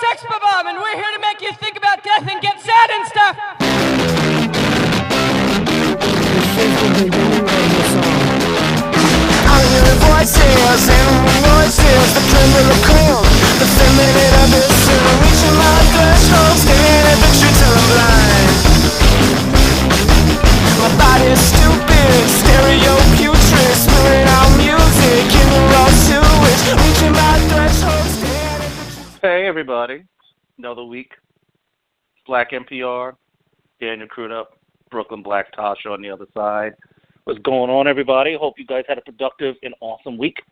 Sex Bomb, and we're here to make you think about death and get sad and stuff. I'm hearing voices, animal voices, the tremble of cold, the feminine abyss, reaching my threshold, staring at the truth till I'm blind. My body's stupid, stereo putrid, spilling out music in the raw sewage, reaching my threshold, staring at the truth. Hey everybody, another week. Black NPR, Daniel Crudup, Brooklyn Black Tasha on the other side. What's going on, everybody? Hope you guys had a productive and awesome week.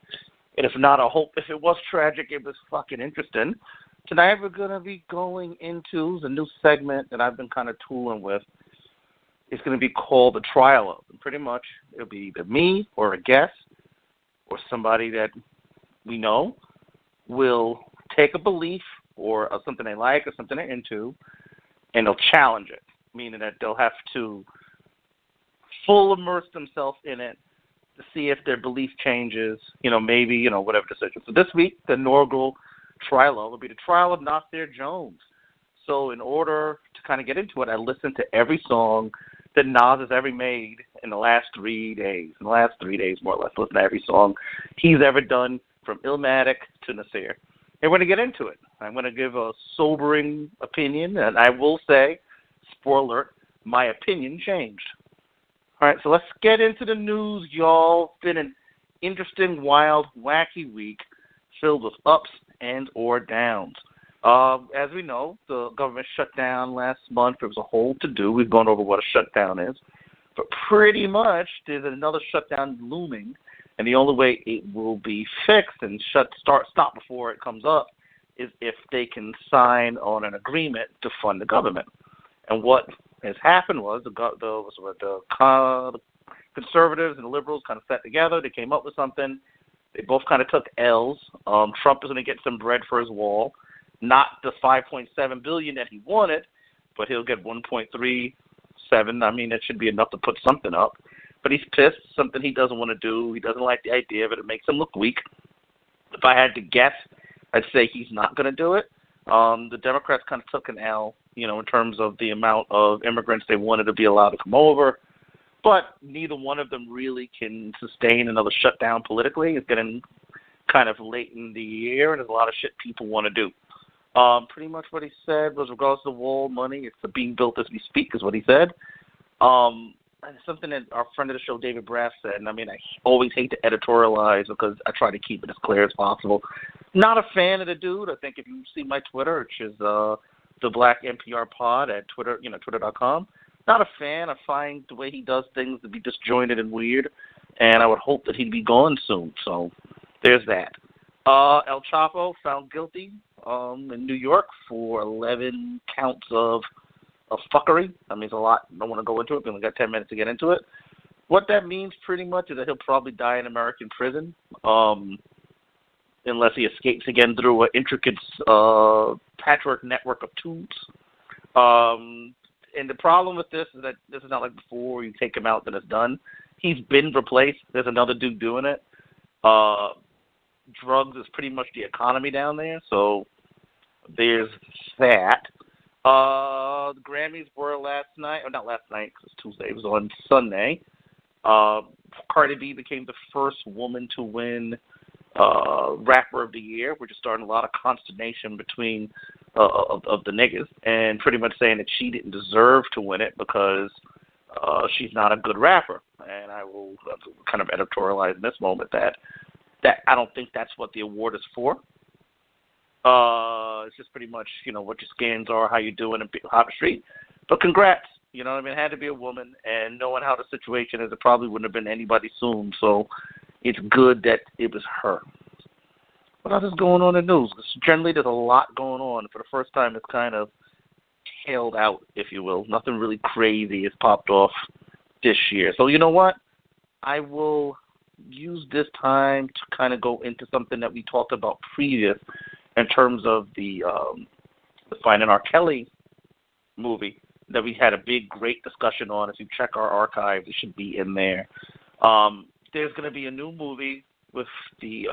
And if not, I hope if it was tragic, it was fucking interesting. Tonight we're going to be going into the new segment that I've been kind of tooling with. It's going to be called The Trial Of. And pretty much it'll be either me or a guest or somebody that we know will take a belief or something they like or something they're into, and they'll challenge it, meaning that they'll have to full immerse themselves in it to see if their belief changes, maybe, whatever decision. So this week, the inaugural trial will be the trial of Nasir Jones. So in order to kind of get into it, I listened to every song that Nas has ever made in the last 3 days. In the last 3 days, more or less, listen to every song he's ever done from Illmatic to Nasir. And we're going to get into it. I'm going to give a sobering opinion, and I will say, spoiler alert, my opinion changed. All right, so let's get into the news, y'all. It's been an interesting, wild, wacky week filled with ups and or downs. As we know, the government shut down last month. There was a whole to-do. We've gone over what a shutdown is. But pretty much there's another shutdown looming, and the only way it will be fixed and stop before it comes up is if they can sign on an agreement to fund the government. And what has happened was the conservatives and the liberals kind of sat together. They came up with something. They both kind of took L's. Trump is going to get some bread for his wall, not the $5.7 billion that he wanted, but he'll get 1.37. I mean, that should be enough to put something up. But he's pissed. Something he doesn't want to do. He doesn't like the idea of it. It makes him look weak. If I had to guess, I'd say he's not going to do it. The Democrats kind of took an L, in terms of the amount of immigrants they wanted to be allowed to come over. But neither one of them really can sustain another shutdown politically. It's getting kind of late in the year, and there's a lot of shit people want to do. Pretty much what he said was, regardless of the wall money, it's being built as we speak, is what he said. And something that our friend of the show, David Brass, said, and I mean, I always hate to editorialize because I try to keep it as clear as possible. Not a fan of the dude. I think if you see my Twitter, which is the Black NPR Pod at Twitter, twitter.com. Not a fan. I find the way he does things to be disjointed and weird, and I would hope that he'd be gone soon. So there's that. El Chapo found guilty in New York for 11 counts of fuckery. That means a lot. I don't want to go into it. We only got 10 minutes to get into it. What that means pretty much is that he'll probably die in American prison, unless he escapes again through an intricate patchwork network of tubes. And the problem with this is that this is not like before you take him out, then it's done. He's been replaced. There's another dude doing it. Drugs is pretty much the economy down there, so there's that. The Grammys were last night, or not last night, because it's Tuesday, it was on Sunday. Cardi B became the first woman to win Rapper of the Year, which is starting a lot of consternation between of the niggas, and pretty much saying that she didn't deserve to win it because she's not a good rapper. And I will kind of editorialize in this moment that I don't think that's what the award is for. It's just pretty much, what your scans are, how you doing in Hop Street. But congrats, it had to be a woman, and knowing how the situation is, it probably wouldn't have been anybody soon. So it's good that it was her. What else is going on in the news? Generally, there's a lot going on. For the first time, it's kind of tailed out, if you will. Nothing really crazy has popped off this year. So you know what? I will use this time to kind of go into something that we talked about previous in terms of the Finding R. Kelly movie that we had a big, great discussion on. If you check our archive, it should be in there. There's going to be a new movie with the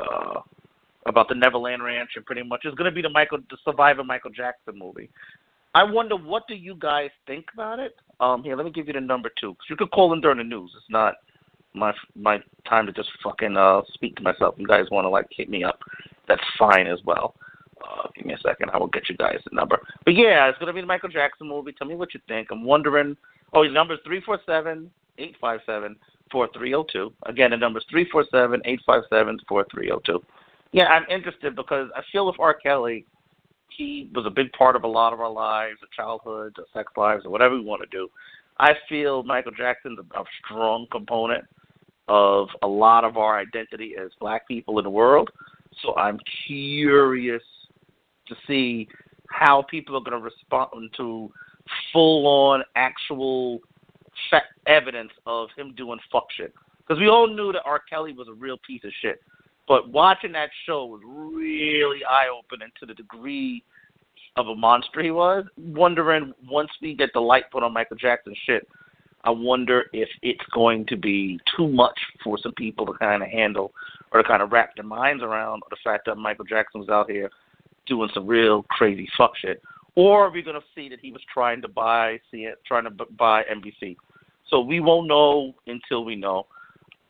about the Neverland Ranch, and pretty much it's going to be the Survivor Michael Jackson movie. I wonder, what do you guys think about it? Here, let me give you the number 2. 'Cause you could call in during the news. It's not my time to just fucking speak to myself. You guys want to like hit me up? That's fine as well. Give me a second. I will get you guys the number. But yeah, it's going to be the Michael Jackson movie. Tell me what you think. I'm wondering. Oh, his number is 347-857-4302. Again, the number is 347-857-4302. Yeah, I'm interested because I feel with R. Kelly, he was a big part of a lot of our lives, our childhood, our sex lives, or whatever we want to do. I feel Michael Jackson's a strong component of a lot of our identity as black people in the world. So I'm curious to see how people are going to respond to full-on actual evidence of him doing fuck shit. Because we all knew that R. Kelly was a real piece of shit. But watching that show was really eye-opening to the degree of a monster he was. Wondering, once we get the light put on Michael Jackson's shit, I wonder if it's going to be too much for some people to kind of handle or to kind of wrap their minds around the fact that Michael Jackson was out here doing some real crazy fuck shit. Or are we going to see that he was trying to buy NBC? So we won't know until we know.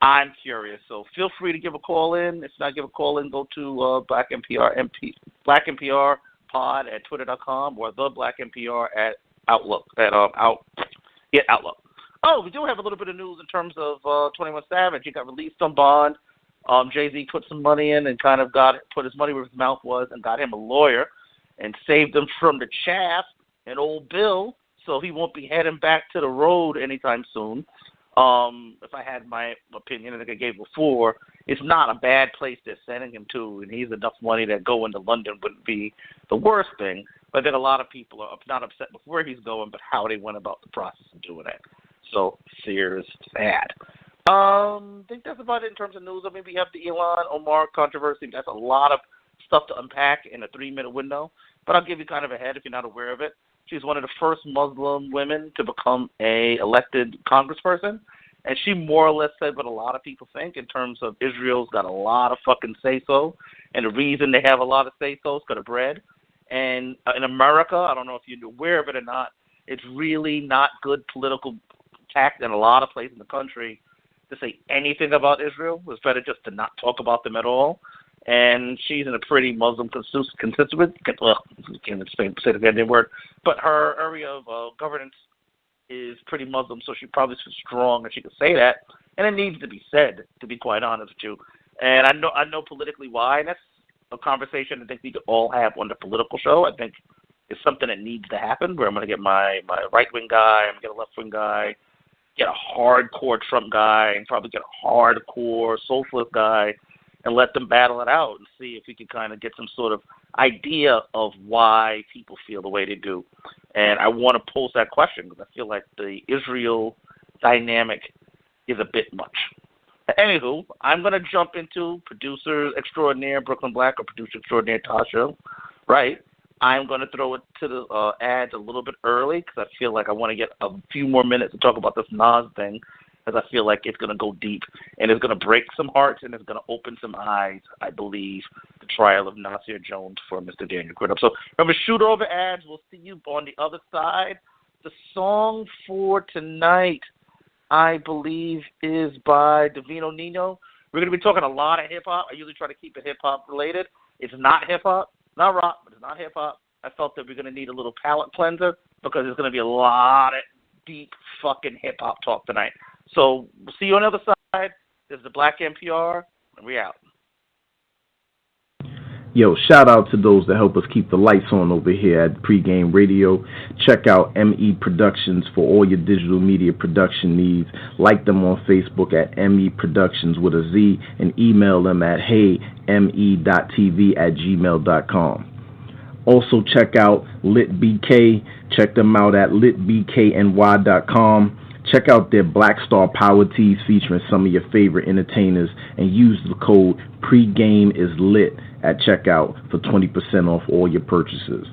I'm curious, so feel free to give a call in. If not, give a call in. Go to Black NPR pod at twitter.com or the Black NPR at Outlook Outlook. Oh, we do have a little bit of news in terms of 21 Savage. He got released on bond. Jay-Z put some money in and kind of put his money where his mouth was and got him a lawyer and saved him from the chaff and old Bill, so he won't be heading back to the road anytime soon. If I had my opinion, I think I gave before, it's not a bad place they're sending him to, and he's enough money that going to London wouldn't be the worst thing. But then a lot of people are not upset with where he's going, but how they went about the process of doing it. So, fear is sad. I think that's about it in terms of news. I mean, we have the Elon Omar controversy. That's a lot of stuff to unpack in a 3-minute window. But I'll give you kind of a head if you're not aware of it. She's one of the first Muslim women to become a elected congressperson. And she more or less said what a lot of people think in terms of Israel's got a lot of fucking say-so. And the reason they have a lot of say-so is because of bread. And in America, I don't know if you're aware of it or not, it's really not good political tact in a lot of places in the country to say anything about Israel. It's better just to not talk about them at all. And she's in a pretty Muslim constituent. Well, I can't say the goddamn word. But her area of governance is pretty Muslim, so she probably is strong and she can say that. And it needs to be said, to be quite honest with you. And I know politically why, and that's a conversation I think we could all have on the political show. I think it's something that needs to happen, where I'm going to get my right-wing guy, I'm going to get a left-wing guy, get a hardcore Trump guy, and probably get a hardcore socialist guy, and let them battle it out and see if we can kind of get some sort of idea of why people feel the way they do. And I want to pose that question because I feel like the Israel dynamic is a bit much. Anywho, I'm going to jump into producer extraordinaire Brooklyn Black or producer extraordinaire Tasha, right? I'm going to throw it to the ads a little bit early because I feel like I want to get a few more minutes to talk about this Nas thing, because I feel like it's going to go deep and it's going to break some hearts and it's going to open some eyes, I believe, the trial of Nasir Jones for Mr. Daniel Crudup. So remember, shoot over ads. We'll see you on the other side. The song for tonight, I believe, is by Divino Nino. We're going to be talking a lot of hip-hop. I usually try to keep it hip-hop related. It's not hip-hop, not rock, but it's not hip-hop. I felt that we're going to need a little palate cleanser because there's going to be a lot of deep fucking hip-hop talk tonight. So we'll see you on the other side. There's the Black NPR, and we out. Yo, shout out to those that help us keep the lights on over here at PreGame Radio. Check out ME Productions for all your digital media production needs. Like them on Facebook at ME Productions with a Z, and email them at heyme.tv@gmail.com. Also check out LitBK. Check them out at litbkny.com. Check out their Black Star Power Tees featuring some of your favorite entertainers, and use the code PreGameIsLit at checkout for 20% off all your purchases.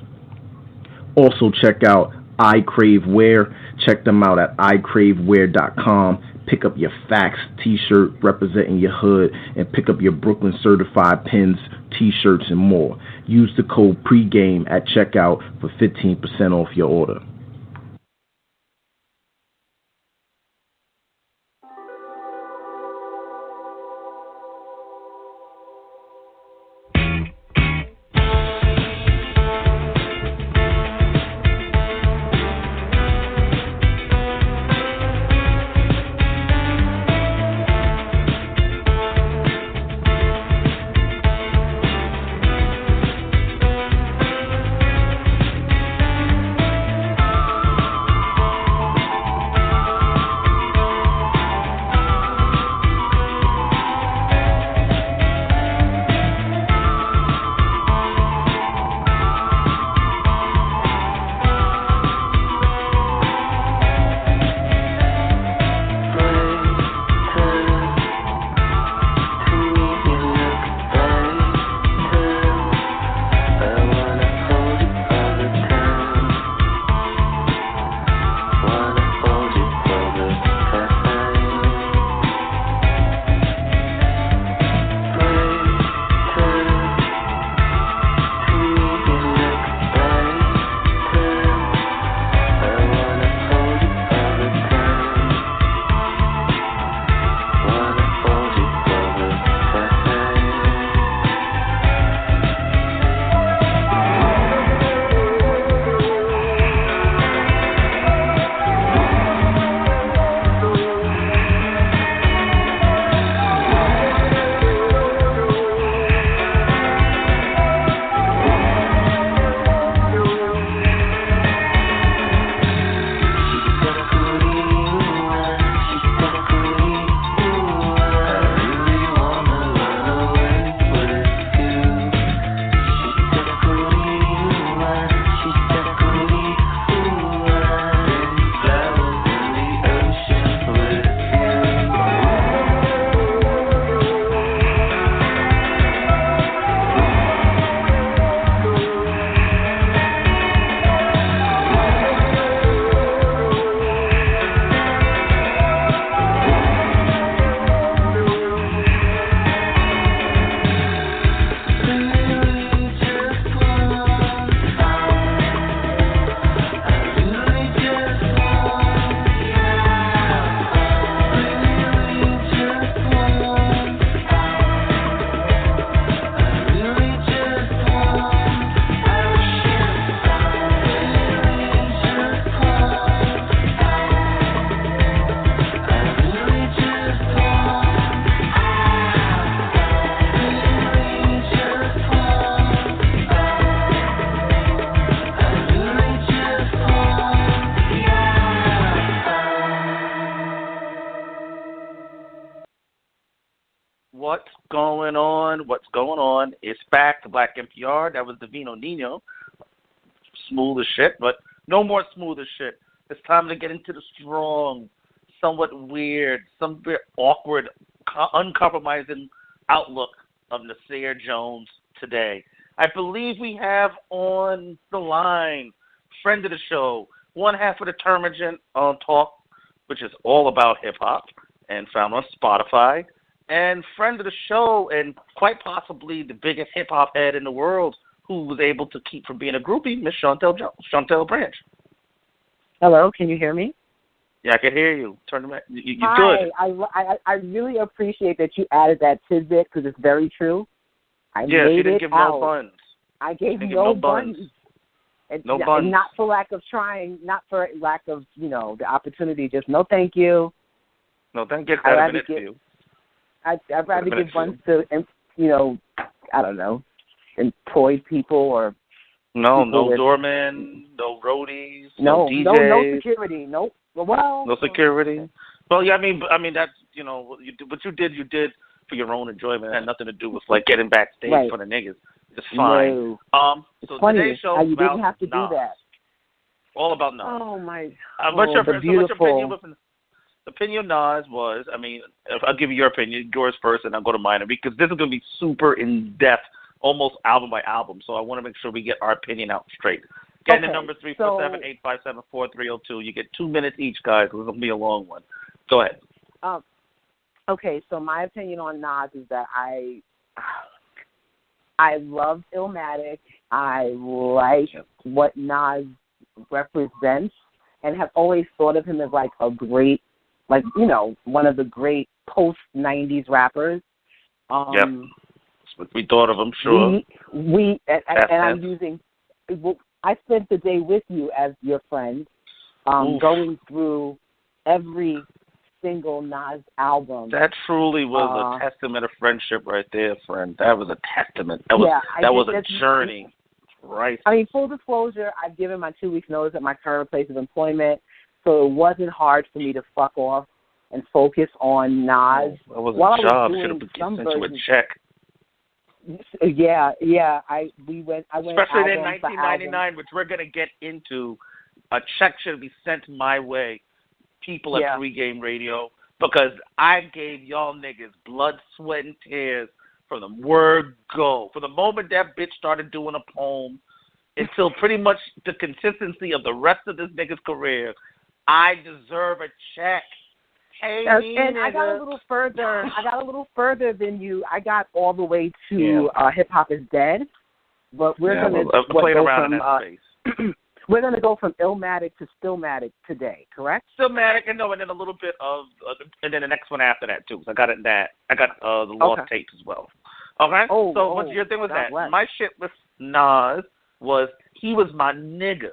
Also check out I Crave Wear. Check them out at icravewear.com. Pick up your Facts t-shirt representing your hood, and pick up your Brooklyn certified pins, t-shirts, and more. Use the code PreGame at checkout for 15% off your order. What's going on? It's back to Black NPR. That was the Vino Nino. Smooth as shit, but no more smooth as shit. It's time to get into the strong, somewhat weird, some bit awkward, uncompromising outlook of Nasir Jones today. I believe we have on the line, friend of the show, one half of the Termagant on Talk, which is all about hip-hop, and found on Spotify, and friend of the show, and quite possibly the biggest hip-hop head in the world, who was able to keep from being a groupie, Miss Chantel Branch. Hello, can you hear me? Yeah, I can hear you. Turn them. You're Hi, good. I really appreciate that you added that tidbit because it's very true. She didn't give no buns. I gave no buns. No buns. Not for lack of trying, not for lack of, the opportunity. Just no thank you. No, thank you. I'd rather give you. I'd rather give buns to, I don't know, employed people or no doormen, no roadies, no DJs, no security, nope. Well, no security. Well, yeah, I mean that's what you did for your own enjoyment. It had nothing to do with like getting backstage for the niggas. It's fine. No. So funny today's show how you about didn't have to Nas. do that. All about Nas. Oh my! What's your beautiful. opinion? The opinion of Nas was, if I'll give you your opinion, yours first, and I'll go to mine, because this is going to be super in-depth, almost album by album, so I want to make sure we get our opinion out straight. Get the number 347-857-4302. You get 2 minutes each, guys. This will be a long one. Go ahead. Okay, so my opinion on Nas is that I love Illmatic. I like what Nas represents, and have always thought of him as like a great, like, you know, one of the great post-90s rappers. Yep. That's what we thought of him, sure. I'm using, I spent the day with you as your friend, going through every single Nas album. That truly was a testament of friendship right there, friend. That was a testament. That was a journey. Right. I mean, full disclosure, I've given my 2 weeks notice at my current place of employment, so it wasn't hard for me to fuck off and focus on Nas. That was a job. Should have sent you a check. Yeah. I went. Especially in 1999, which we're gonna get into. A check should be sent my way, people at PreGame Radio, because I gave y'all niggas blood, sweat, and tears from the word go. From the moment that bitch started doing a poem until pretty much the consistency of the rest of this nigga's career, I deserve a check. Hey, and I got a little further. Than you. I got all the way to Hip Hop is Dead, but we're gonna we're gonna go from Illmatic to Stillmatic today, correct? Stillmatic, and then a little bit of, and then the next one after that too. So I got the Lost Tapes as well. Okay. What's your thing with that? Bless. My shit with Nas was he was my nigga.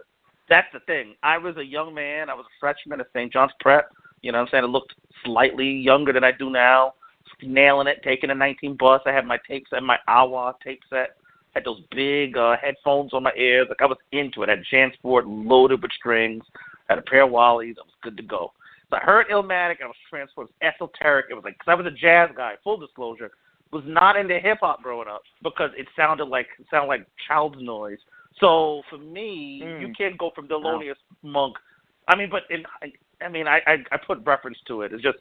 That's the thing. I was a young man. I was a freshman at St. John's Prep. You know what I'm saying? I looked slightly younger than I do now. Nailing it, taking a 19 bus. I had my tapes and my Awa tape set. Had those big headphones on my ears. Like, I was into it. I had JanSport loaded with strings. Had a pair of Wallies. I was good to go. So I heard Illmatic. I was transported. It was esoteric. It was like, because I was a jazz guy, full disclosure. Was not into hip-hop growing up because it sounded like child's noise. So for me, you can't go from Thelonious Monk. I mean, I put reference to it. It's just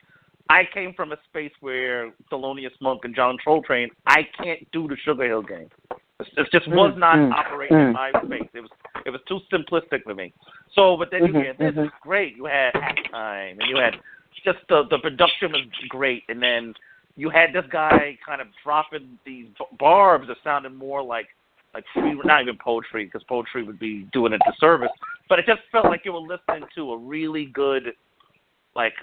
I came from a space where Thelonious Monk and John Coltrane, I can't do the Sugar Hill Gang. It just was not operating in my space. It was too simplistic for me. So, but then you hear this is great. You had Halftime, and you had just the production was great, and then you had this guy kind of dropping these barbs that sounded more like free, not even poetry, because poetry would be doing a disservice, but it just felt like you were listening to a really good, like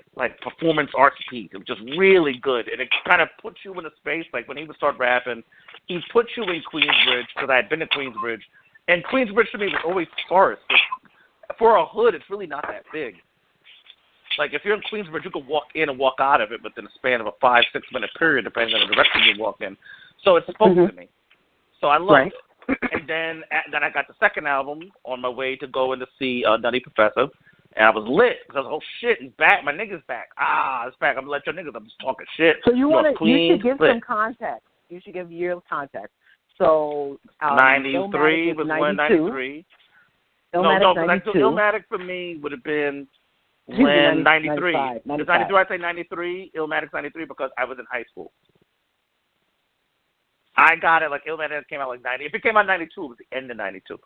performance arts piece. It was just really good, and it kind of put you in a space, like when he would start rapping, he put you in Queensbridge, because I had been to Queensbridge, and Queensbridge to me was always sparse. For a hood, it's really not that big. Like, if you're in Queensbridge, you could walk in and walk out of it within a span of a 5-6 minute period, depending on the direction you walk in. So it spoke to me. So I loved it. And then I got the second album on my way to go in to see Nutty Professor, and I was lit because I was, oh shit, he's back. My nigga's back. It's back. I'm gonna let your niggas. I'm just talking shit. So you should give some context. You should give year context. So 93 was 93. Illmatic for me would have been when 93. Is 93? I say 93. Illmatic's 93 because I was in high school. I got it, like, Illmatic came out like 90. If it came out 92, it was the end of 92.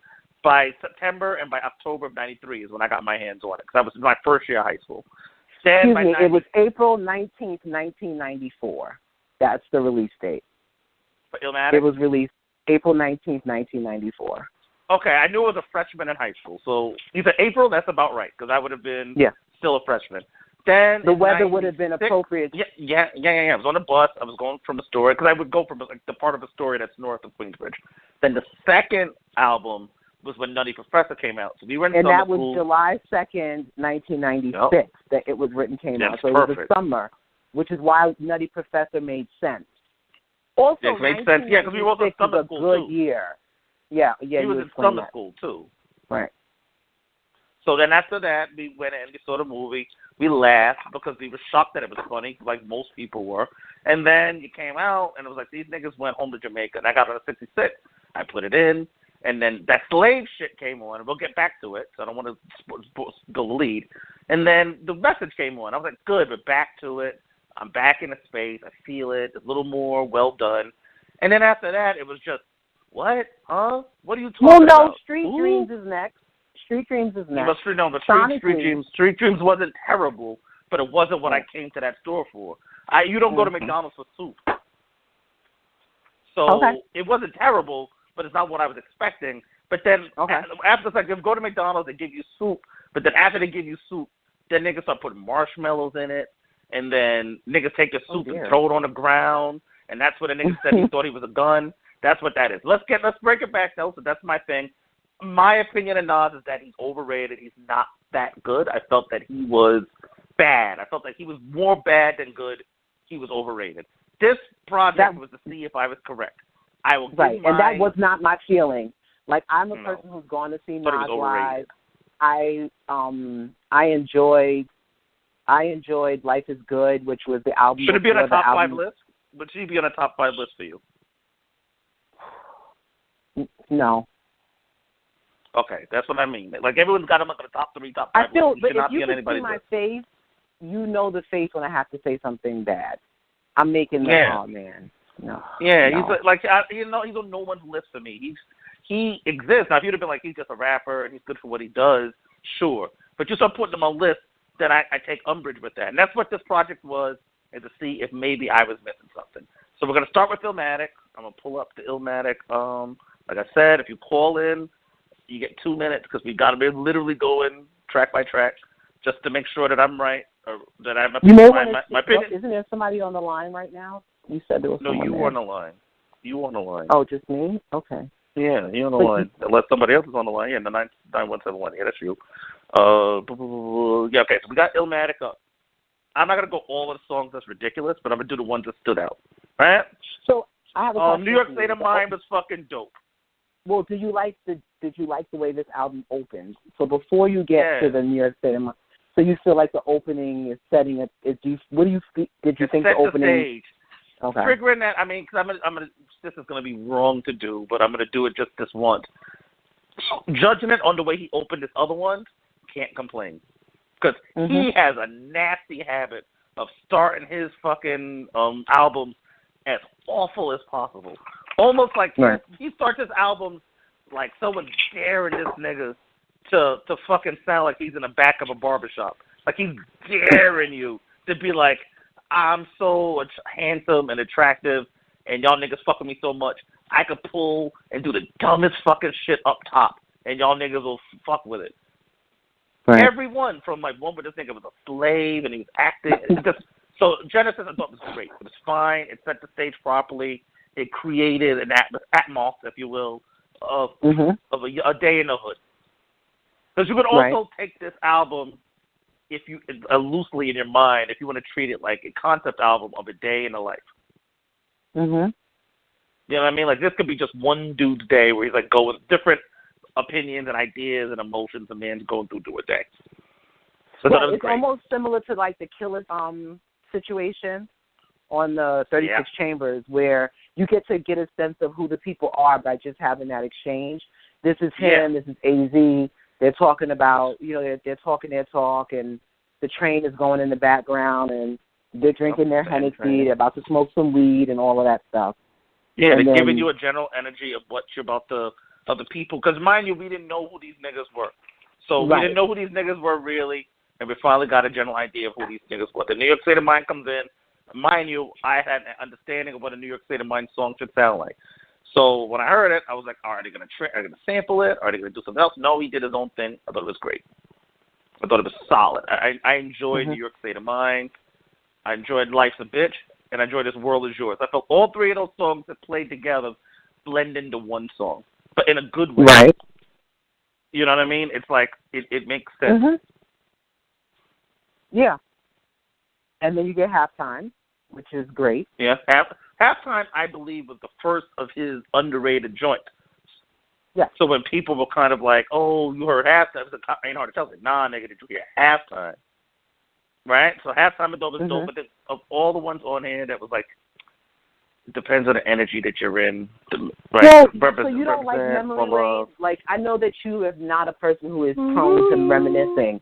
By September and by October of 93 is when I got my hands on it, because I was in my first year of high school. Then it was April 19th, 1994. That's the release date. For Illmatic? It was released April 19th, 1994. Okay, I knew I was a freshman in high school. So you said April? That's about right, because I would have been still a freshman. Then the weather would have been appropriate. Yeah. I was on a bus. I was going from Astoria, because I would go from like the part of Astoria that's north of Queensbridge. Then the second album was when Nutty Professor came out. So we were in summer that was school. July 2nd, 1996 that it was written came out. So perfect. It was the summer, which is why Nutty Professor made sense. Also, it makes sense. Yeah, because we were also in summer school, good too. Year. Yeah. He was in summer school, too. Right. So then after that, we went in, we saw the movie. We laughed because we were shocked that it was funny, like most people were. And then you came out, and it was like, these niggas went home to Jamaica. And I got on a 66. I put it in. And then that slave shit came on. And we'll get back to it, so I don't want to spill the lead. And then the message came on. I was like, good, but back to it. I'm back in the space. I feel it. A little more well done. And then after that, it was just, what? Huh? What are you talking about? Street Dreams is next. Street Dreams is next. Street Dreams wasn't terrible, but it wasn't what I came to that store for. You don't go to McDonald's for soup. So it wasn't terrible, but it's not what I was expecting. But then after it's like, if you go to McDonald's, they give you soup, but then after they give you soup, then niggas start putting marshmallows in it, and then niggas take the soup and throw it on the ground, and that's what the nigga said he thought he was a gun. That's what that is. Let's break it back, though, so that's my thing. My opinion of Nas is that he's overrated. He's not that good. I felt that he was bad. I felt that he was more bad than good. He was overrated. This project was to see if I was correct. I will and that was not my feeling. Like, I'm a person who's gone to see Nas live. I enjoyed Life Is Good, which was the album. Should it be on a top 5 list? Would she be on a top 5 list for you? No. Okay, that's what I mean. Like, everyone's got him up in the top 3, top 5 I feel, list. but if you can see my face, you know the face when I have to say something bad. I'm making the oh man. No. Yeah, no. He's like he's on no one's list for me. He exists. Now, if you'd have been like, he's just a rapper and he's good for what he does, sure. But you start putting him on a list, then I take umbrage with that. And that's what this project was, is to see if maybe I was missing something. So we're going to start with Illmatic. I'm going to pull up the Illmatic. Like I said, if you call in, you get 2 minutes because we got to literally go in track by track just to make sure that I'm right or that I'm my opinion. Isn't there somebody on the line right now? You said there was someone you there. were on the line. You were on the line. Oh, just me? Okay. Yeah, you're on the line. Unless somebody else is on the line. Yeah, the 9171. Yeah, that's you. Okay, so we got Illmatic up. I'm not going to go all of the songs. That's ridiculous, but I'm going to do the ones that stood out. All right? So I have a question. New York State of Mind was fucking dope. Well, did you like the way this album opened? So before you get to the New York State of Mind, so you feel like the opening is setting it. Did you think the opening? The stage. Okay. Triggering that, I mean, because I'm gonna. This is gonna be wrong to do, but I'm gonna do it just this once. Judging it on the way he opened this other one, can't complain, because he has a nasty habit of starting his fucking albums as awful as possible. Almost like he starts his albums like someone's daring this nigga to fucking sound like he's in the back of a barbershop. Like he's daring you to be like, I'm so handsome and attractive, and y'all niggas fucking me so much, I could pull and do the dumbest fucking shit up top, and y'all niggas will fuck with it. Right. Everyone from like one with this nigga was a slave, and he was acting. So Genesis, I thought was great. It was fine. It set the stage properly. It created an atmosphere, if you will, of a day in the hood. Because you could also take this album, if you loosely in your mind, if you want to treat it like a concept album of a day in the life. You know what I mean? Like this could be just one dude's day where he's like going with different opinions and ideas and emotions a man's going through a day. So it's great. Almost similar to like the Killer situation on the 36 Chambers, where you get a sense of who the people are by just having that exchange. This is him. This is AZ. They're talking about, they're talking their talk, and the train is going in the background, and they're drinking their Hennessy. They're about to smoke some weed and all of that stuff. Yeah, they're giving you a general energy of what you're about to, of the people. Because, mind you, we didn't know who these niggas were. So we didn't know who these niggas were really, and we finally got a general idea of who these niggas were. The New York State of Mind comes in. Mind you, I had an understanding of what a New York State of Mind song should sound like. So when I heard it, I was like, are they going to sample it? Are they going to do something else? No, he did his own thing. I thought it was great. I thought it was solid. I enjoyed New York State of Mind. I enjoyed Life's a Bitch, and I enjoyed This World Is Yours. I felt all three of those songs that played together blend into one song, but in a good way. Right. You know what I mean? It's like, it makes sense. Yeah. And then you get Halftime, which is great. Yeah, Halftime, I believe, was the first of his underrated joints. Yeah. So when people were kind of like, oh, you heard Halftime, it ain't hard to tell. Like, nah, nigga, did you hear Halftime? Right? So Halftime is dope, but of all the ones on here, that was like, it depends on the energy that you're in. Well, so you don't like memory lane? Like, I know that you are not a person who is prone to reminiscing.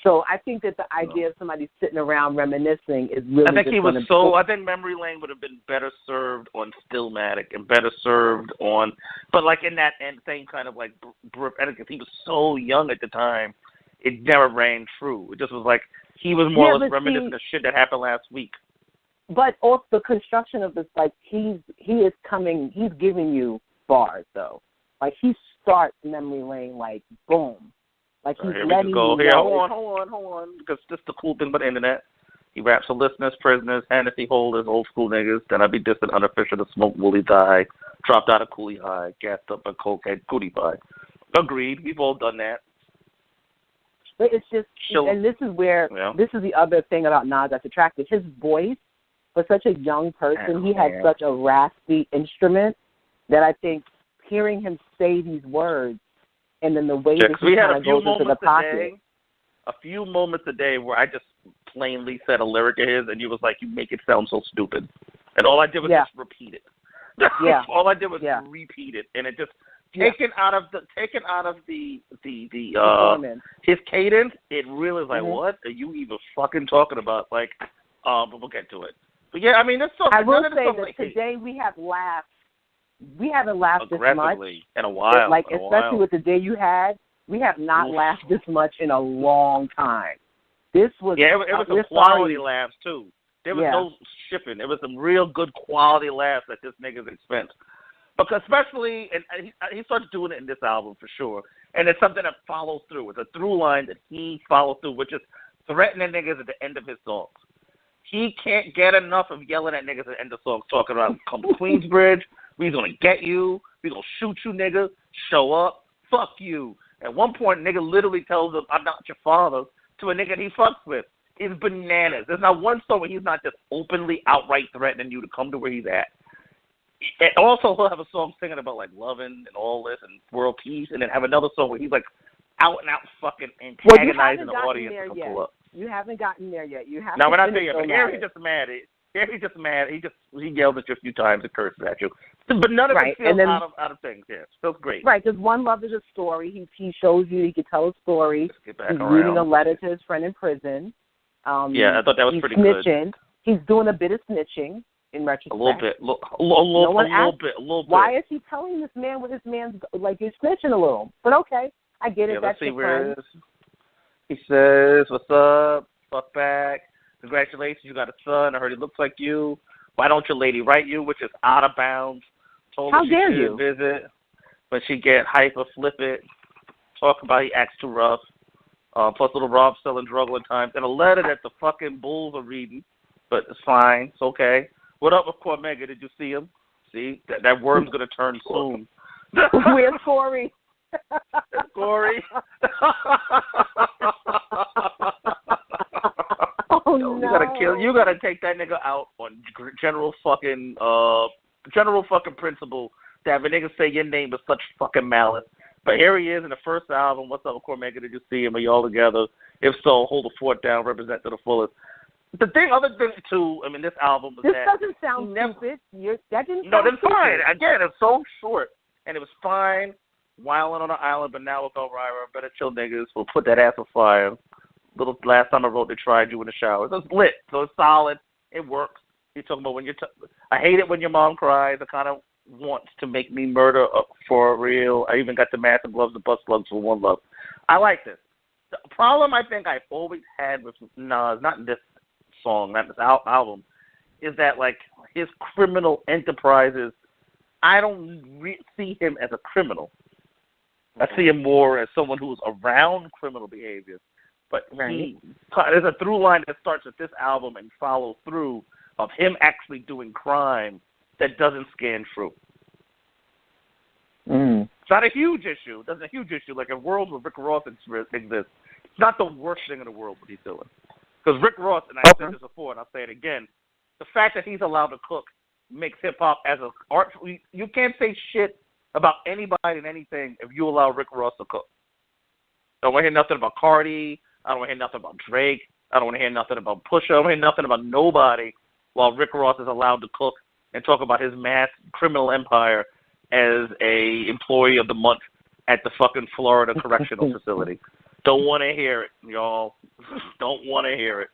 So I think that the idea of somebody sitting around reminiscing is really. I think he was so. I think Memory Lane would have been better served on Stillmatic and better served on, but like in that same kind of like, because he was so young at the time, it never rang true. It just was like he was more or less reminiscent of shit that happened last week. But also the construction of this, like he's giving you bars though. Like he starts memory lane like boom. Like he's letting you know. Here, hold on, because this is the cool thing about the internet. He raps for listeners, prisoners, Hennessy holders, old school niggas. Then I be distant, unofficial to smoke woolly die, dropped out of coolie high, gassed up a cokehead cootie pie. Agreed. We've all done that. But it's just, and this is where this is the other thing about Nas that's attractive. His voice, for such a young person, he had such a raspy instrument that I think hearing him say these words and then the way that he kind of goes into the pocket. A few moments a day where I just plainly said a lyric of his, and you was like, "You make it sound so stupid," and all I did was just repeat it. All I did was repeat it, and it just taken out of the his cadence. It really is like, what are you even fucking talking about? Like, but we'll get to it. But yeah, I mean, this song. I will say that today we have laughed. We haven't laughed this much in a while. Like especially with the day you had. We have not laughed this much in a long time. This was it was some quality laughs too. There was no shipping. There was some real good quality laughs at this nigga's expense. Because especially, and he starts doing it in this album for sure. And it's something that follows through. It's a through line that he follows through, which is threatening niggas at the end of his songs. He can't get enough of yelling at niggas at the end of songs, talking about come to Queensbridge, we's gonna get you, we gonna shoot you, nigga, show up, fuck you. At one point, nigga literally tells him, I'm not your father, to a nigga he fucks with. It's bananas. There's not one song where he's not just openly, outright threatening you to come to where he's at. And also, he'll have a song singing about, like, loving and all this and world peace, and then have another song where he's, like, out and out fucking antagonizing the audience to come pull up. You haven't gotten there yet. No, we're not there yet. But here he's just mad. He yells at you a few times and curses at you. But none of it feels out of things. Yeah, it feels great. Right, because One Love is a story. He shows you he can tell a story. He's reading a letter to his friend in prison. I thought that was pretty good. He's doing a bit of snitching in retrospect. A little bit. A little bit. Why is he telling this man what this man's, like, he's snitching a little? But okay, I get it. Let's see where it is. He says, what's up? Fuck back. Congratulations, you got a son. I heard he looks like you. Why don't your lady write you, which is out of bounds. Told How her dare she you? Visit, but she get hyper, flip it. Talk about he acts too rough. Plus little Rob selling drug times. And a letter that the fucking bulls are reading. But it's fine. It's okay. What up with Cormega? Did you see him? See? That worm's going to turn soon. Where's Corey? Corey. Oh, no. You gotta take that nigga out on general fucking principle to have a nigga say your name with such fucking malice. But here he is in the first album. What's up with Cormega? Did you see him? Are you all together? If so, hold the fort down, represent to the fullest. Other thing too, I mean, this album was this doesn't sound stupid. That didn't No, sound that's stupid. fine. Again, it's so short. And it was fine, wilding on an island, but now with O'Reilly, better chill niggas. We'll put that ass on fire. Little last time I wrote, they tried you in the shower. It's lit, so it's solid. It works. You're talking about when you're. I hate it when your mom cries. It kind of wants to make me murder for real. I even got the massive gloves and butt slugs for One Love. I like this. The problem I think I've always had with Nas, not in this song, not in this album, is that like his criminal enterprises. I don't see him as a criminal. I see him more as someone who's around criminal behavior. But there's a through line that starts with this album and follows through of him actually doing crime that doesn't scan true. It's not a huge issue. It's a huge issue. Like a world where Rick Ross exists, it's not the worst thing in the world what he's doing. Because Rick Ross, and I've said this before, and I'll say it again, the fact that he's allowed to cook makes hip-hop as an art. You can't say shit about anybody and anything if you allow Rick Ross to cook. I don't want to hear nothing about Cardi. I don't want to hear nothing about Drake. I don't want to hear nothing about Pusha. I don't want to hear nothing about nobody while Rick Ross is allowed to cook and talk about his mass criminal empire as a employee of the month at the fucking Florida Correctional Facility. Don't want to hear it, y'all. Don't want to hear it.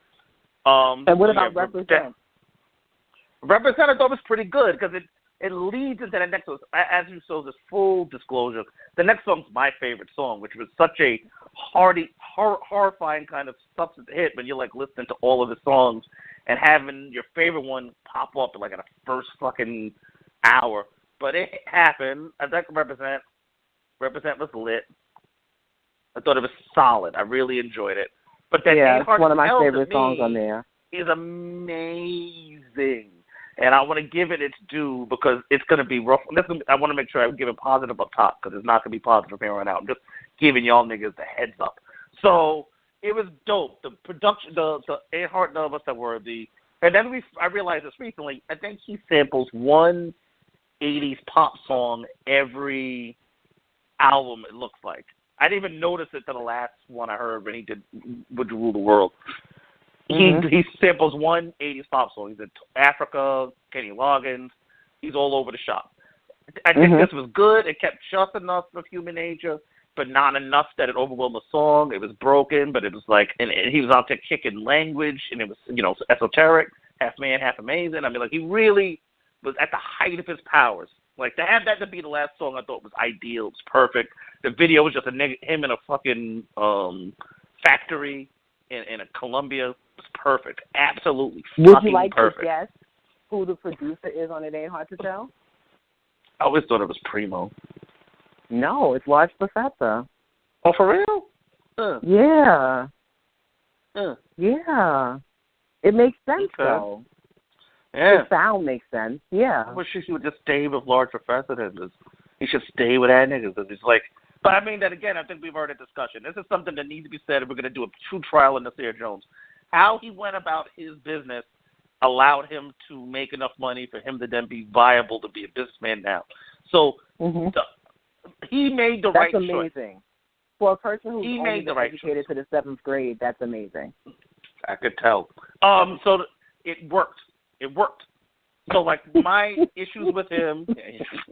And what about Represent? Represent I thought was pretty good because it leads into the next song. As you saw, this full disclosure, the next song's my favorite song, which was such a horrifying kind of substance hit when you're like listening to all of the songs and having your favorite one pop up like in the first fucking hour. But it happened. I think Represent was lit. I thought it was solid. I really enjoyed it. But that it's one of my favorite songs on there. Is amazing. And I want to give it its due because it's going to be rough. I want to make sure I give it positive up top because it's not going to be positive here on out. I'm just giving y'all niggas the heads up. So it was dope. The production, the Ain't Hard None of Us That Worthy. And then I realized this recently. I think he samples one 80s pop song every album, it looks like. I didn't even notice it to the last one I heard when he did Would You Rule the World. He samples one 80s pop song. He's in Africa, Kenny Loggins. He's all over the shop. I think this was good. It kept just enough of human nature, but not enough that it overwhelmed the song. It was broken, but it was like, and he was out there kicking language, and it was, esoteric, half man, half amazing. I mean, like, he really was at the height of his powers. Like, to have that to be the last song, I thought was ideal. It was perfect. The video was just him in a fucking factory in a Colombia. It was perfect. Absolutely Would fucking you like perfect. to guess who the producer is on It Ain't Hard to Tell? I always thought it was Primo. No, it's Large Professor. Oh, for real? Yeah. Yeah. It makes sense, though. Yeah. The sound makes sense. Yeah. I wish he would just stay with Large Professor. He should stay with that nigga. It's like, but I mean that again. I think we've heard a discussion. This is something that needs to be said if we're going to do a true trial of Nasir Jones. How he went about his business allowed him to make enough money for him to then be viable to be a businessman now. So he made the right choice. That's amazing. For a person who's He only made the been right educated to the 7th grade, that's amazing. I could tell. So it worked. It worked. So, like, my issues with him,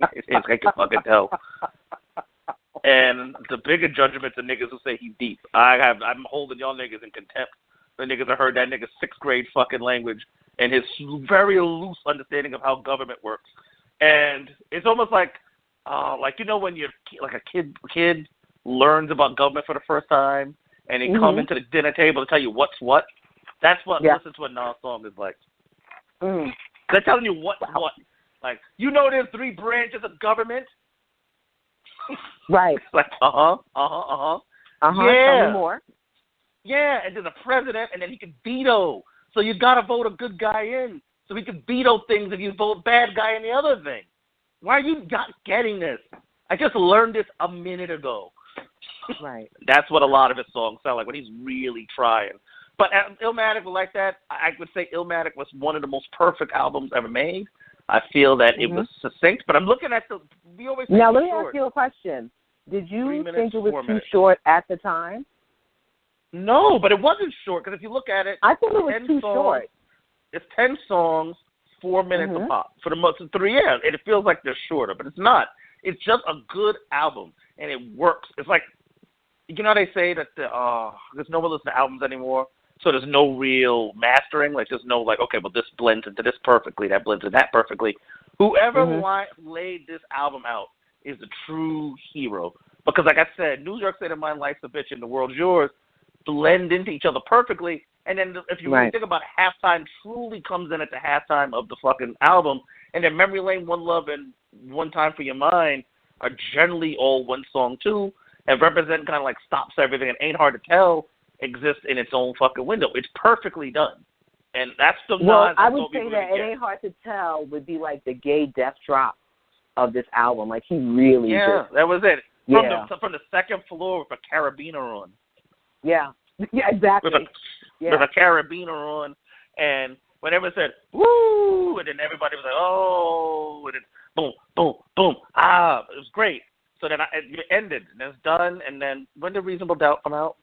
I can fucking tell. And the bigger judgment to niggas who say he's deep. I'm holding y'all niggas in contempt. The niggas that heard that nigga's 6th grade fucking language and his very loose understanding of how government works. And it's almost like when you're like a kid learns about government for the first time and they come into the dinner table to tell you what's what. That's what listening to a Nas song is like. They're telling you what's what. Like, there's 3 branches of government. Right. Like, Yeah. Tell me more. Yeah, and there's a president, and then he can veto. So you got to vote a good guy in so he can veto things if you vote bad guy in the other thing. Why are you not getting this? I just learned this a minute ago. Right. That's what a lot of his songs sound like when he's really trying. But Illmatic was like that. I would say Illmatic was one of the most perfect albums ever made. I feel that it was succinct, but I'm looking at we always now, let me ask you a question. Did you think it was too short at the time? No, but it wasn't short, because if you look at it, I think it was too short. It's 10 songs, 4 minutes a pop. For the most of 3 years, and it feels like they're shorter, but it's not. It's just a good album, and it works. It's like, they say that there's no one listen to albums anymore, so there's no real mastering. Like, there's no, like, okay, well, this blends into this perfectly, that blends into that perfectly. Whoever laid this album out is the true hero. Because, like I said, New York State of Mind, Life's a Bitch, and The World's Yours blend into each other perfectly. And then if you really think about it, Halftime truly comes in at the halftime of the fucking album. And then Memory Lane, One Love, and One Time for Your Mind are generally all one song, too. And Represent kind of like stops everything. And Ain't Hard to Tell exists in its own fucking window. It's perfectly done. And that's the Well, I would say that It Ain't Hard to Tell would be like the gay death drop of this album. Like, he really that was it. From the second floor with a carabiner on. Yeah, exactly. With a carabiner on, and whenever it said, woo, and then everybody was like, oh, and then boom, boom, boom, it was great. So then it ended, and it's done, and then when did Reasonable Doubt come out?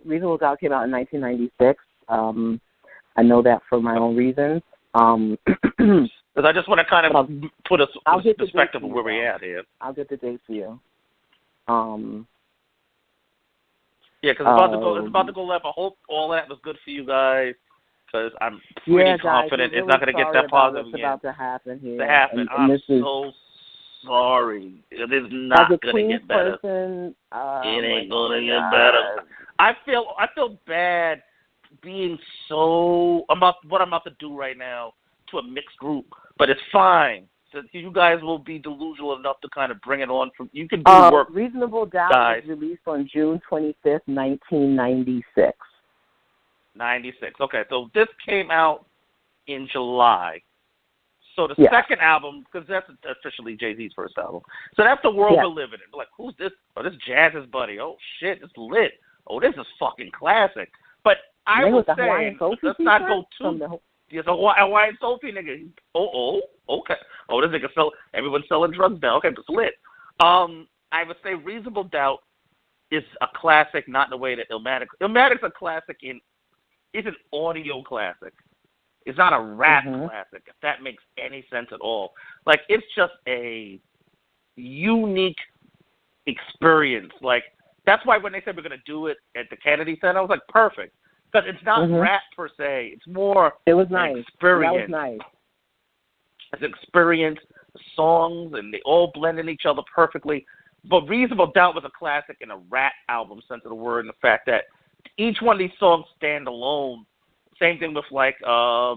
Reasonable Doubt came out in 1996. I know that for my own reasons. Because I just want to kind of put us in perspective of where we're at here. I'll get the date for you. Yeah, because it's about to go left. I hope all that was good for you guys. because I'm pretty confident really it's not going to get that positive what's again. about to happen here. And I'm so sorry. It is not going to get better. Person, it ain't going to get better. I feel bad being so about what I'm about to do right now to a mixed group, but it's fine. So you guys will be delusional enough to kind of bring it on. From you can do work. Reasonable Doubt guys. was released on June 25th, 1996. 96. Okay, so this came out in July. So the second album, because that's officially Jay-Z's first album. So that's the world we're living in. Like, who's this? Oh, this Jazz's buddy. Oh, shit, it's lit. Oh, this is fucking classic. But I will say, let's not go too... Yes, a Hawaiian Sophie nigga. Okay. Oh, this nigga everyone's selling drugs now. Okay, but it's lit. I would say Reasonable Doubt is a classic, not in the way that Illmatic. Illmatic's a classic it's an audio classic. It's not a rap classic, if that makes any sense at all. Like, it's just a unique experience. Like, that's why when they said we're going to do it at the Kennedy Center, I was like, perfect. Because it's not rap per se. It's more experience. That was nice. It's an experience, the songs, and they all blend in each other perfectly. But Reasonable Doubt was a classic in a rap album sense of the word, and the fact that each one of these songs stand alone. Same thing with, like,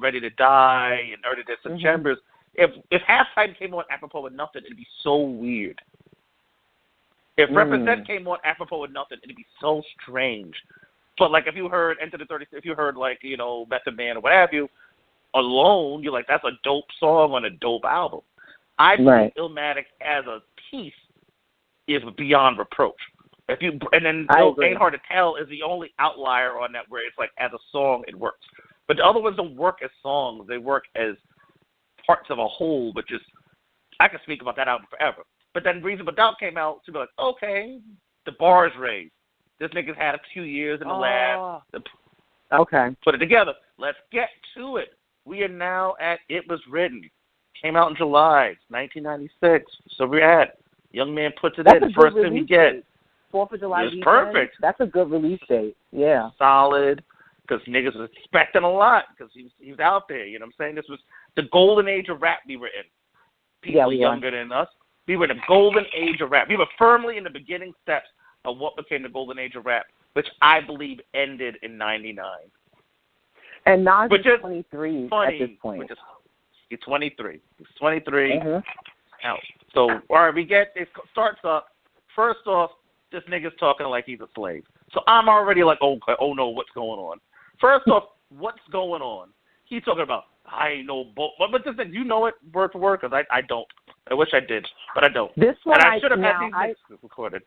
Ready to Die and Early Days of Chambers. If Halftime came on apropos of nothing, it'd be so weird. If Represent came on apropos of nothing, it'd be so strange. But, like, if you heard Enter the 30, if you heard, like, you know, Method Man or what have you, alone, you're like, that's a dope song on a dope album. I think Illmatic as a piece is beyond reproach. And then Ain't Hard to Tell is the only outlier on that where it's like, as a song, it works. But the other ones don't work as songs. They work as parts of a whole, but just, I could speak about that album forever. But then Reasonable Doubt came out to be like, okay, the bar is raised. This nigga's had a few years in the lab. Put it together. Let's get to it. We are now at It Was Written. Came out in July 1996. So we're at Young Man Puts It In. First thing we get. 4th of July weekend. It's perfect. That's a good release date. Yeah. Solid. Because niggas was expecting a lot. Because he was out there. You know what I'm saying? This was the golden age of rap we were in. People younger than us. We were in the golden age of rap. We were firmly in the beginning steps of what became the golden age of rap, which I believe ended in 99. And Nas is 23 funny, at this point. He's 23. He's 23. Out. So, all right, it starts up. First off, this nigga's talking like he's a slave. So I'm already like, oh no, what's going on? First off, what's going on? He's talking about, I ain't no boat. But this thing, you know it word for word? Because I don't. I wish I did, but I don't. This one and I should have had these recorded.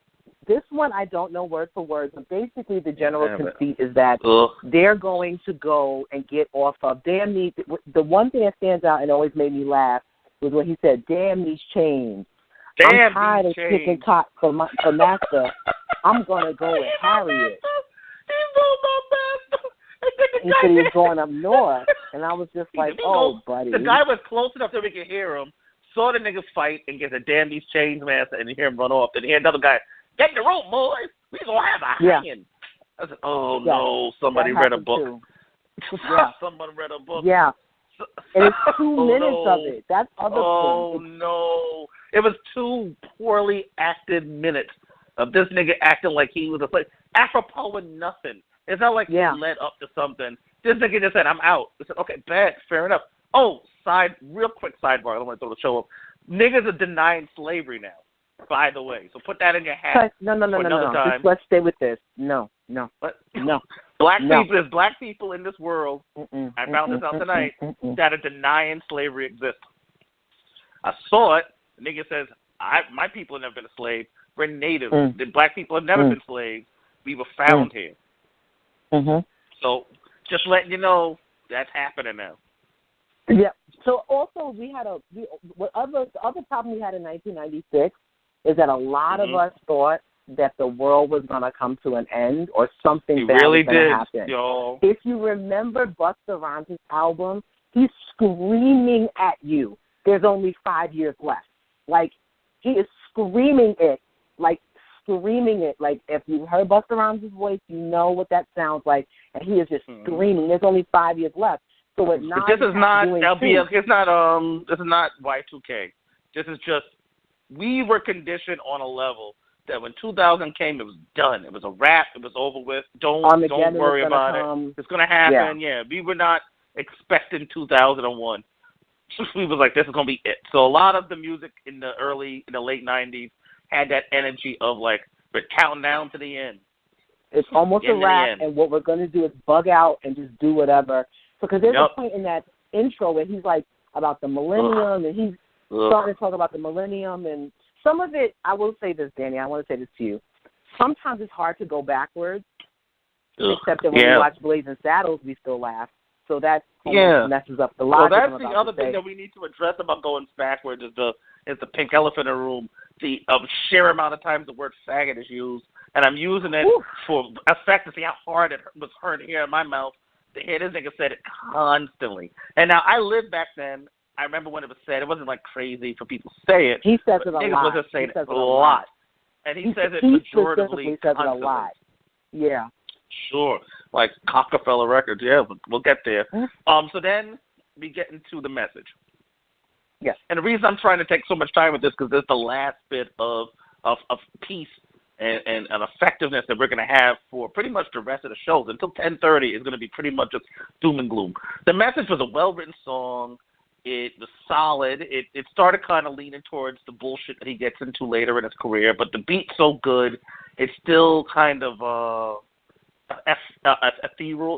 This one I don't know word for word, but basically the general conceit is that they're going to go and get off of, damn these, the one thing that stands out and always made me laugh was when he said, damn these chains. I'm tired of kicking cock for master. I'm going to go and harry it. He said he was going up north, and I was just like, buddy. The guy was close enough that we could hear him, saw the niggas fight, and gets a damn these chains master, and you hear him run off. And he had another guy, get in the rope, boys. We going to have a hanging. I said, no, somebody read a book. Someone read a book. Yeah. And it's 2 minutes of it. That's other thing. No. It was 2 poorly acted minutes of this nigga acting like he was a slave. Apropos of nothing. It's not like he led up to something. This nigga just said, I'm out. I said, okay, bad, fair enough. Oh, real quick sidebar. I don't want to throw the show up. Niggas are denying slavery now, by the way. So put that in your hat. No. Let's stay with this. No. Black people in this world, I found this out tonight, that are denying slavery exists. I saw it. The nigga says, my people have never been a slave. We're native. The black people have never been slaves. We were found here. So just letting you know that's happening now. Yeah. So also the other problem we had in 1996 is that a lot of us thought that the world was going to come to an end or something bad was going to happen. Yo. If you remember Busta Rhymes' album, he's screaming at you, there's only 5 years left. Like, he is screaming it, like, screaming it. Like, if you heard Busta Rhymes' voice, you know what that sounds like, and he is just screaming. There's only 5 years left. So what Nas this is not doing LBL. It's not this is not Y2K. This is just we were conditioned on a level that when 2000 came, it was done. It was a wrap. It was over with. Don't worry about it. It's gonna happen. Yeah, we were not expecting 2001. We was like, this is gonna be it. So a lot of the music in the late 90s had that energy of like we're counting down to the end. It's almost a wrap, and what we're gonna do is bug out and just do whatever. Because there's a point in that intro where he's like about the millennium, and he's starting to talk about the millennium, and some of it. I will say this, Danny. I want to say this to you. Sometimes it's hard to go backwards, except that when we watch Blazing Saddles, we still laugh. So that messes up the logic. Well, that's the other thing that we need to address about going backwards is the pink elephant in the room. The sheer amount of times the word faggot is used, and I'm using it for effect to see how hard it was heard here in my mouth. The hear this nigga said it constantly. And now I lived back then. I remember when it was said. It wasn't like crazy for people to say it. He says it a lot. Niggas wasn't saying it a lot. And he says it pejoratively. He says it a lot. Yeah. Sure. Like Cockefeller Records. Yeah, we'll get there. So then we get into the message. Yes. And the reason I'm trying to take so much time with this because this is the last bit of peace and effectiveness that we're going to have for pretty much the rest of the shows. Until 10:30 is going to be pretty much just doom and gloom. The message was a well-written song. It was solid. It started kind of leaning towards the bullshit that he gets into later in his career, but the beat's so good. It's still kind of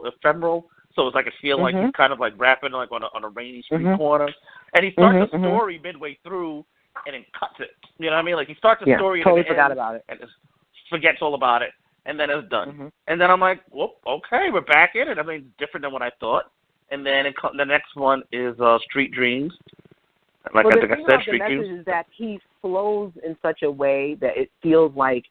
ephemeral. So it's like I feel like he's kind of like rapping like on a rainy street corner. And he starts the story midway through and then cuts it. You know what I mean? Like he starts the story totally and forgot about it. And just forgets all about it. And then it's done. And then I'm like, well, okay, we're back in it. I mean, it's different than what I thought. And then the next one is Street Dreams. Like I think I said, Street Dreams. The message is that he flows in such a way that it feels like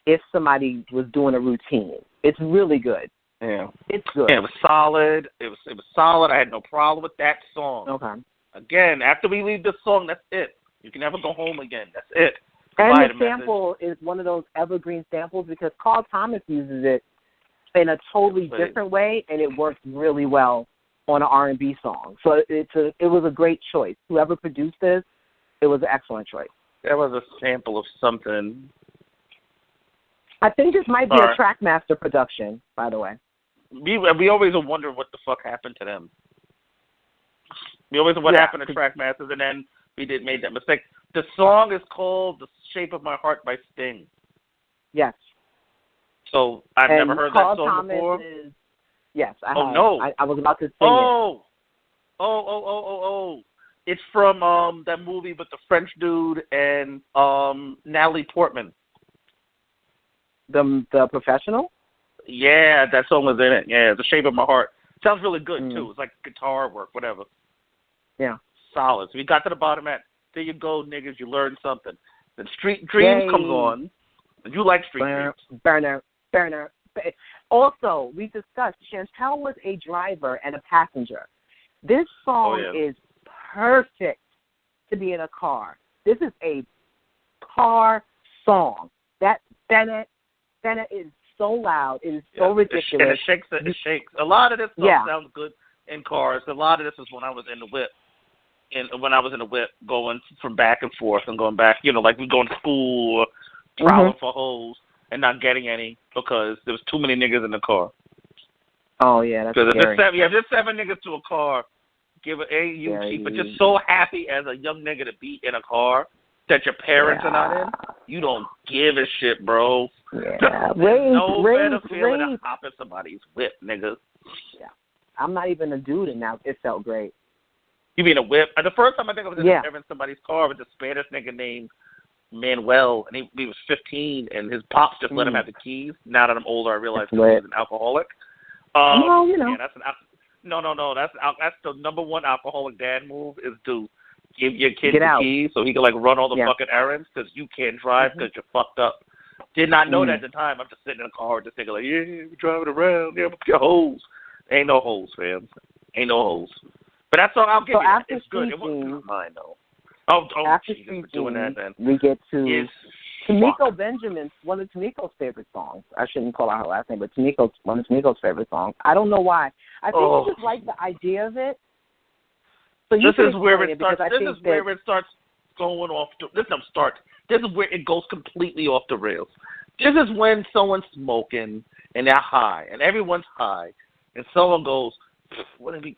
if somebody was doing a routine. It's really good. Yeah. It's good. Yeah, it was solid. It was solid. I had no problem with that song. Okay. Again, after we leave this song, that's it. You can never go home again. That's it. And the sample is one of those evergreen samples because Carl Thomas uses it in a totally different way, and it works really well on an R&B song. So it was a great choice. Whoever produced this, it was an excellent choice. That was a sample of something. I think this might be a Trackmaster production, by the way. We always wonder what the fuck happened to them. We always wonder what happened to Trackmasters, and then we made that mistake. The song is called "The Shape of My Heart" by Sting. Yes. So I've never heard Carl that song Thomas before. Yes, I have. No! I was about to sing it. Oh! It's from that movie with the French dude and Natalie Portman. The Professional? Yeah, that song was in it. Yeah, "The Shape of My Heart." Sounds really good too. It's like guitar work, whatever. Yeah. Solid. So we got to the bottom at. There you go, niggas. You learned something. Then Street Dreams comes on. You like Street Dreams. Burner. Also, we discussed Chantel was a driver and a passenger. This song is perfect to be in a car. This is a car song. That Bennett is so loud. It is so ridiculous. It shakes. A lot of this stuff sounds good in cars. A lot of this is when I was in the whip. When I was in the whip, going from back and forth and going back, like we going to school or traveling for hoes and not getting any because there was too many niggas in the car. Oh, yeah, that's scary. If there's 7 niggas to a car, give it but you're so happy as a young nigga to be in a car that your parents are not in, you don't give a shit, bro. Yeah. No better feeling than hopping somebody's whip, nigga. Yeah. I'm not even a dude, and now it felt great. You mean a whip? The first time I think I was in somebody's car with a Spanish nigga named Manuel, and he was 15, and his pops just let him have the keys. Now that I'm older, I realize he's an alcoholic. Yeah, that's that's the number one alcoholic dad move is to give your kid the keys so he can run all the fucking errands because you can't drive because you're fucked up. Did not know that at the time. I'm just sitting in a car just thinking we're driving around. Yeah, get holes. Ain't no holes, fam. Ain't no holes. But that's all I'll give you. It's good. It wasn't mine, though. After Street Dreams, we get to Tamiko Benjamin's one of Tamiko's favorite songs. I shouldn't call out her last name, but one of Tamiko's favorite songs. I don't know why. I think she just liked the idea of it. So this is where it starts. This is where it starts going off. This is where it goes completely off the rails. This is when someone's smoking and they're high, and everyone's high, and someone goes,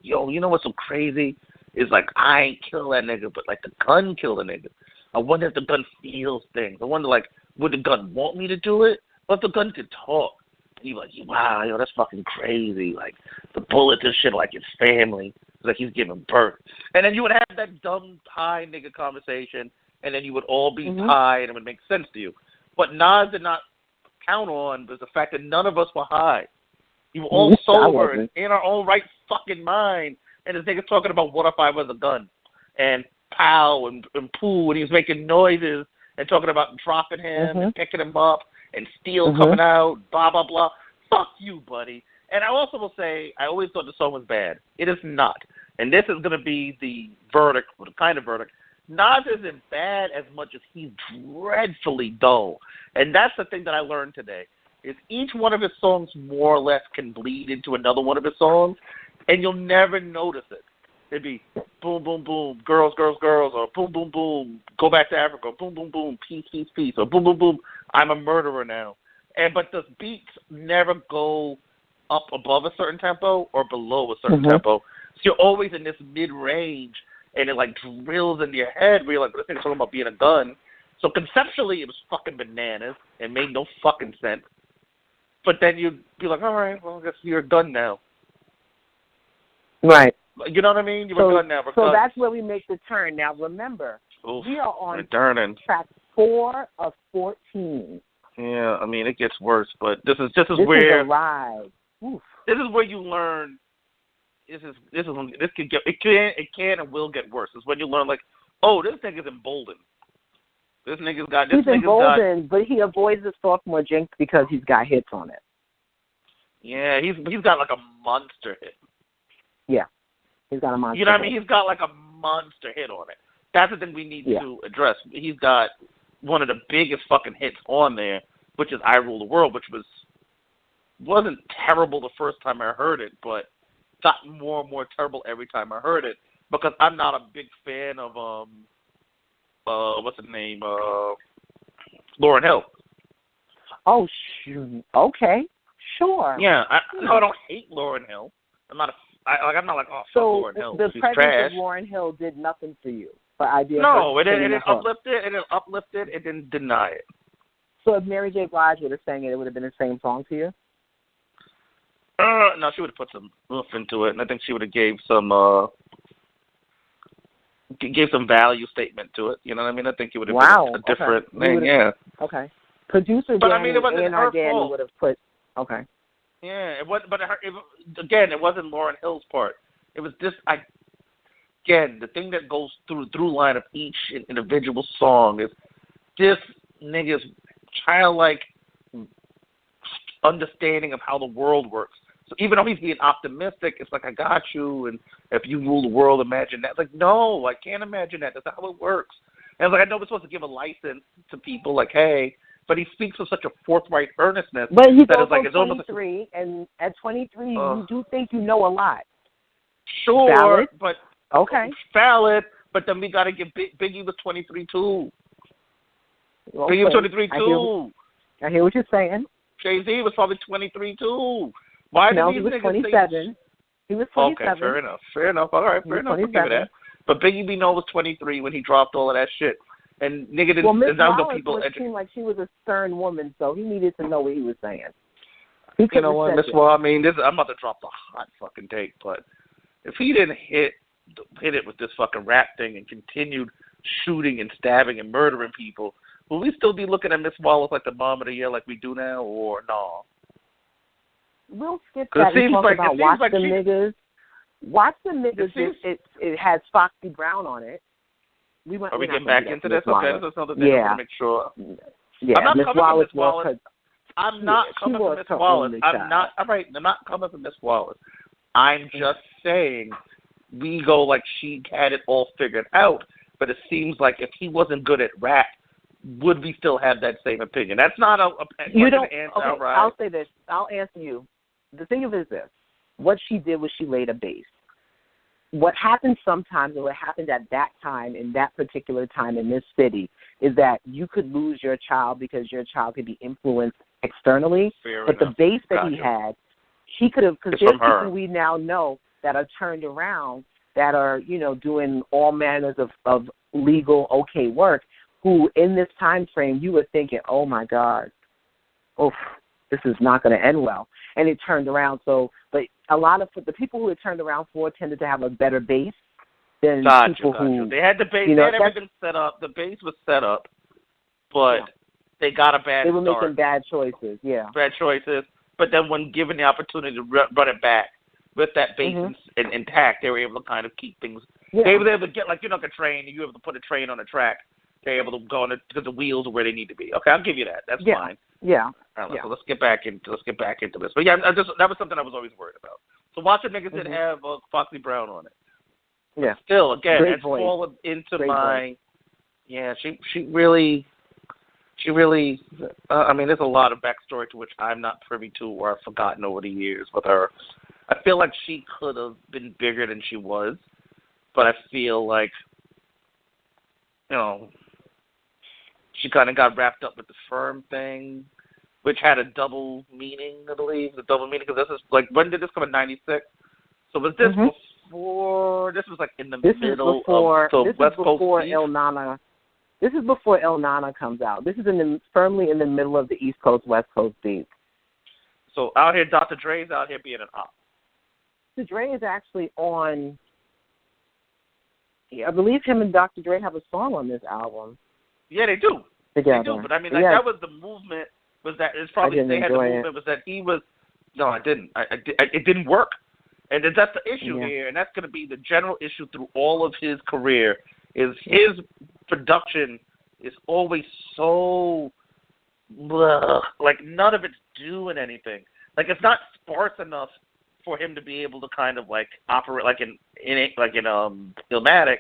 yo, you know what's so crazy? It's like, I ain't kill that nigga, but like the gun killed the nigga. I wonder if the gun feels things. I wonder, like, would the gun want me to do it? What if the gun could talk? And you're like, wow, yo, that's fucking crazy. Like, the bullet and shit like his family. It's like he's giving birth. And then you would have that dumb high nigga conversation, and then you would all be high, and it would make sense to you. What Nas did not count on was the fact that none of us were high. You were all sober and in our own right fucking mind. And this nigga's talking about what if I was a gun? And pow and poo, and he was making noises and talking about dropping him and picking him up and steel coming out, blah, blah, blah. Fuck you, buddy. And I also will say, I always thought the song was bad. It is not. And this is going to be the verdict, or the kind of verdict. Nas isn't bad as much as he's dreadfully dull. And that's the thing that I learned today, is each one of his songs more or less can bleed into another one of his songs, and you'll never notice it. It'd be boom, boom, boom, girls, girls, girls, or boom, boom, boom, go back to Africa, boom, boom, boom, peace, peace, peace, or boom, boom, boom, I'm a murderer now. But the beats never go up above a certain tempo or below a certain tempo. So you're always in this mid-range, and it like drills into your head where you're like, this thing's talking about being a gun. So conceptually, it was fucking bananas. It made no fucking sense. But then you'd be like, all right, well, I guess you're a gun now. Right. You know what I mean? You're a gun now. So that's where we make the turn. Now, remember, we are on track 4 of 14. Yeah, I mean, it gets worse, but this is this where is a ride. Oof. This is where you learn. This can and will get worse. It's when you learn, like, oh, this nigga's emboldened. This nigga's got this. He's emboldened, but he avoids the sophomore jinx because he's got hits on it. Yeah, he's got like a monster hit. Yeah, he's got a monster. You know what I mean? He's got like a monster hit on it. That's the thing we need to address. He's got one of the biggest fucking hits on there, which is "I Rule the World," which wasn't terrible the first time I heard it, but got more and more terrible every time I heard it because I'm not a big fan of what's his name? Lauryn Hill. Oh, shoot. Okay. Sure. Yeah. I don't hate Lauryn Hill. I'm not like, oh, fuck Lauryn Hill. So the she's presence trash. of Lauryn Hill did nothing for you? For idea no, it didn't uplift it. It didn't uplift it. It didn't deny it. So if Mary J. Blige would have sang it, it would have been the same song to you? No, she would have put some oomph into it, and I think she would have gave some value statement to it. You know what I mean? I think it would have been a different thing. Yeah. Okay. Producer but Danny I mean, it wasn't and her our Danny fault. would have put. Okay. Yeah, it was, but again, it wasn't Lauryn Hill's part. It was this. Again, the thing that goes through the through line of each individual song is this nigga's childlike understanding of how the world works. So even though he's being optimistic, it's like, I got you, and if you rule the world, imagine that. It's like, no, I can't imagine that. That's not how it works. And it's like, I know we're supposed to give a license to people, like, hey, but he speaks with such a forthright earnestness. But he's that also it's like, 23, and at 23, you do think you know a lot. Sure, valid? But okay, valid. But then we got to give Biggie was 23 too. Okay. Biggie was 23 too. I hear what you're saying. Jay-Z was probably 23 too. Why did he these was niggas 27. He was 27. Okay, fair enough. All right, fair enough. I'll give it that. But Biggie B. No was 23 when he dropped all of that shit. And nigga didn't. Well, Miss Wallace seemed like she was a stern woman, so he needed to know what he was saying. You know what, Miss Wallace? I mean, I'm about to drop the hot fucking take, but if he didn't hit it with this fucking rap thing and continued shooting and stabbing and murdering people, will we still be looking at Miss Wallace like the mom of the year like we do now, or no? We'll skip that and talk about Watch the Niggas. Watch the Niggas, it has Foxy Brown on it. Are we getting back into this? Okay, that's another thing. I want to make sure. Yeah, I'm not Miss coming Wallace for Miss Wallace. I'm not coming for Miss Wallace. I'm not coming for Miss Wallace. I'm just saying we go like she had it all figured out, but it seems like if he wasn't good at rap, would we still have that same opinion? That's not a you don't. answer. Okay, right? I'll say this. I'll answer you. The thing of it is this: what she did was she laid a base. What happens sometimes, and what happened at that time, in that particular time in this city, is that you could lose your child because your child could be influenced externally. Fair but enough. The base that Gotcha. he had, he could have, because there's people we now know that are turned around, that are, doing all manners of legal, okay work, who in this time frame you were thinking, oh, my God, this is not going to end well. And it turned around. So, but a lot of the people who it turned around for tended to have a better base than people who. They had the base. They had everything set up. The base was set up, but they got a bad start. They were making bad choices, Bad choices. But then when given the opportunity to run it back with that base intact, they were able to kind of keep things. Yeah. They were able to get, like, a train, and you were able to put a train on a track. They're able to go on it because the wheels are where they need to be. Okay, I'll give you that. That's fine. Yeah. All right, so let's get back into this. But yeah, that was something I was always worried about. So watching niggas did have Foxy Brown on it. Yeah. But still, again, Great it's voice. fallen into Great my. Voice. Yeah, she really. I mean, there's a lot of backstory to which I'm not privy to or I've forgotten over the years with her. I feel like she could have been bigger than she was, but I feel like, she kind of got wrapped up with the firm thing, which had a double meaning, I believe. The double meaning, because this is, like, when did this come in, 96? So was this before, this was, like, in the middle of the West Coast East? El Nana. This is before El Nana comes out. This is firmly in the middle of the East Coast, West Coast beat. So out here, Dr. Dre's out here being an op. Dr. Dre is actually on, I believe him and Dr. Dre have a song on this album. Yeah, they do. Together. They do, but I mean, like, that was the movement, was that, it's probably, they had the movement, was that he was, no, I didn't. It didn't work. And that's the issue here, and that's going to be the general issue through all of his career, is his production is always so, like, none of it's doing anything. Like, it's not sparse enough for him to be able to kind of, like, operate like in Illmatic,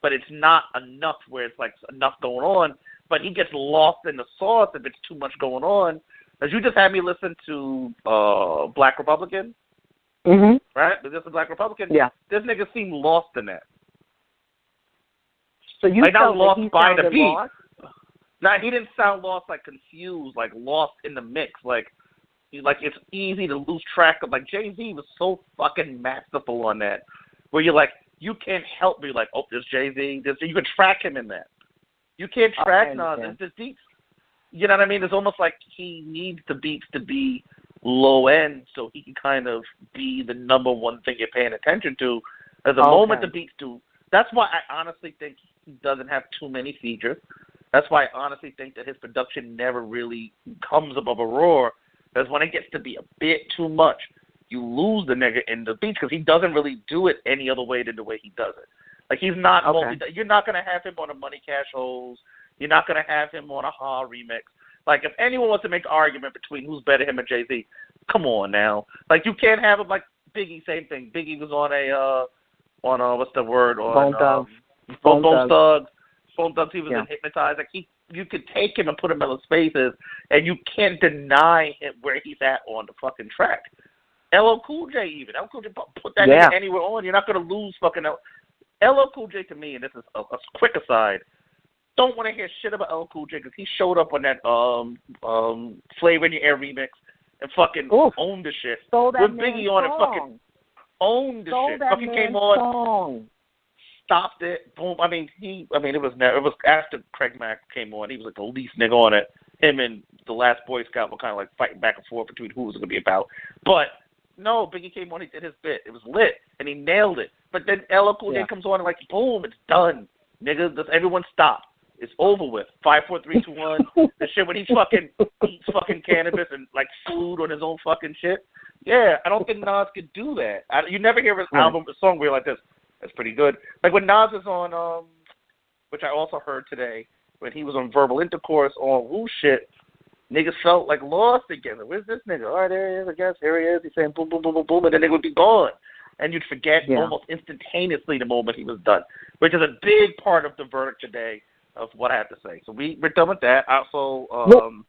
but it's not enough where it's, like, enough going on, but he gets lost in the sauce if it's too much going on. As you just had me listen to Black Republican, right? This is Black Republican. Yeah. This nigga seemed lost in that. So you like, not felt lost like he by the sounded beat. lost? Nah, he didn't sound lost, like, confused, like, lost in the mix. Like, it's easy to lose track of. Like, Jay-Z was so fucking masterful on that, where you're like, you can't help but be like, oh, there's Jay-Z. You can track him in that. You can't track Nas. There's beats. You know what I mean? It's almost like he needs the beats to be low end so he can kind of be the number one thing you're paying attention to. There's a moment the beats do. That's why I honestly think he doesn't have too many features. That's why I honestly think that his production never really comes above a roar. Because when it gets to be a bit too much, you lose the nigga in the beats because he doesn't really do it any other way than the way he does it. Like, he's not you're not going to have him on a Money Cash Holes. You're not going to have him on a Ha remix. Like, if anyone wants to make an argument between who's better, him or Jay-Z, come on now. Like, you can't have him like Biggie, same thing. Biggie was on what's the word? Bone Thugs. Bone Thugs, he was in Hypnotized. Like, you could take him and put him in those spaces, and you can't deny him where he's at on the fucking track. LL Cool J even. LL Cool J, put that nigga anywhere on. You're not going to lose fucking LL Cool J to me, and this is a quick aside, don't want to hear shit about LL Cool J because he showed up on that Flavor in Your Air remix and fucking owned the shit. With Biggie on it, fucking owned the shit. Fucking came on, stopped it, boom. It was after Craig Mack came on. He was like the least nigga on it. Him and the last Boy Scout were kind of like fighting back and forth between who it was going to be about. But no, Biggie came on, he did his bit. It was lit, and he nailed it. But then LL Cool J comes on and like, boom, it's done. Nigga, everyone stop. It's over with. 5, 4, 3, 2, 1. The shit when he fucking eats fucking cannabis and like food on his own fucking shit. Yeah, I don't think Nas could do that. You never hear his album, a song where you're like this. That's pretty good. Like when Nas is on, which I also heard today, when he was on Verbal Intercourse on Woo shit, niggas felt like lost again. Where's this nigga? All right, there he is, I guess. Here he is. He's saying boom, boom, boom, boom, boom, and then they would be gone. And you'd forget almost instantaneously the moment he was done, which is a big part of the verdict today of what I have to say. So we're done with that. Also,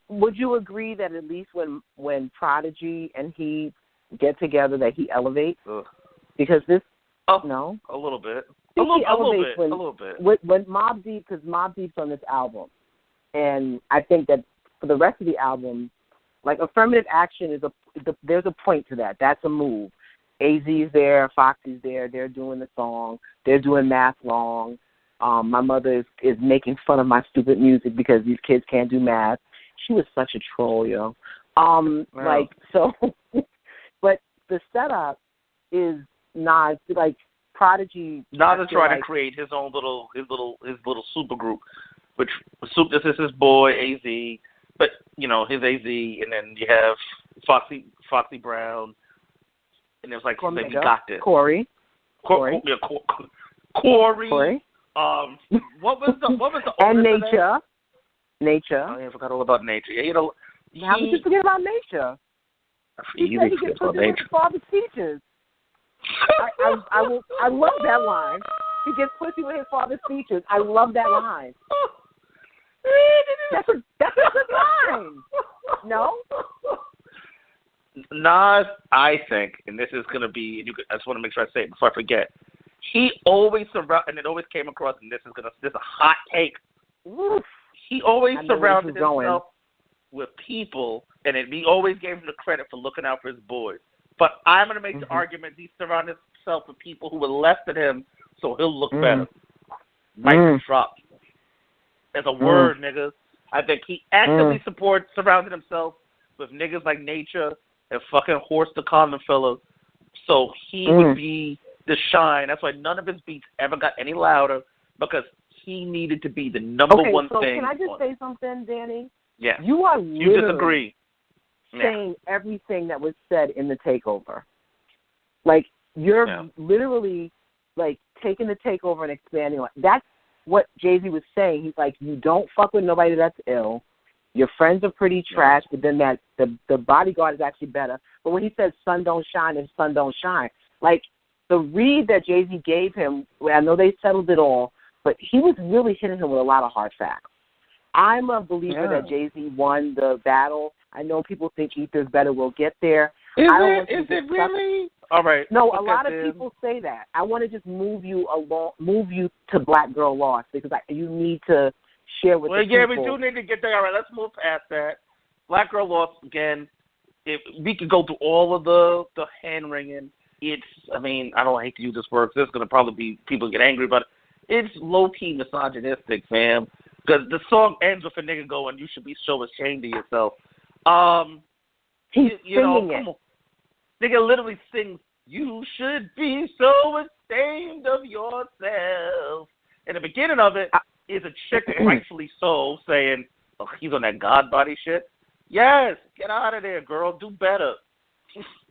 would you agree that at least when Prodigy and he get together, that he elevates? Because this, no, a little bit, a little bit. When Mobb Deep, because Mobb Deep's on this album, and I think that for the rest of the album, like Affirmative Action is there's a point to that. That's a move. AZ's there, Foxy's there. They're doing the song. They're doing Math Long. My mother is making fun of my stupid music because these kids can't do math. She was such a troll, yo. Like so, but the setup is Nas, like Prodigy. Nas is trying to create his own little super group, which this is his boy AZ, but his AZ, and then you have Foxy Brown, and it was like we got this. Corey. Corey. What was the and Nature. Nature. Oh, yeah, I forgot all about Nature. Yeah, how would you forget about Nature? He said he gets pussy with his father's teachers. I love that line. He gets pussy with his father's teachers. I love that line. That's a good line. No? Nas, I think, and this is going to be, I just want to make sure I say it before I forget, he always and it always came across, and this is a hot take. Oof. He always surrounded himself with people, and he always gave him the credit for looking out for his boys. But I'm going to make the argument he surrounded himself with people who were less than him, so he'll look better. Mic drop. As a word, niggas. I think he actively surrounded himself with niggas like Nature and fucking Horse the Condom Fella, so he would be the shine. That's why none of his beats ever got any louder, because he needed to be the number one thing. Can I just say something, Danny? Yeah. You are you disagree. Saying everything that was said in the takeover. Like, you're literally, like, taking the takeover and expanding. That's what Jay-Z was saying. He's like, you don't fuck with nobody that's ill. Your friends are pretty trash, but then the bodyguard is actually better. But when he says sun don't shine and sun don't shine, like, the read that Jay-Z gave him, I know they settled it all, but he was really hitting him with a lot of hard facts. I'm a believer that Jay-Z won the battle. I know people think Ether's better. We'll get there. Is it really? All right. No, a lot of people say that. I want to just move you to Black Girl Lost, because you need to share with the people. We do need to get there. All right, let's move past that. Black Girl Lost, again, if we could go through all of the hand-wringing. I don't hate to use this word, there's going to probably be people get angry, but it's low-key misogynistic, fam. Because the song ends with a nigga going, you should be so ashamed of yourself. He's singing it. Come on. Nigga literally sings, you should be so ashamed of yourself. And the beginning of it is a chick, rightfully so, saying, he's on that God body shit. Yes, get out of there, girl. Do better.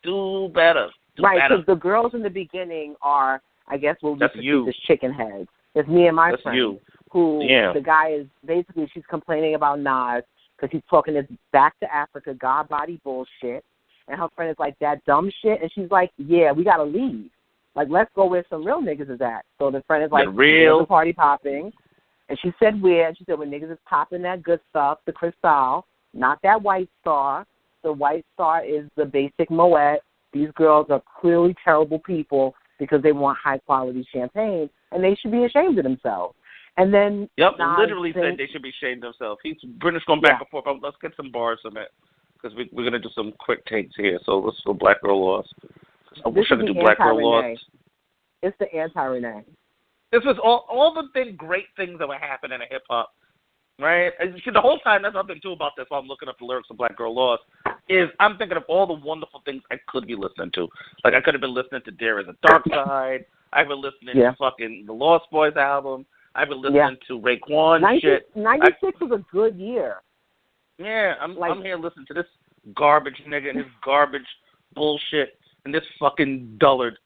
Do better. Right, because the girls in the beginning are, I guess we'll just use this chicken heads. It's me and my friend. The guy is, basically, she's complaining about Nas because he's talking this back to Africa, God body bullshit. And her friend is like, that dumb shit? And she's like, yeah, we got to leave. Like, let's go where some real niggas is at. So the friend is like, the party popping. And she said where? And she said, when niggas is popping that good stuff, the Cristal, not that White Star. The White Star is the basic Moet. These girls are clearly terrible people because they want high-quality champagne, and they should be ashamed of themselves. And then literally said they should be ashamed of themselves. British going back and forth. Let's get some bars on it, because we're going to do some quick takes here. So let's go Black Girl Lost. I wish I could do Black Girl Lost. It's the anti-Renee. This was all the great things that were happening in hip-hop, right? The whole time, that's nothing too about this while I'm looking up the lyrics of Black Girl Lost, is I'm thinking of all the wonderful things I could be listening to. Like, I could have been listening to There Is a Dark Side. I've been listening to fucking the Lost Boys album. I've been listening to Raekwon shit. 96 was a good year. Yeah, I'm here listening to this garbage nigga and his garbage bullshit and this fucking dullard.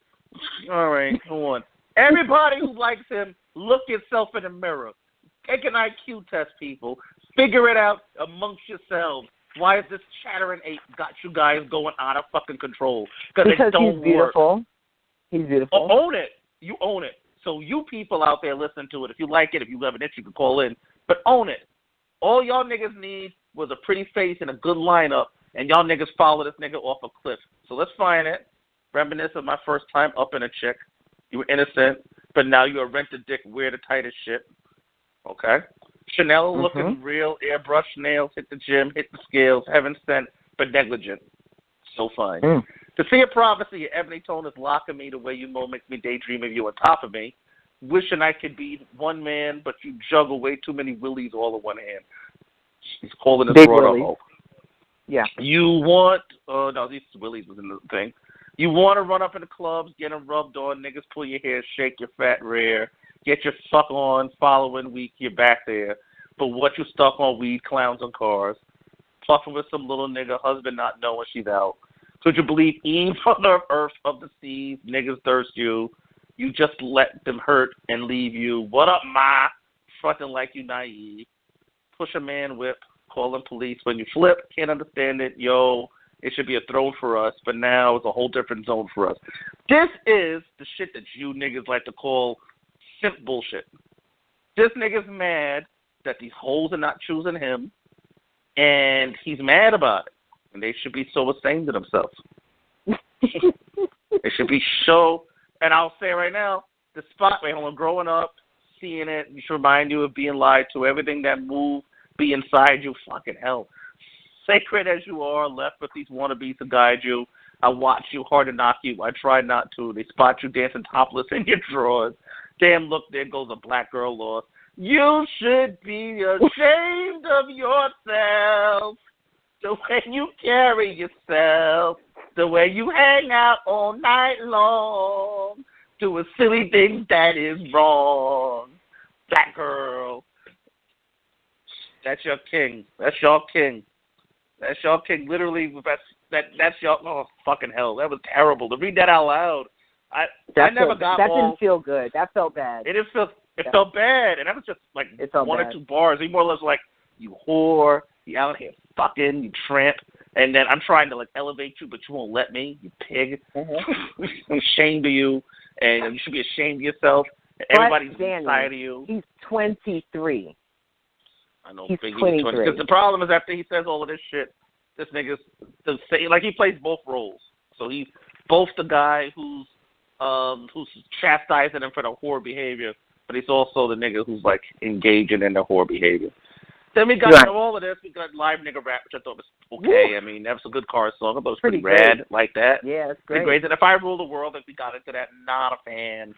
All right, come on. Everybody who likes him, look yourself in the mirror. Take an IQ test, people. Figure it out amongst yourselves. Why is this chattering ape got you guys going out of fucking control? Because it don't he's beautiful. Work. He's beautiful. Own it. You own it. So you people out there listen to it. If you like it, if you have an itch, you can call in But own it. All y'all niggas need was a pretty face and a good lineup, and y'all niggas follow this nigga off a cliff. So let's find it. Reminisce of my first time up in a chick. You were innocent, but now you're a rent-a-dick, wear the tightest shit. Okay? Chanel looking real, airbrush nails, hit the gym, hit the scales, heaven sent, but negligent. So fine. To see a prophecy, ebony tone is locking me the way you know makes me daydream of you on top of me. Wishing I could be one man, but you juggle way too many willies all in one hand. He's calling this broad up. Yeah. You want, no, these willies was in the thing. You want to run up in the clubs, get them rubbed on, niggas pull your hair, shake your fat rear, get your fuck on, following week, you're back there. But what you stuck on weed, clowns on cars, puffing with some little nigga, husband not knowing she's out. Could you believe Eve on the earth of the seas, niggas thirst you. You just let them hurt and leave you. What up, ma? Fronting like you naive. Push a man whip, calling police. When you flip, can't understand it. Yo, it should be a throne for us, but now it's a whole different zone for us. This is the shit that you niggas like to call simp bullshit. This nigga's mad that these hoes are not choosing him, and he's mad about it. And they should be so ashamed of themselves. They should be so, and I'll say right now, the spotlight on growing up, seeing it, you should remind you of being lied to. Everything that moved be inside you, fucking hell. Sacred as you are, left with these wannabes to guide you. I watch you, hard to knock you. I try not to. They spot you dancing topless in your drawers. Damn, look, there goes a black girl lost. You should be ashamed of yourself. The way you carry yourself. The way you hang out all night long. Doing silly things that is wrong. Black girl. That's your king. That's your king. That's your king. Literally, that's your, oh, fucking hell. That was terrible. To read that out loud, I never got that all. Didn't feel good. That felt bad. It felt bad. And that was just like one or two bars. He more or less like, you whore, you out here fucking, you tramp. And then I'm trying to like elevate you, but you won't let me, you pig. I'm ashamed of you, and you should be ashamed of yourself. Everybody's inside of you. He's 23. I know, he's Big 23. Because the problem is after he says all of this shit, this nigga's like he plays both roles. So he's both the guy who's chastising him for the whore behavior, but he's also the nigga who's like engaging in the whore behavior. Then we got all of this. We got live nigga rap, which I thought was okay. Woo. I mean, that was a good car song. I thought it was pretty rad like that. Yeah, it's great. Great. And If I Rule the World, if we got into that, not a fan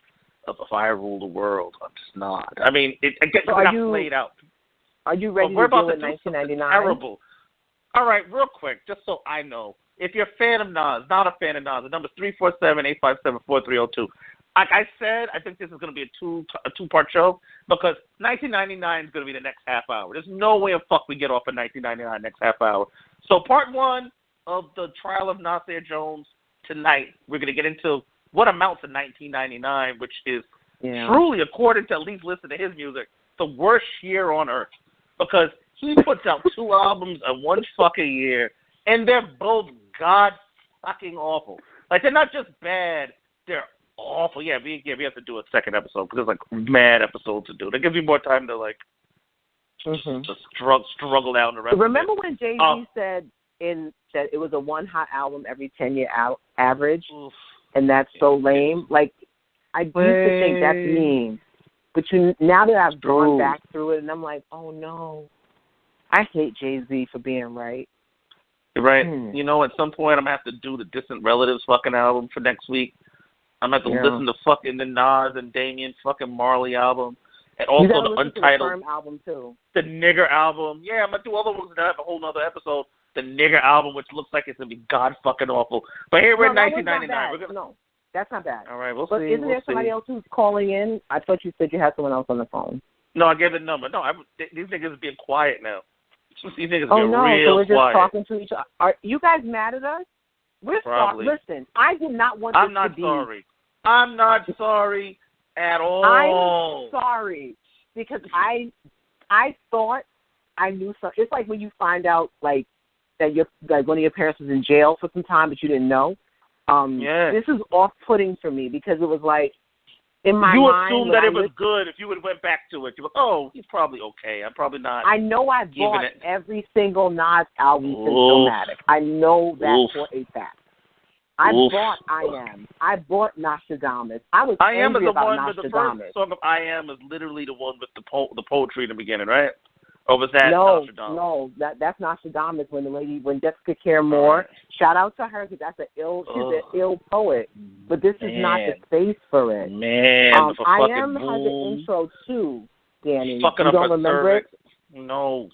of If I Rule the World. I'm just not. I mean, it gets played out. Are you ready to deal with 1999? Terrible. All right, real quick, just so I know. If you're a fan of Nas, not a fan of Nas, the number's 347-857-4302. Like I said, I think this is going to be a two-part show because 1999 is going to be the next half hour. There's no way in fuck we get off of 1999 next half hour. So part one of the trial of Nasir Jones tonight, we're going to get into what amounts to 1999, which is truly, according to at least listen to his music, the worst year on earth because he puts out 2 albums in one fucking year, and they're both god-fucking awful. Like, they're not just bad, they're awful. Yeah, we have to do a second episode because there's like mad episodes to do. That gives you more time to like just struggle down the rest. Remember of it. when Jay-Z said that it was a one hot album every 10-year average, and that's so lame. Like I used to think that's mean, but now that I've gone back through it, and I'm like, oh no, I hate Jay-Z for being right. You're right. You know, at some point I'm gonna have to do the Distant Relatives fucking album for next week. I'm going to have to listen to fucking the Nas and Damian fucking Marley album. And also the Untitled. The album too. The Nigger album. Yeah, I'm going to do other ones that have a whole other episode. The Nigger album, which looks like it's going to be god fucking awful. But here we're in 1999. No, that's not bad. All right, we'll see. But isn't there somebody else who's calling in? I thought you said you had someone else on the phone. No, I gave the number. No, these niggas are being quiet now. These niggas are being real quiet. So we're just talking to each other. Are you guys mad at us? We're sorry. Listen, I did not want this to be. I'm not sorry at all. I'm sorry because I thought I knew something. It's like when you find out like that one of your parents was in jail for some time, but you didn't know. This is off-putting for me because it was like in my you mind, assume that it was good if you would went back to it. You were, oh, he's probably okay. I'm probably not. I know I bought every single Nas album since Illmatic. I know that for a fact. I bought I Am. I bought Nostradamus. I was angry about Nostradamus. The first song of I Am is literally the one with the poetry in the beginning, right? Or was that Nostradamus? No, that's Nostradamus when Jessica Care Moore, shout out to her because she's an ill poet. But this is not the space for it. Man, I Am has an intro too, Danny. Fucking you don't remember it? No.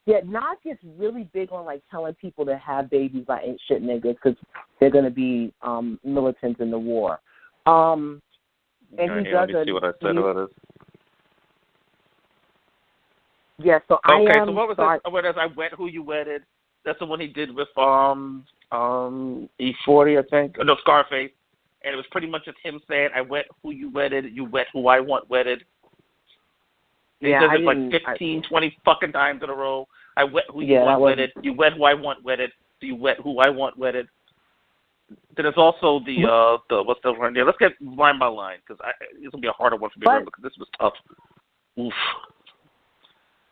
Yeah, Nas gets really big on like telling people to have babies by ain't shit niggas because they're gonna be militants in the war. And he does. Let me see what I said about it. Yeah, so I Am. Okay, so what was that? What is I Wet Who You Wedded? That's the one he did with E40, I think. No, Scarface. And it was pretty much just him saying, "I wet who you wedded, you wet who I want wedded." He says it like 15, 20 fucking times in a row. I wet who you want wedded, you wet who I want wedded, you wet who I want wedded. Then there's also the what's the one? Yeah, let's get line by line because it's gonna be a harder one for me to remember because this was tough. Oof.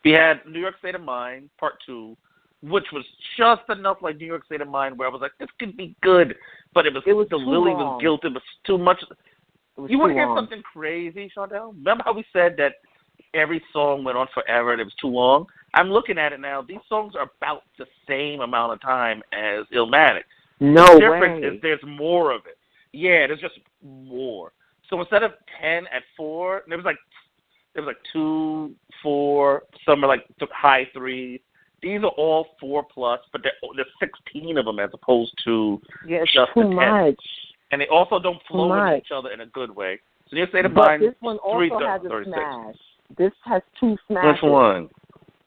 We had New York State of Mind Part 2, which was just enough like New York State of Mind where I was like, this could be good, but it was the Lily was guilt. It was too much. You want to hear something crazy, Shondell? Remember how we said that every song went on forever and it was too long? I'm looking at it now. These songs are about the same amount of time as Illmatic. No the difference way. is there's more of it. Yeah, there's just more. So instead of 10 at 4, there was like 2, 4, some are like high 3s. These are all 4+, but there's 16 of them as opposed to just too the 10. Much. And they also don't flow into each other in a good way. So you say the mind. But this one also has a 36. smash. This has 2 smashes. Which one?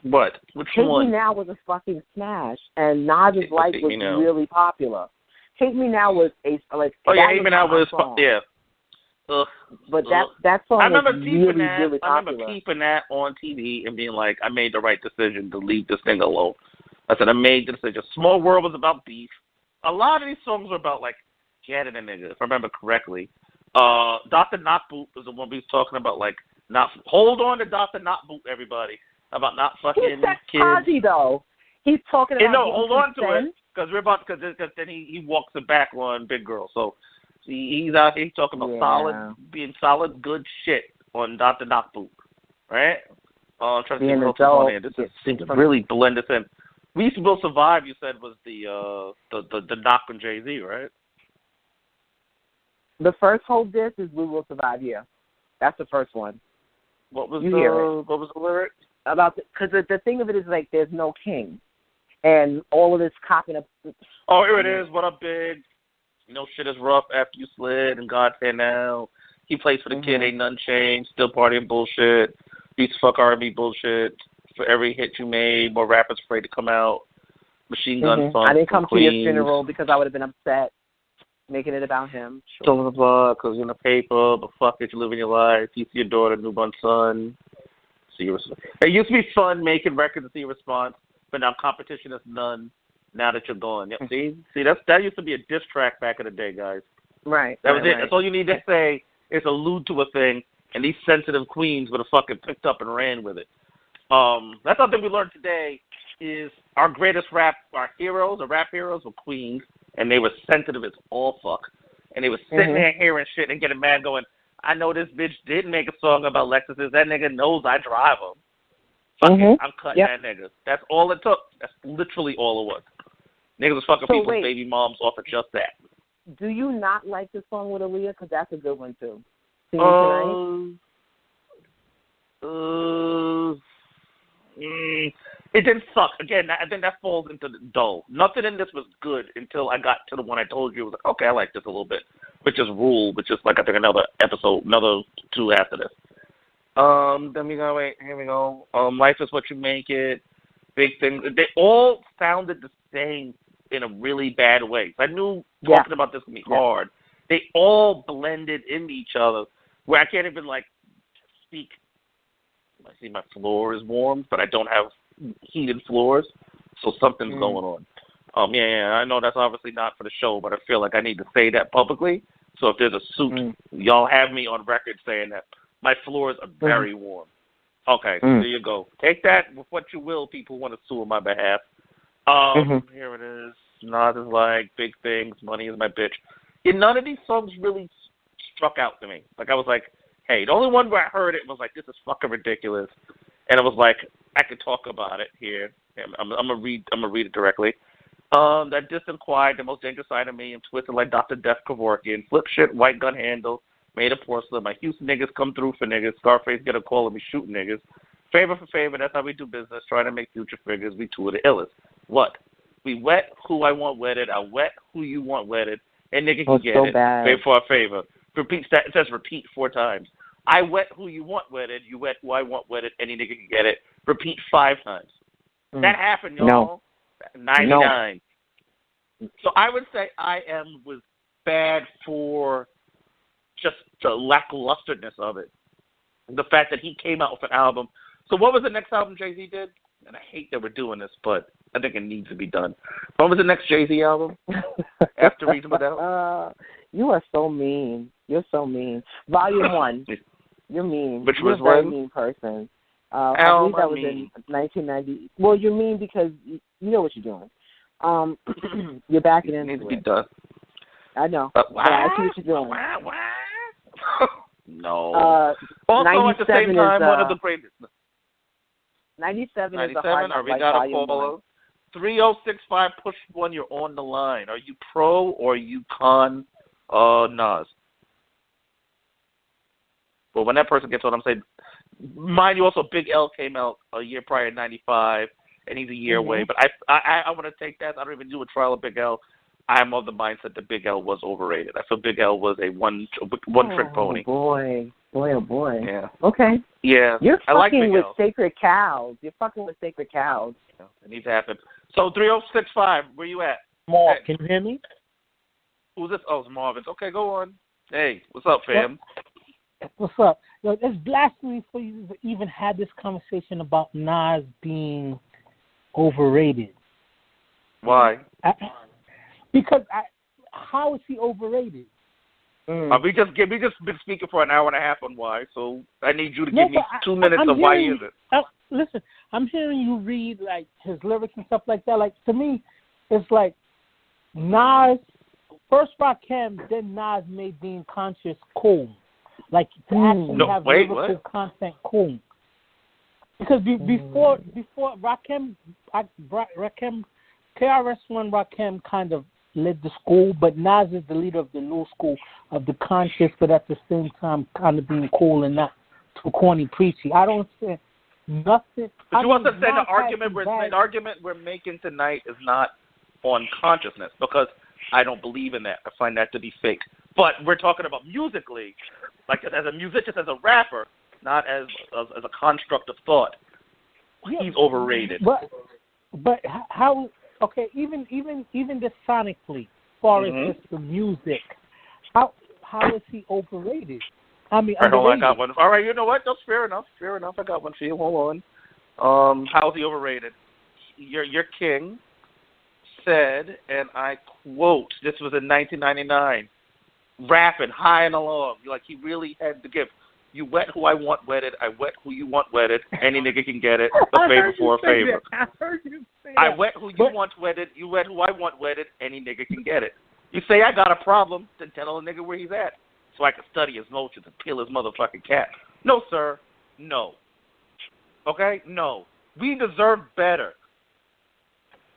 What? Which Take one? Me Now was a fucking smash, and Nas's Life was really popular. Take Me Now was Take Me Now was yeah. Ugh, but that song was really popular. I remember peeping that on TV and being like, I made the right decision to leave this thing alone. I said, I made the decision. Small World was about beef. A lot of these songs were about, like, getting a nigga, if I remember correctly. Dr. Knockboot was the one we was talking about, like, hold on to Dr. Knockboot, everybody. About not fucking kids. He's though. He's talking about hold on to it, because then he walks it back on Big Girl. So he's out here talking about being solid, good shit on Dr. Knockboot, right? I'm trying to see what else is on here. This seems to really blend this in. We Will Survive, you said, was the knock on Jay-Z, right? The first whole disc is We Will Survive, yeah. That's the first one. What was the lyric? Because the thing of it is, like, there's no king. And all of this copping up. Oh, here it is. What up, Big? You know, shit is rough after you slid, and God said now. He plays for the kid, ain't nothing changed. Still partying bullshit. Beats fuck R&B bullshit. For every hit you made, more rappers afraid to come out. Machine Gun Funk. I didn't come Queens. to your funeral because I would have been upset making it about him. Still in the blood because you're in the paper, but fuck it, you're living your life. You see your daughter, newborn son. It used to be fun making records and see your response, but now competition is none. Now that you're gone, yep. See, that used to be a diss track back in the day, guys. Right. That was it. Right. That's all you need to say is allude to a thing, and these sensitive queens would have fucking picked up and ran with it. That's something we learned today is our greatest rap heroes were queens, and they were sensitive as all fuck, and they were sitting there hearing shit and getting mad, going, I know this bitch didn't make a song about Lexuses. That nigga knows I drive them. Fuck it, I'm cutting that nigga. That's all it took. That's literally all it was. Niggas was fucking people's baby moms off of just that. Do you not like the song with Aaliyah? Because that's a good one, too. Sing it tonight? It didn't suck. Again, I think that falls into the dull. Nothing in this was good until I got to the one I told you. It was like, okay, I like this a little bit. Which is Rule, which is like, I think, another episode, another 2 after this. Then we go, here we go. Life is What You Make It. Big Things. They all sounded the same in a really bad way. I knew talking about this would be hard. They all blended into each other where I can't even, like, speak. I see my floor is warm, but I don't have heated floors, so something's going on. I know that's obviously not for the show, but I feel like I need to say that publicly So if there's a suit, y'all have me on record saying that my floors are very warm. Okay, so there you go. Take that with what you will, people who want to sue on my behalf. Here it is. Nas is like, big things, money is my bitch. And none of these songs really struck out to me. Like, I was like, hey, the only one where I heard it was like, this is fucking ridiculous. And it was like, I could talk about it here. I'm gonna read it directly. That distant quiet, the most dangerous side of me, and twisted like Dr. Death Kevorkian. Flip shit, white gun handle, made of porcelain. My Houston niggas come through for niggas. Scarface get a call and we shooting niggas. Favor for favor, that's how we do business. Trying to make future figures. We two of the illest. What? We wet who I want wedded. I wet who you want wedded. And nigga can get so it. bad. Favor for a favor. Repeat. It says repeat 4 times. I wet who you want wedded. You wet who I want wedded. Any nigga can get it. Repeat 5 times. That happened, y'all. No. 99. No. So I would say I Am was bad for just the lacklusterness of it. The fact that he came out with an album. So what was the next album Jay-Z did? And I hate that we're doing this, but I think it needs to be done. What was the next Jay-Z album after Reasonable Doubt? You are so mean. You're so mean. Volume 1. You're mean. Which you're was a very when? mean person. I believe that was in 1990. Well, you're mean because you know what you're doing. You're backing into it. Needs to be done. I know. Yeah, I see what you're doing. No. Also, at the same time, one of the greatest. 97 is a hard or we like got a volume follow. 3065, push 1, you're on the line. Are you pro or are you con Nas? Well, when that person gets on, I'm saying, mind you, also Big L came out a year prior in 95, and he's a year away. But I want to take that. I don't even do a trial of Big L. I'm of the mindset that Big L was overrated. I feel Big L was a one-trick pony. Boy, oh boy. Yeah. Okay. Yeah. You're I like fucking Big with L. sacred cows. You're fucking with sacred cows. Yeah, it needs to happen. So 3065, where you at? Mark, can you hear me? Who's this? Oh, it's Marvin. Okay, go on. Hey, what's up, fam? What's up? Yo, it's blasphemy for you to even have this conversation about Nas being overrated. Why? Because how is he overrated? We just been speaking for an hour and a half on why, so I need you to give me 2 minutes of why is it. Listen, I'm hearing you read like his lyrics and stuff like that. Like to me, it's like Nas first Rakim, then Nas made being conscious cool. Like to actually have lyrical content cool. Because before Rakim, KRS-One Rakim kind of led the school, but Nas is the leader of the new school of the conscious, but at the same time kind of being cool and not too corny, preachy. I don't say nothing. But you also said the argument we're making tonight is not on consciousness because I don't believe in that. I find that to be fake. But we're talking about musically, like as a musician, as a rapper, not as a construct of thought. He's overrated. But how? Okay, even just sonically, as far as just the music, how is he overrated? I mean, hold on, I got one. All right, you know what? That's fair enough. Fair enough. I got one for you. Hold on. How is he overrated? Your king said, and I quote, this was in 1999, rapping high and along, like he really had the gift. You wet who I want wedded. I wet who you want wedded. Any nigga can get it. A favor for a favor. I heard you say that. I wet who you want wedded. You wet who I want wedded. Any nigga can get it. You say I got a problem, then tell a nigga where he's at so I can study his motions and peel his motherfucking cat. No, sir. No. Okay? No. We deserve better.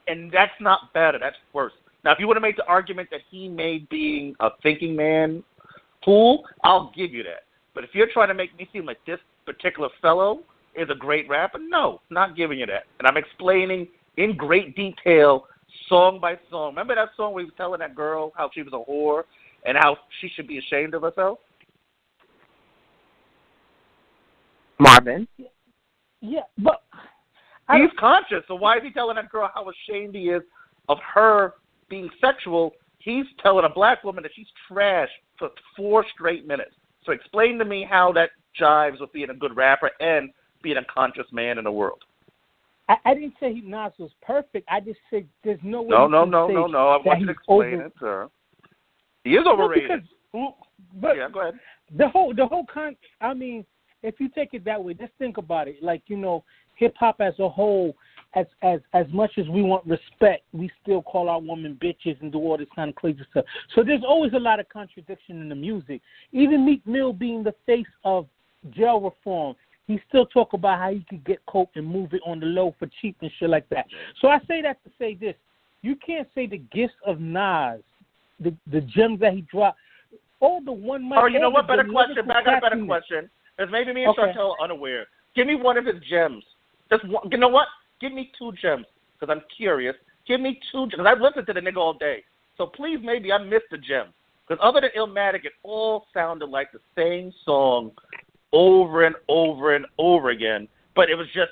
And that's not better. That's worse. Now, if you want to make the argument that he made being a thinking man cool, I'll give you that. But if you're trying to make me seem like this particular fellow is a great rapper, no, not giving you that. And I'm explaining in great detail, song by song. Remember that song where he was telling that girl how she was a whore and how she should be ashamed of herself? Marvin? Yeah, but he's conscious, so why is he telling that girl how ashamed he is of her being sexual? He's telling a black woman that she's trash for 4 straight minutes. So explain to me how that jives with being a good rapper and being a conscious man in the world. I didn't say Nas was perfect. I just said there's no way. No. I want you to explain it, sir. He is overrated. But yeah, go ahead. the whole I mean, if you take it that way, just think about it. Like, hip hop as a whole, as much as we want respect, we still call our women bitches and do all this kind of crazy stuff. So there's always a lot of contradiction in the music. Even Meek Mill being the face of jail reform, he still talk about how he could get coke and move it on the low for cheap and shit like that. So I say that to say this. You can't say the gifts of Nas, the gems that he dropped, all the one mic. Oh, you know what? Better question. I got a better question. Because maybe me and Okay. Chantel are unaware. Give me one of his gems. Just one. You know what? Give me 2 gems because I'm curious. Give me 2 gems. I've listened to the nigga all day. So please, maybe I missed a gem. Because other than Illmatic, it all sounded like the same song over and over and over again. But it was just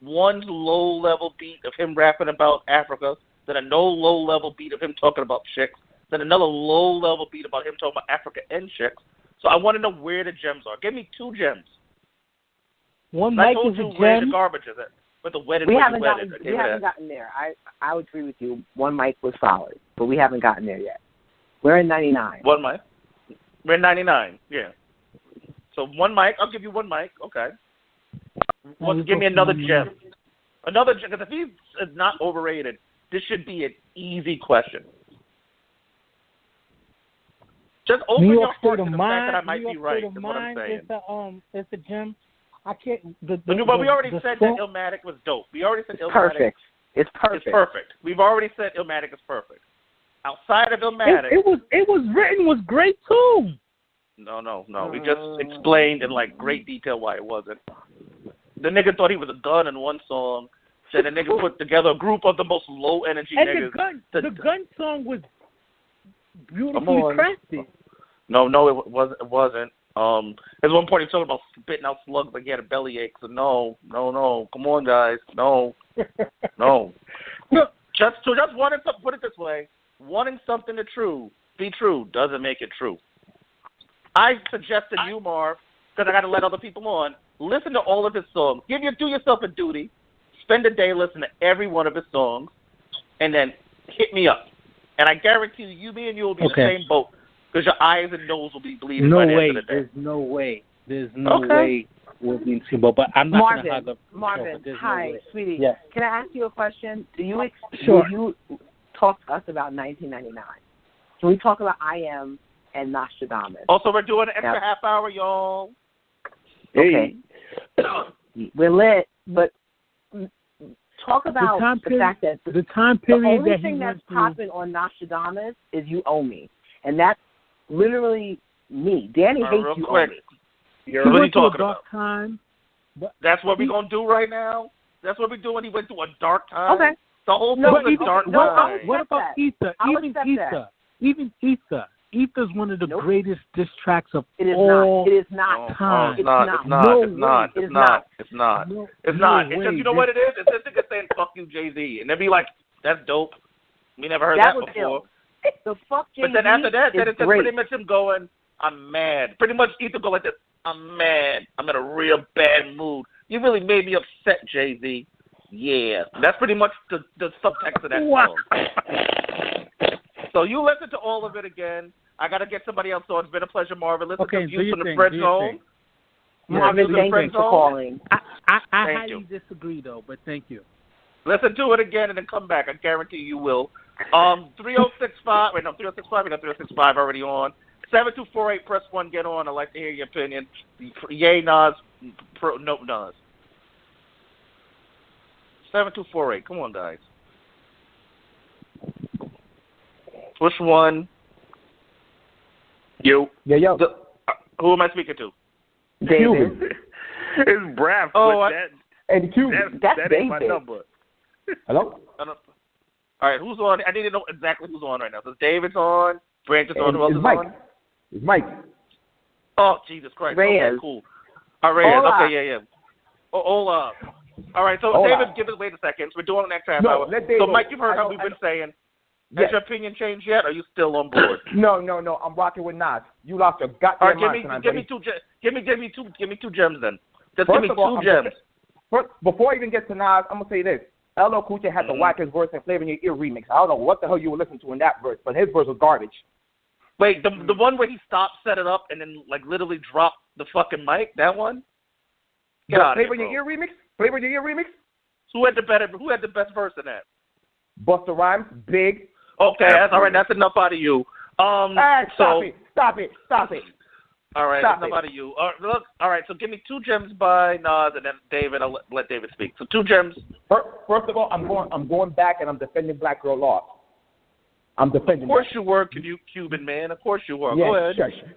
one low-level beat of him rapping about Africa, then a no low-level beat of him talking about chicks, then another low-level beat about him talking about Africa and chicks. So I want to know where the gems are. Give me 2 gems. One I mic told is you a where the gem. garbage is at. But the wedded, We where haven't you wedded. gotten there. I would agree with you. One mic was solid, but we haven't gotten there yet. We're in 99. One mic. We're in 99. Yeah. So one mic. I'll give you one mic. Okay. Give me another gem. Another gem. Because if he's not overrated, this should be an easy question. Just open New your York heart State to of the Mind. fact that I might New be York right. State of Is what I'm Mind saying. is the gem. I can't. But we already said that Illmatic was dope. We already said Illmatic. Perfect. It's perfect. It's perfect. We've already said Illmatic is perfect. Outside of Illmatic, it was written was great too. No. We just explained in like great detail why it wasn't. The nigga thought he was a gun in one song. Said the nigga put together a group of the most low energy And niggas. the gun song was beautifully crafted. No, it wasn't. There's one point he talking about spitting out slugs like he had a bellyache. So no. Come on, guys. No. Just wanting to put it this way: wanting something to be true doesn't make it true. I suggested you, Marv, because I got to let other people on. Listen to all of his songs. Do yourself a duty. Spend a day listening to every one of his songs, and then hit me up. And I guarantee you, me and you will be in the same boat because your eyes and nose will be bleeding by the end of the day. There's no way we'll be in the same boat. But I'm not going to hug up. Marvin, hi, sweetie. Yes. Can I ask you a question? Sure. Will you talk to us about 1999? Can we talk about I Am and Nostradamus? Also, we're doing an extra half hour, y'all. Okay. We're lit, but talk about the fact that the time period the only that thing he that's went through. popping on Nostradamus is You Owe Me. And that's literally me. Danny hates real You quick. Owe Me. What are you talking about? Time, That's what we're going to do right now? That's what we're doing? He went through a dark time? Okay. The whole thing No, was a dark time. What about Ether? Even Ether. Ether's one of the greatest diss tracks of all time. It's not. It's just, you know what it is? It's this nigga saying, fuck you, Jay-Z. And they'd be like, that's dope. We never heard that before. Ill. The fuck Jay-Z But then after that, is it's great. pretty much him going, I'm mad. Pretty much Ether go like this, I'm mad. I'm in a real bad mood. You really made me upset, Jay-Z. Yeah. That's pretty much the subtext of that song. So you listen to all of it again. I got to get somebody else on. It's been a pleasure, Marvin. Listen to Views from the Friend Zone. Marvin, thank you for calling. I highly disagree, though, but thank you. Listen to it again and then come back. I guarantee you will. 3065. Wait, no, 3065. We got 3065 already on. 7248, press 1, get on. I'd like to hear your opinion. Yay, Nas. No, Nas. 7248. Come on, guys. Which one? Yo. Yo. Who am I speaking to? David. It's Braff. And Q. That's that David. ain't my number. Hello? All right, who's on? I need to know exactly who's on right now. So David's on. Branch is on. Who else is on? It's Mike. Oh, Jesus Christ. Reyes. Okay, cool. All right, Reyes. Hola. Okay, yeah. Hola. All right, so Hola. David, wait a second. We're doing an extra half hour. So, Mike, you've heard how we've been saying. Has your opinion changed yet, or are you still on board? No. I'm rocking with Nas. You lost your goddamn mind tonight, give me two gems then. Just First give me of all, two gems. Before I even get to Nas, I'm gonna say this. LL Cool J had the wackest verse in Flavor in Your Ear remix. I don't know what the hell you were listening to in that verse, but his verse was garbage. Wait, the one where he stopped, set it up, and then like literally dropped the fucking mic. That one. Get out of Flavor here, Your Ear remix. Flavor Your Ear remix. Who had the best verse in that? Busta Rhymes, Big. Okay, that's all right. That's enough out of you. Stop it. All right, Stop that's enough out of you. Look, all right. So give me 2 gems by Nas, and then David. I'll let David speak. So 2 gems. First of all, I'm going back and I'm defending Black Girl Lost. I'm defending. Of course you were, you Cuban man. Of course you were. Yeah, Go ahead.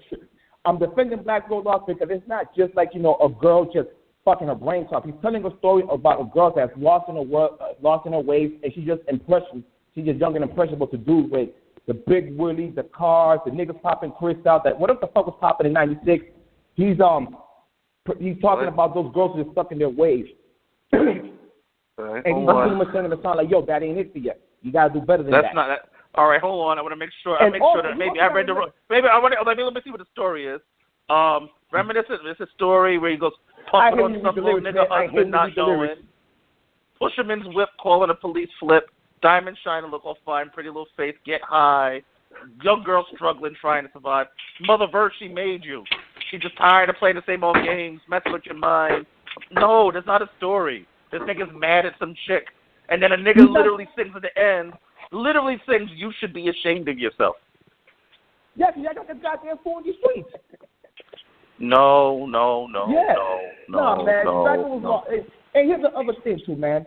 Sure. I'm defending Black Girl Lost because it's not just like a girl just fucking her brains off. He's telling a story about a girl that's lost in her ways, and she's just young and impressionable to do with the big willies, the cars, the niggas popping Chris out. That whatever the fuck was popping in '96. He's talking about those girls that are stuck in their ways. And he's pretty much singing the song like, "Yo, that ain't it for you. You gotta do better than that." That's not that. All right, hold on. I want to make sure. That maybe I read the wrong. Maybe I want to. Let me see what the story is. Reminiscent. It's a story where he goes pumping on some little nigga husband not knowing. Pusherman's whip, calling a police flip. Diamond shining, look all fine. Pretty little face, get high. Young girl struggling, trying to survive. Mother verse, she made you. She just tired of playing the same old games, messing with your mind. No, that's not a story. This nigga's mad at some chick, and then a nigga literally sings at the end. Literally sings, "You should be ashamed of yourself." Yeah, because I got the goddamn fool in the streets. No, man. And here's the other thing too, man.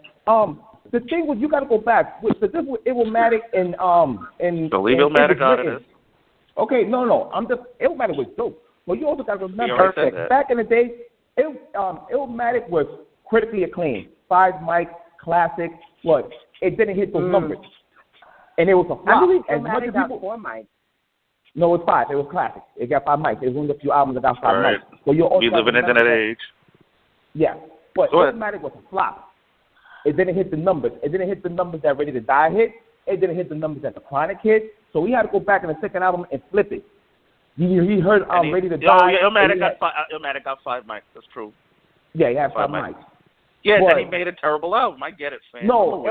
The thing was, you got to go back. So this was Illmatic and So leave Illmatic out of this. Okay, no. Illmatic was dope. But you also got to remember that back in the day, Illmatic was critically acclaimed. 5 mic, classic. What? It didn't hit those numbers, and it was a flop. I believe as much Illmatic as got people, 4 mics. No, it was 5. It was classic. It got 5 mics. It was one of the few albums that got 5 mics. Well, we live in the internet age. Yeah, but Illmatic was a flop. It didn't hit the numbers. It didn't hit the numbers that Ready to Die hit. It didn't hit the numbers that The Chronic hit. So we had to go back in the second album and flip it. He heard Ready to Die. Yeah, Illmatic got 5 mics. That's true. Yeah, he had 5 mics. Yeah, then he made a terrible album. I get it, fam. No,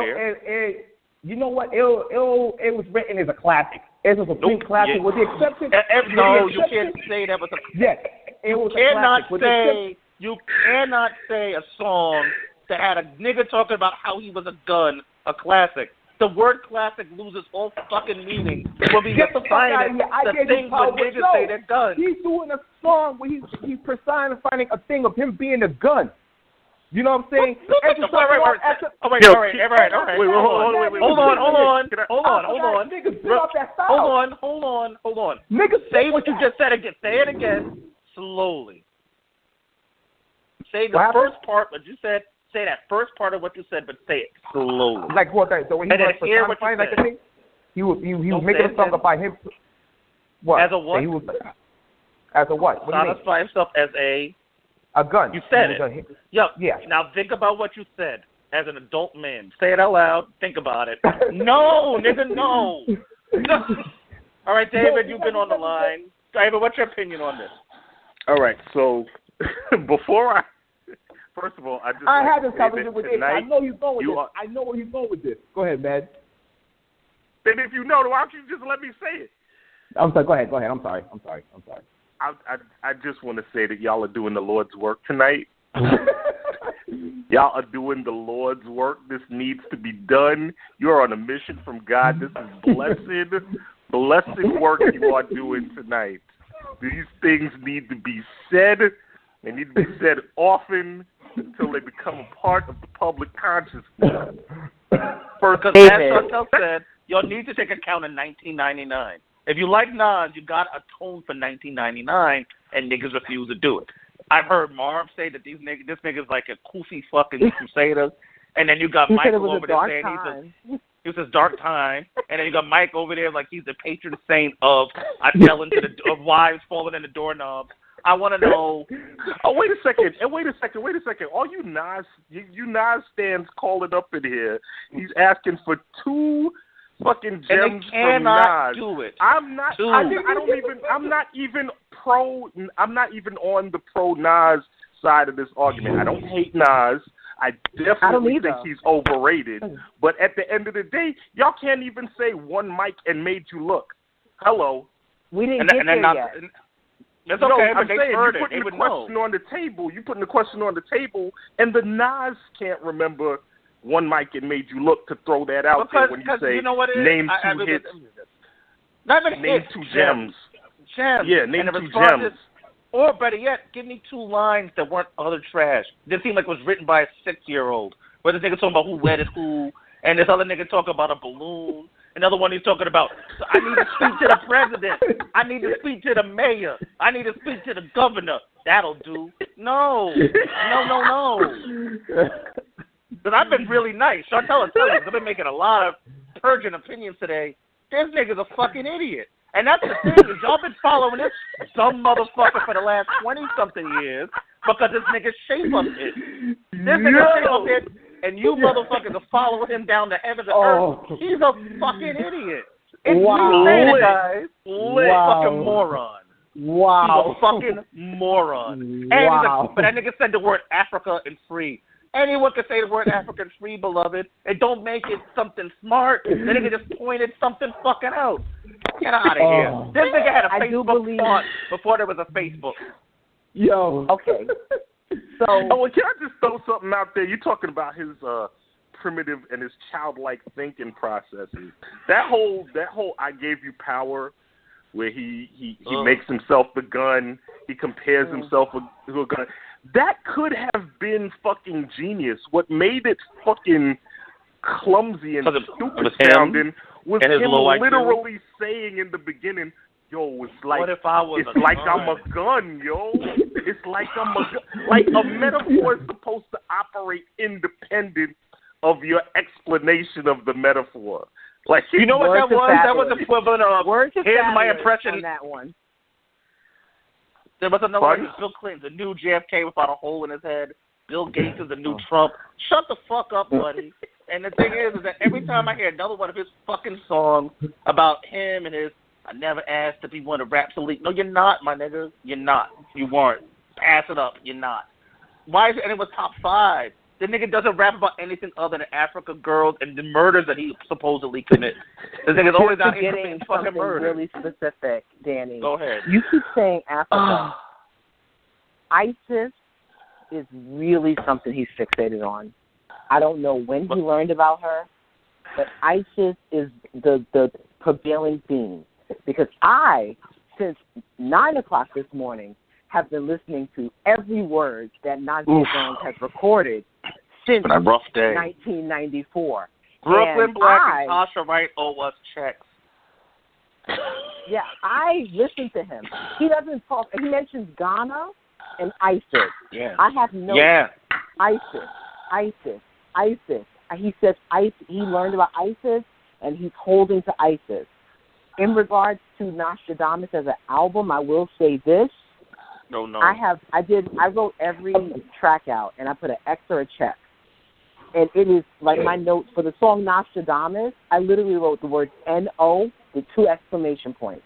you know what? It was written as a classic. It was a big classic with the exception. No, you can't say that was a. Yes, it was a classic. You cannot say a song that had a nigga talking about how he was a gun, a classic. The word classic loses all fucking meaning when we get the things when niggas say they're guns. He's doing a song where he's personifying a thing of him being a gun. You know what I'm saying? Hold on. Niggas, say what you just said again. Say it again, slowly. Say the first part, what you said. Say that first part of what you said, but say it slowly. Like what? So when he was personifying like a thing, he was making a song about him. What? As a what? As a what? Satisfy himself as a gun. You said it. Yeah. Now think about what you said as an adult man. Say it out loud. Think about it. No, nigga, no. All right, David, you've been on the line. David, what's your opinion on this? All right, so first of all, I had this conversation with David. I know he's going with this. I know where he's going with this. Go ahead, man. Then if you know, why don't you just let me say it? I'm sorry. Go ahead. I'm sorry. I just want to say that y'all are doing the Lord's work tonight. Y'all are doing the Lord's work. This needs to be done. You're on a mission from God. This is blessed work you are doing tonight. These things need to be said. They need to be said often until they become a part of the public consciousness. Because as Chantel said, y'all need to take account of 1999. If you like Nas, you got to atone for 1999, and niggas refuse to do it. I've heard Marv say that this nigga's like a goofy fucking crusader, and then you got Michael over there saying he was his dark time, and then you got Mike over there like he's the patron saint of of wives falling in the doorknobs. I want to know. Oh, wait a second. All you Nas stands calling up in here. He's asking for 2 fucking gems and they cannot do it. I'm not even on the pro Nas side of this argument. I don't hate Nas. I definitely think he's overrated. But at the end of the day, y'all can't even say 1 mic and made you look. Hello. We didn't get there yet. It's okay, but I'm they saying heard you're it. They putting the would know. question on the table. You're putting the question on the table, and the Nas can't remember One Mic and Made You Look to throw that out there when you say you know what it is? name two hits. Not even name hits, two gems. Gems. Yeah, name and the two response gems. is, or better yet, give me 2 lines that weren't other trash. Didn't seem like it was written by a 6-year-old. Where this nigga talking about who wedded who, and this other nigga talking about a balloon. Another one he's talking about, I need to speak to the president. I need to speak to the mayor. I need to speak to the governor. That'll do. No. Because I've been really nice. Chantel will tell you, I've been making a lot of purging opinions today. This nigga's a fucking idiot. And that's the thing, is y'all been following this dumb motherfucker for the last 20-something years because this nigga shape up it. This nigga shape up it, and you motherfuckers are following him down the heavens and earth. He's a fucking idiot. It's me saying it, guys. Fucking moron. Wow. He's a fucking moron. And but that nigga said the word Africa and free. Anyone can say the word Africa and free, beloved. It don't make it something smart. The nigga just pointed something fucking out. Get out of here. This nigga had a Facebook font before there was a Facebook. Yo. Okay. So. Well, can I just throw something out there? You're talking about his primitive and his childlike thinking processes. That whole I gave you power, where he makes himself the gun. He compares himself to a gun. That could have been fucking genius. What made it fucking clumsy and stupid sounding was him literally saying in the beginning, yo, it's like, what if I was I'm a gun, yo. It's like I'm a gun. Like, a metaphor is supposed to operate independent of your explanation of the metaphor. Like, you know what that was? That was equivalent of, here's my impression. On that one. There was another one, Bill Clinton, the new JFK without a hole in his head. Bill Gates is the new Trump. Shut the fuck up, buddy. And the thing is that every time I hear another one of his fucking songs about him and his, I never asked to be one of rap's elite. No, you're not, my nigga. You're not. You weren't. Pass it up. You're not. Why is it, and it was top 5? The nigga doesn't rap about anything other than Africa girls and the murders that he supposedly commit. The nigga's always out here committing fucking murder. Really specific, Danny. Go ahead. You keep saying Africa. ISIS is really something he's fixated on. I don't know when he learned about her, but ISIS is the prevailing theme. Because I, since 9 o'clock this morning, have been listening to every word that Nasir Jones has recorded since 1994. Brooklyn Black and Tasha Wright owe us checks. Yeah, I listen to him. He doesn't talk. He mentions Ghana and ISIS. Yeah. I have no. Yeah. ISIS. He says he learned about ISIS and he's holding to ISIS. In regards to Nostradamus as an album, I will say this. No. I wrote every track out and I put an X or a check. And it is like my notes for the song Nostradamus, I literally wrote the word N-O with 2 exclamation points.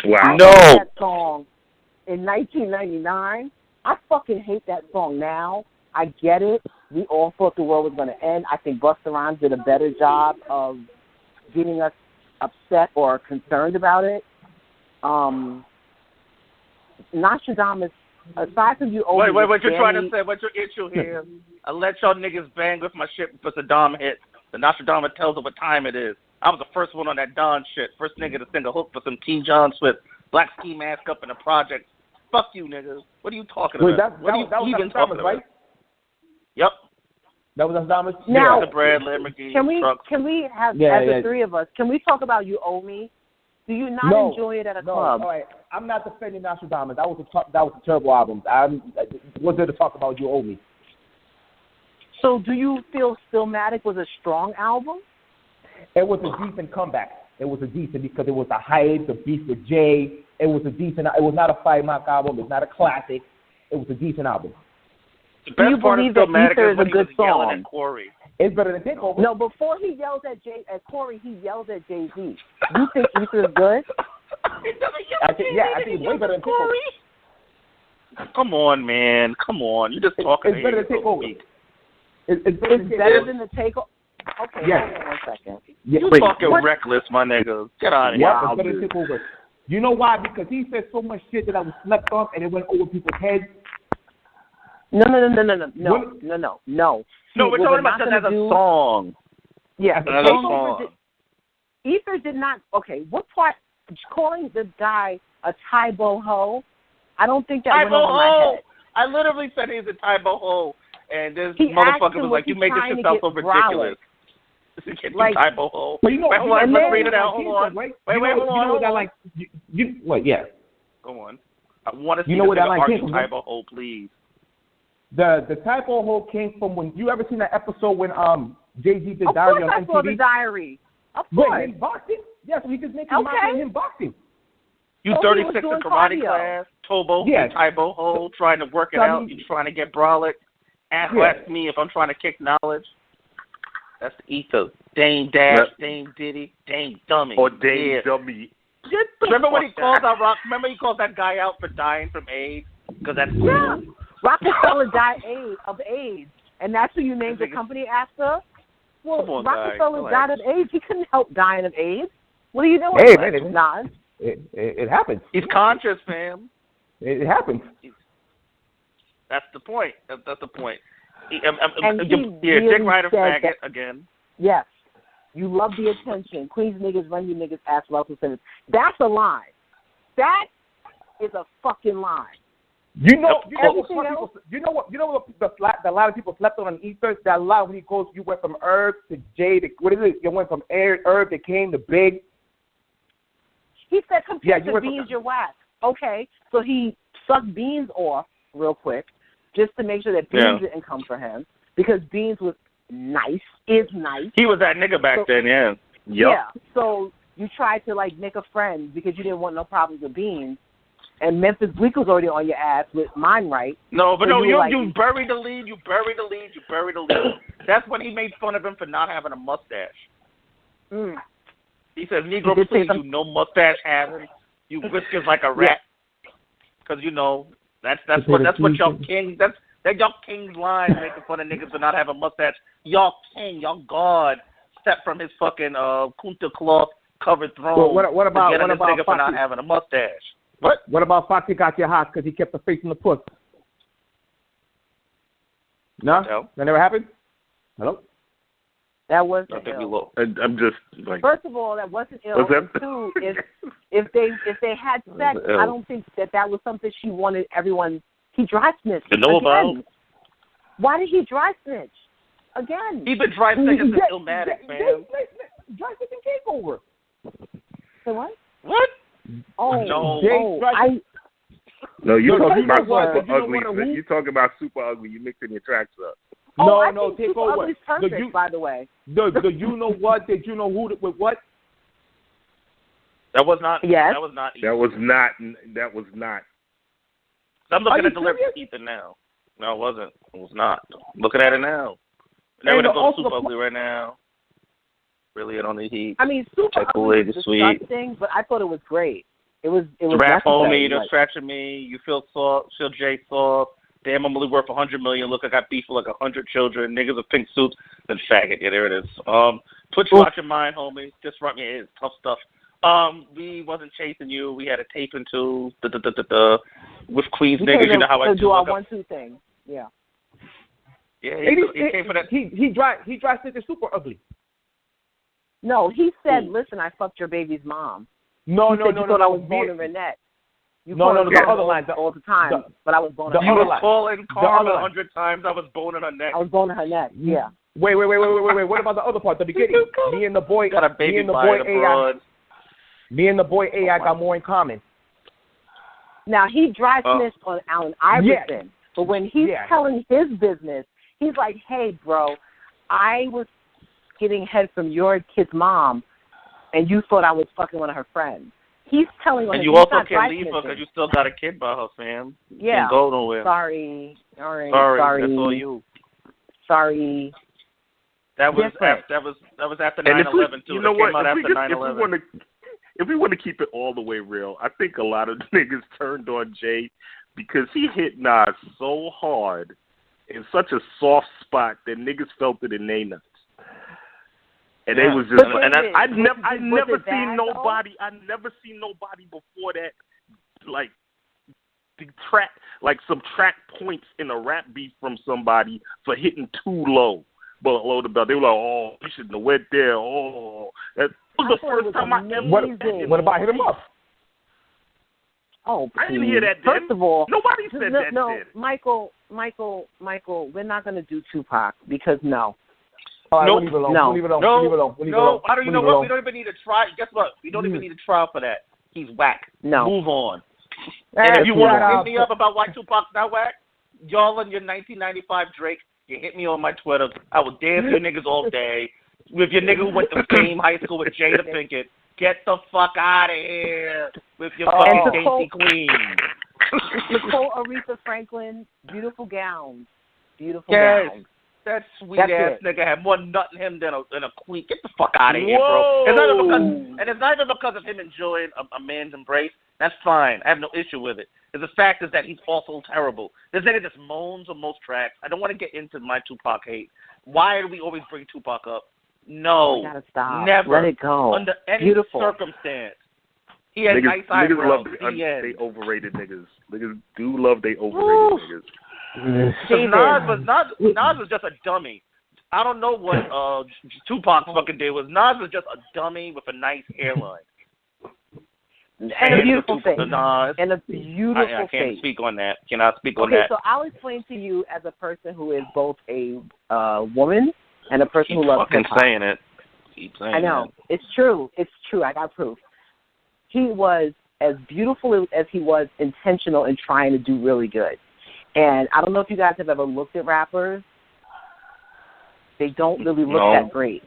Wow. I wrote that song in 1999. I fucking hate that song now. I get it. We all thought the world was going to end. I think Busta Rhymes did a better job of getting us upset or concerned about it. Nostradamus, aside from you... Wait, what you're trying to say? What's your issue here? I let y'all niggas bang with my shit before Saddam hit. The Nostradamus tells her what time it is. I was the first one on that Don shit. First nigga to sing a hook for some T. John Swift. Black ski mask up in the project. Fuck you, niggas. What are you talking about? What are you even talking about? Yep. That was Nostradamus? Now, the Brad Lamborghini can we have, the 3 of us, can we talk about You Owe Me? Do you not enjoy it at a club? All right. I'm not defending Nostradamus. That was a terrible album. What's there to talk about You Owe Me? So do you feel Stillmatic was a strong album? It was a decent comeback. It was a decent because it was the hype, the beef with Jay. It was a decent. It was not a 5-mark album. It's not a classic. It was a decent album. The best part of Stillmatic is when he was yelling at Corey. It's better than Takeover. No, before he yells at Corey, he yells at Jay-Z. You think Ether is good? I think it's way better than Takeover. Come on, man. Come on. You're just talking. It's better than Takeover. It's better than the Takeover. Okay, yes. hold on 1 second. You talking reckless, my nigga. Get out of here. Yeah, it's better than Takeover. You know why? Because he said so much shit that I was slept on and it went over people's heads. No. No, we're talking about that as a song. Yeah, as a song. Ether did not. Okay, what part? Calling the guy a Tybo ho? I don't think that went over my head. I literally said he's a Tybo ho, and this He motherfucker was like, "You making shit sound so ridiculous." Like, Tybo ho. But you know, let's read it out. Hold on. Wait, hold on. You know what I like? What? Yeah. Go on. I want to see you know what I like Tybo ho, please. The Tybo ho came from when you ever seen that episode when Jay-Z did Diary on MTV? Of course I saw the Diary. Of course. Wait, him boxing? Yes, we just making him boxing. You 36 in karate class, Tobo, Tybo ho, trying to work it out. You trying to get brolic. Ask me if I'm trying to kick knowledge. That's the ethos. Dame Dash, Dame Diddy, Dame Dummy. Or Dame Dummy. Remember when he calls out Rock? Remember he calls that guy out for dying from AIDS? Because that's cool. Yeah. Rockefeller died of AIDS, and that's who you named the company after? Well, Rockefeller died of AIDS. He couldn't help dying of AIDS. What are you doing? Hey, man, Nas? It happens. He's conscious, fam. It happens. That's the point. That's the point. Dick really Ryder faggot again. Yes. You love the attention. Queens niggas run you niggas ass Russell Simmons. That's a lie. That is a fucking lie. You know what a lot of people slept on ether? That lie when he goes, you went from herb to J to, what is it? You went from herb to King to Big. He said compared to beans, you're whack. Okay, so he sucked beans off real quick just to make sure that beans didn't come for him because beans was nice, is nice. He was that nigga back then, yeah. Yeah, so you tried to like make a friend because you didn't want no problems with beans. And Memphis Bleak was already on your ass with Mine Right. No, but so you buried the lead. You buried the lead. That's when he made fun of him for not having a mustache. He says, Negro, please, you no mustache having. You whiskers like a rat. Because, you know, that's what y'all kings, that's y'all king's line making fun of niggas for not having a mustache. Y'all king, y'all god, stepped from his fucking kunta cloth covered throne. Well, what about nigga for not having a mustache? What about Foxy got your hot because he kept the face in the puss? No? That never happened? Hello? That wasn't ill. I'm just like. First of all, that wasn't ill. And two, if they had sex, I don't think that was something she wanted everyone. He dry snitched. To know about. Why did he dry snitch? Again. He's been dry snitching since Illmatic, man. Dry snitching came over. So what? What? Oh, no. No, you're talking about super ugly. You're talking about super ugly. You're mixing your tracks up. No, take super over. Ugly's perfect, by the way. Do you know what? Did you know who with what? That was not. Yes. That was not. That was not. I'm looking at the lyrics Ethan now. No, it wasn't. It was not. Looking at it now. Never gonna go super ugly right now. Really, it on the heat. I mean, super ugly is disgusting, but I thought it was great. It was rap homie, you're scratching me. You feel soft. Feel Jay soft. Damn, I'm only worth $100 million. Look, I got beef with like 100 children. Niggas with pink suits. Then faggot. Yeah, there it is. Put you out your mind, homie. Disrupt me. It's tough stuff. We wasn't chasing you. We had a taping too. With Queens niggas. You know how I do. Our 1-2 thing. Yeah. Yeah. He came for that. He dry snitched super ugly. No, he said, "Listen, I fucked your baby's mom." No. I was boning Renette. The other lines all the time, but I was boning. You were calling Carla 100 times. I was boning her neck. I was boning her neck. Yeah. Wait. What about the other part? The beginning. Me and the boy. Got a baby by the broad. Me and the boy AI got more in common. Now he dry snitched on Allen Iverson, but when he's telling his business, he's like, "Hey, bro, I was getting head from your kid's mom, and you thought I was fucking one of her friends." He's telling on and you also can't leave her because you still got a kid by her, fam. You can't go nowhere. Sorry. All right. Sorry. That's all you. Sorry. That was after 9/11 too. You know what? After 9/11. If we want to keep it all the way real, I think a lot of niggas turned on Jay because he hit Nas so hard in such a soft spot that niggas felt it in their nuts. And they was just, and I never seen bad, nobody. I never seen nobody before that, like, subtract points in a rap beat from somebody for hitting too low below the belt. They were like, oh, you shouldn't have went there. Oh, that was the first time I ever. What about hit him up? Oh, please. I didn't hear that. First of all, nobody said that. No, Michael, we're not going to do Tupac because no. All right, nope. Leave it alone. No, leave it alone. No, leave it alone. Leave no, it alone. I don't. You know what? We don't even need to try. Guess what? We don't even need to try for that. He's whack. No. Move on. And if you want to hit me up about why Tupac's not whack, y'all in your 1995 Drake, you hit me on my Twitter. I will dance your niggas all day. With your nigga who went to same high school with Jada Pinkett, get the fuck out of here with your fucking dainty queen. Nicole Aretha Franklin, beautiful gowns. Beautiful yes. gowns. That sweet ass nigga had more nut in him than a queen. Get the fuck out of here, Whoa. bro. It's not even because of him enjoying a man's embrace. That's fine. I have no issue with it. The fact is that he's also terrible. This nigga just moans on most tracks. I don't want to get into my Tupac hate. Why do we always bring Tupac up? No. We gotta stop. Never. Let it go. Under any Beautiful. circumstance. He has nice niggas eyebrows. love they overrated niggas. Niggas do love they overrated niggas. Nas was just a dummy. I don't know what Tupac fucking did. Nas was just a dummy with a nice hairline. And a beautiful face. Nas. And a beautiful face. I can't speak on that. Cannot speak on that. that. Okay, so I'll explain to you as a person who is both a woman and a person who loves hip hop. Saying it. Keep saying I know. it. It's true. It's true. I got proof. He was as beautiful as he was intentional in trying to do really good. And I don't know if you guys have ever looked at rappers. They don't really look that great.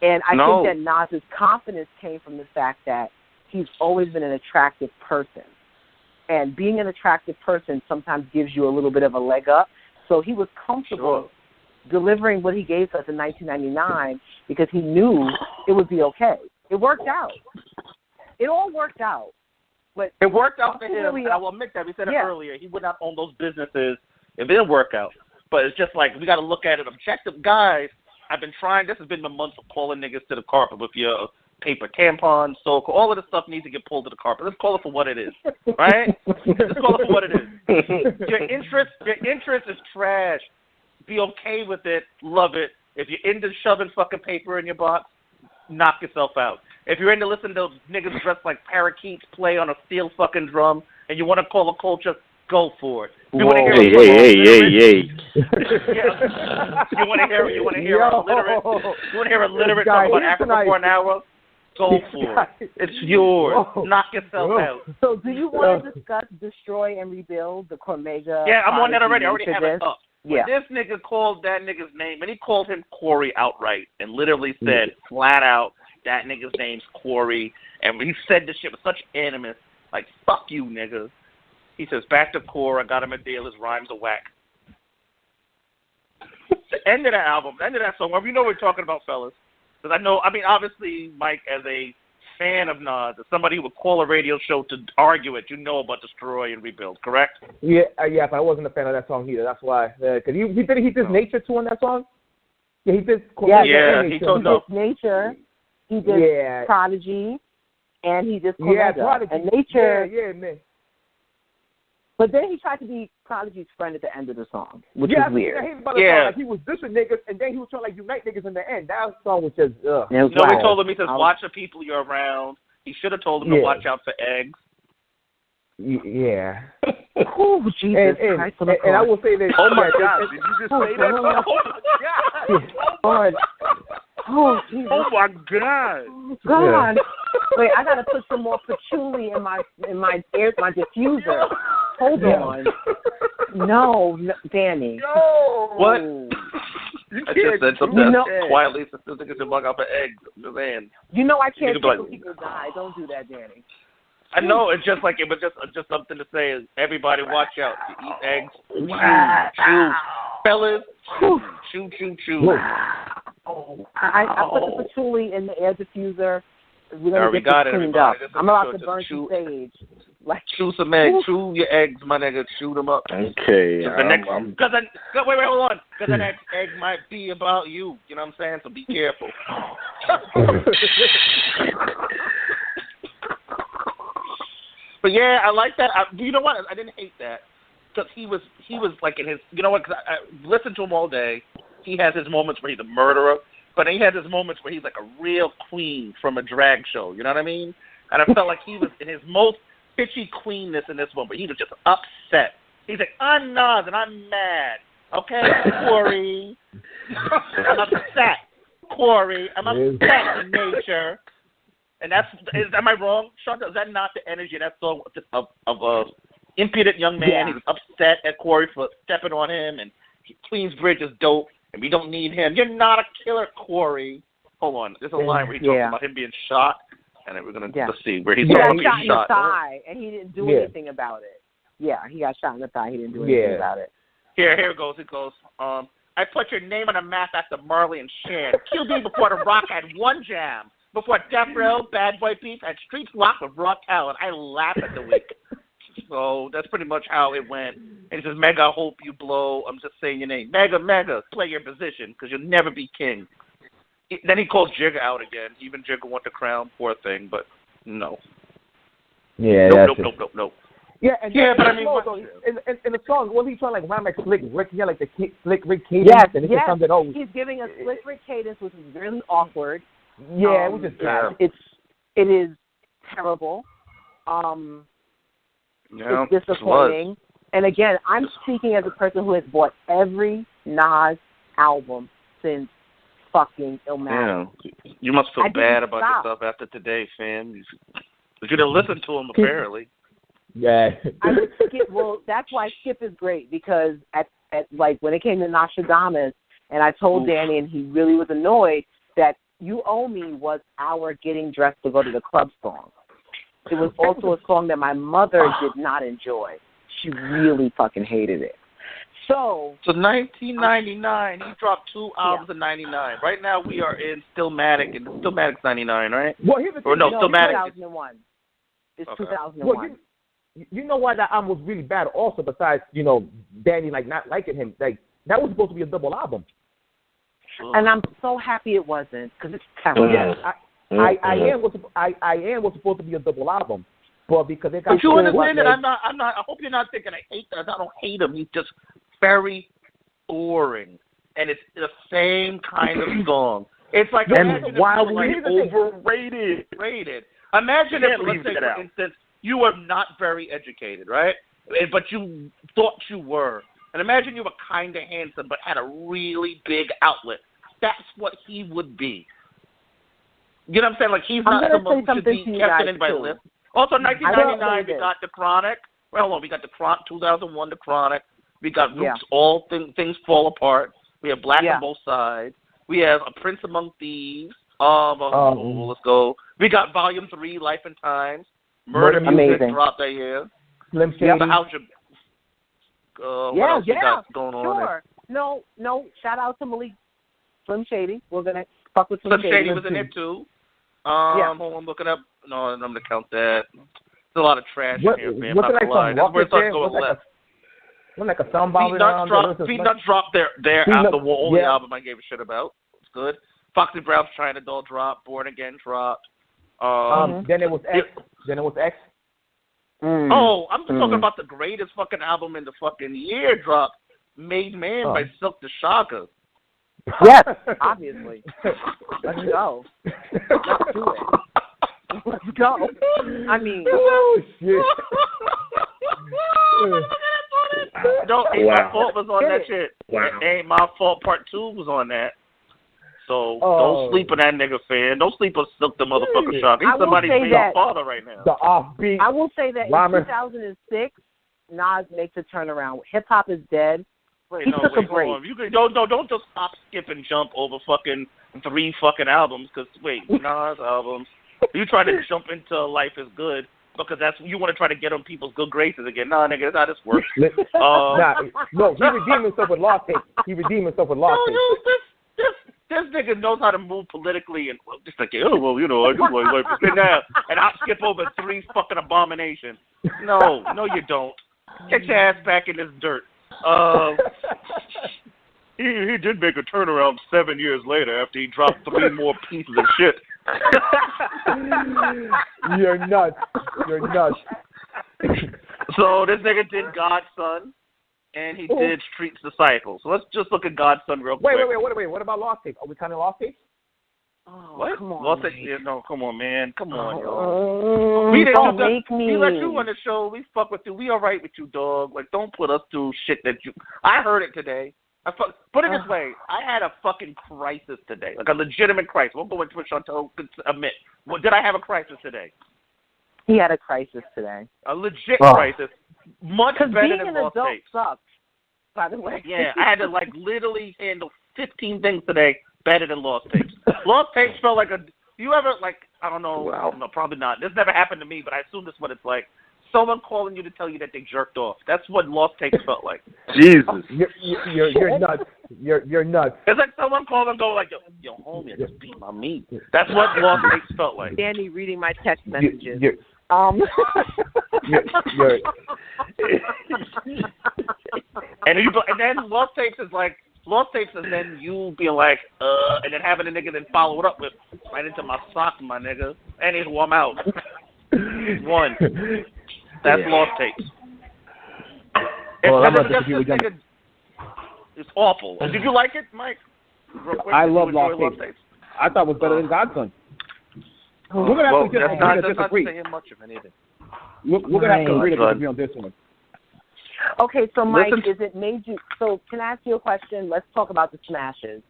And I think that Nas's confidence came from the fact that he's always been an attractive person. And being an attractive person sometimes gives you a little bit of a leg up. So he was comfortable delivering what he gave us in 1999 because he knew it would be okay. It worked out. It all worked out. But it worked out for him, and I will admit that. We said it earlier. He would not own those businesses if it didn't work out. But it's just like we got to look at it objective. Guys, I've been trying. This has been the month of calling niggas to the carpet with your paper tampons, so all of this stuff needs to get pulled to the carpet. Let's call it for what it is, right? Let's call it for what it is. Your interest is trash. Be okay with it. Love it. If you're into shoving fucking paper in your box, knock yourself out. If you're into listening to niggas dressed like parakeets play on a steel fucking drum and you want to call a culture, go for it. You want to hear hey. You want to hear a literate talk about Africa for an hour? Go for it. It's yours. Knock yourself out. So do you want to discuss Destroy and Rebuild, the Cormega? Yeah, I'm on that already. I already have it up. Yeah. This nigga called that nigga's name, and he called him Corey outright and literally said flat out, that nigga's name's Corey. And he said this shit with such animus, like, fuck you, nigga. He says, back to core, I got him a deal, his rhymes are whack. The end of that album, the end of that song, you know what we're talking about, fellas. Because obviously, Mike, as a fan of Nas, as somebody who would call a radio show to argue it, you know about Destroy and Rebuild, correct? Yeah, yes, I wasn't a fan of that song either. That's why. Because he did Nature too on that song? Yeah, he did. He did Nature. He did Prodigy, and he did Cormega. Yeah, Prodigy. And Nature. Yeah, man. But then he tried to be Prodigy's friend at the end of the song, which is weird. Like he was dissing niggas, and then he was trying to unite niggas in the end. That song was just, ugh. No, he told him, he says, watch the people you're around. He should have told him to watch out for eggs. Yeah. Oh, Jesus Christ. And I will say this. Oh, my God. Did you just say that? Oh, my God. Oh, Jesus. Oh, my God. God. Wait, I got to put some more patchouli in my ears, my diffuser. Hold on. No, Danny. No. What? I just said something quietly. Still think it's a bug out for eggs. I'm just saying. You know I can't think when people die. Don't do that, Danny. I know. It's just like it was just something to say. Is everybody watch out. You eat eggs. Chew. Fellas. Chew. I put the patchouli in the air diffuser. We're going to get this cleaned up. I'm about to burn some sage. Like, chew some eggs. Chew your eggs, my nigga. Chew them up. Okay. Wait, hold on. Because the next egg might be about you. You know what I'm saying? So be careful. But yeah, I like that. You know what? I didn't hate that because he was like in his. You know what? Cause I listened to him all day. He has his moments where he's a murderer, but then he has his moments where he's like a real queen from a drag show. You know what I mean? And I felt like he was in his most bitchy queenness in this one, but he was just upset. He's like, I'm Nas and I'm mad. Okay, Corey. I'm upset. Corey, I'm upset in nature. And am I wrong, Shanta? Is that not the energy that song of a impudent young man? Yeah. He was upset at Corey for stepping on him, and Queensbridge is dope, and we don't need him. You're not a killer, Corey. Hold on. There's a line where he talks about him being shot, and then we're going to let's see where he's got being shot in the shot. thigh, and he didn't do anything about it. Yeah, he got shot in the thigh. He didn't do anything about it. Here it goes. It goes. I put your name on a map after Marley and Shan. QB before The Rock had one jam. Before Death Row, Bad Boy Beef, and Streets Locked with raw talent. I laugh at the week. So that's pretty much how it went. And he says, Mega, I hope you blow. I'm just saying your name. Mega, play your position because you'll never be king. Then he calls Jigga out again. Even Jigga want the crown, poor thing, but no. Yeah, Nope. Yeah, but I mean, in the song, wasn't he trying to like rhyme like Slick Rick? He had like the Slick Rick cadence, and it comes at he's giving a Slick Rick cadence, which is really awkward. Yeah, it was just it is terrible. It's disappointing. And again, I'm speaking as a person who has bought every Nas album since fucking Illmatic. Yeah. You must feel bad about yourself after today, fam. You didn't listen to him apparently. Yeah. I would skip. Well, that's why Skip is great because at like when it came to Nostradamus, and I told Danny, and he really was annoyed that You Owe Me was our getting dressed to go to the club song. It was also a song that my mother did not enjoy. She really fucking hated it. So 1999, he dropped 2 albums in 99. Right now we are in Stillmatic, and Stillmatic's 99, right? Well, here's the thing. No, Stillmatic. 2001. It's okay. 2001. Well, you know why that album was really bad also, besides, Danny, like, not liking him. Like, that was supposed to be a double album. And I'm so happy it wasn't, because it's terrible. Yes, I Am was supposed to be a double album. But because it got... But you understand that I'm not, I hope you're not thinking I hate that. I don't hate him. He's just very boring. And it's the same kind of song. It's like, and why are we overrated? Imagine if, let's say, for instance, you were not very educated, right? But you thought you were. And imagine you were kind of handsome but had a really big outlet. That's what he would be. You know what I'm saying? Like, he's not someone who should be kept in anybody's list. Also, 1999, we got The Chronic. Well, hold on. We got The Chronic, 2001, The Chronic. We got Roots, All Things Fall Apart. We have Black on Both Sides. We have A Prince Among Thieves. Let's go. We got Volume 3, Life and Times. Murder Music dropped that year. Slim Shady. What else we got going on there? No. Shout out to Malik. Slim Shady. We're going to fuck with Slim Shady. Slim Shady was in it, too. Hold on, looking up. No, I'm going to count that. There's a lot of trash in here, man. What's it like? That's where it starts going left. Like a soundball. Peanuts dropped their After War, only album I gave a shit about. It's good. Foxy Brown's China Doll dropped. Born Again dropped. Then it was X. Oh, I'm talking about the greatest fucking album in the fucking year dropped. Made Man by Silk the Shocker. Yes, obviously. Let's go. Let's do it. Let's go. I mean. Oh, shit. No, Ain't My Fault was on that shit. Ain't My Fault Part 2 was on that. So don't sleep on that nigga, fan. Don't sleep on Silk the motherfucker Shocker. He's somebody's real father right now. The offbeat. I will say that in 2006, Nas makes a turnaround. Hip hop is dead. He took a break. Don't just stop, skip, and jump over fucking 3 fucking albums. Because Nas albums. You try to jump into Life is Good because you want to try to get on people's good graces again. Nah, nigga, that's how this works. No, he redeemed himself with Lost Tapes. No, this nigga knows how to move politically and just like, oh, well, you know, I do like to sit down and I'll skip over 3 fucking abominations. No, you don't. Get your ass back in this dirt. He did make a turnaround 7 years later after he dropped 3 more pieces of shit. You're nuts. So this nigga did Godson, and he did Street's Disciples. So let's just look at Godson real quick. Wait. What about Lost Tapes? Are we counting Lost Tapes? Oh, What? come on, Lost Mike. Tapes? Yeah, no, come on, man. Come on, yo. We let you on the show. We fuck with you. We all right with you, dog. Like, don't put us through shit that you... I heard it today. Put it this way. I had a fucking crisis today. Like a legitimate crisis. We'll go into what Chantel could admit. Well, did I have a crisis today? He had a crisis today. A legit crisis. Much Because better being than an Lost adult Tapes. sucks, by the way. Yeah, I had to, like, literally handle 15 things today better than Lost Tapes. Lost Tapes felt like a... You ever, like, I don't know. Wow. No, probably not. This never happened to me, but I assume this is what it's like. Someone calling you to tell you that they jerked off. That's what Lost Tapes felt like. Jesus. You're nuts. You're nuts. It's like someone calling and go like, yo, homie, I just beat my meat. That's what Lost Tapes felt like. Danny reading my text messages. and then Lost Tapes is then you being like, and then having a nigga then follow it up with right into my sock, my nigga. And he's warm out. One. That's Lost Tapes. It's awful. Did you like it, Mike? Real quick, I love Lost Tapes. I thought it was better than Godson. We're gonna have to disagree. Not saying much of anything. We're gonna have to disagree on this one. Okay, so Mike, is it made you? So can I ask you a question? Let's talk about the smashes.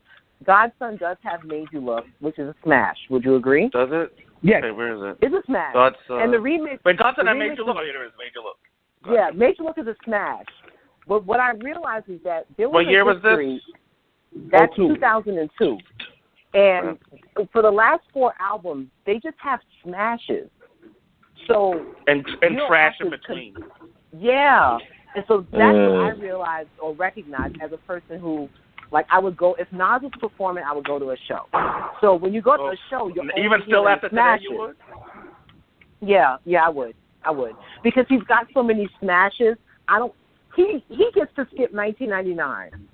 Godson does have Made You Look, which is a smash. Would you agree? Does it? Yes. Okay, where is it? It's a smash. And the remix. Wait, Godson that Made You Look. Oh, there is Made You Look. Yeah, Made You Look is a smash. But what I realized is that there was what year was this? That's 2002. And for the last 4 albums, they just have smashes. So and trash in between. Yeah. And so that's what I realized or recognized as a person who, like, I would go, if Nas was performing, I would go to a show. So when you go to a show, you're even still after today, you would? Yeah, I would. Because he's got so many smashes. He gets to skip 1999.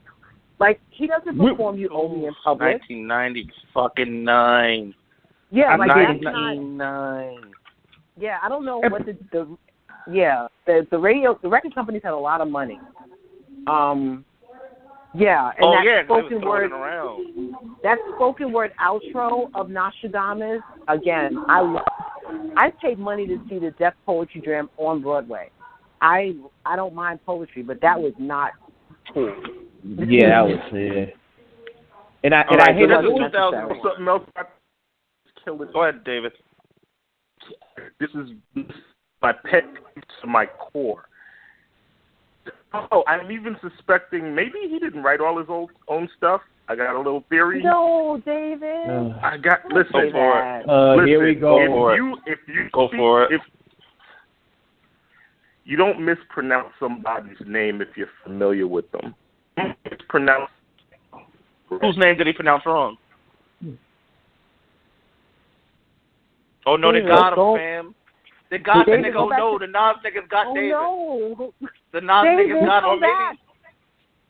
Like, he doesn't perform You Owe Me in public. 1999. Yeah, like 1999. Yeah, I don't know what the record companies had a lot of money. And spoken word outro of Nostradamus, again, I paid money to see the Def Poetry Jam on Broadway. I don't mind poetry, but that was not cool. Yeah, that was And I hate it. Something else. Go ahead, David. This is my pet to my core. Oh, I'm even suspecting maybe he didn't write all his own stuff. I got a little theory. No, David. Listen for it. Here we go. If you go for it. If you don't mispronounce somebody's name if you're familiar with them. Mispronounce. Whose name did he pronounce wrong? Oh no, they got him, fam. They got the nigga. Oh no, the Nas niggas got David. No. The Nas niggas got,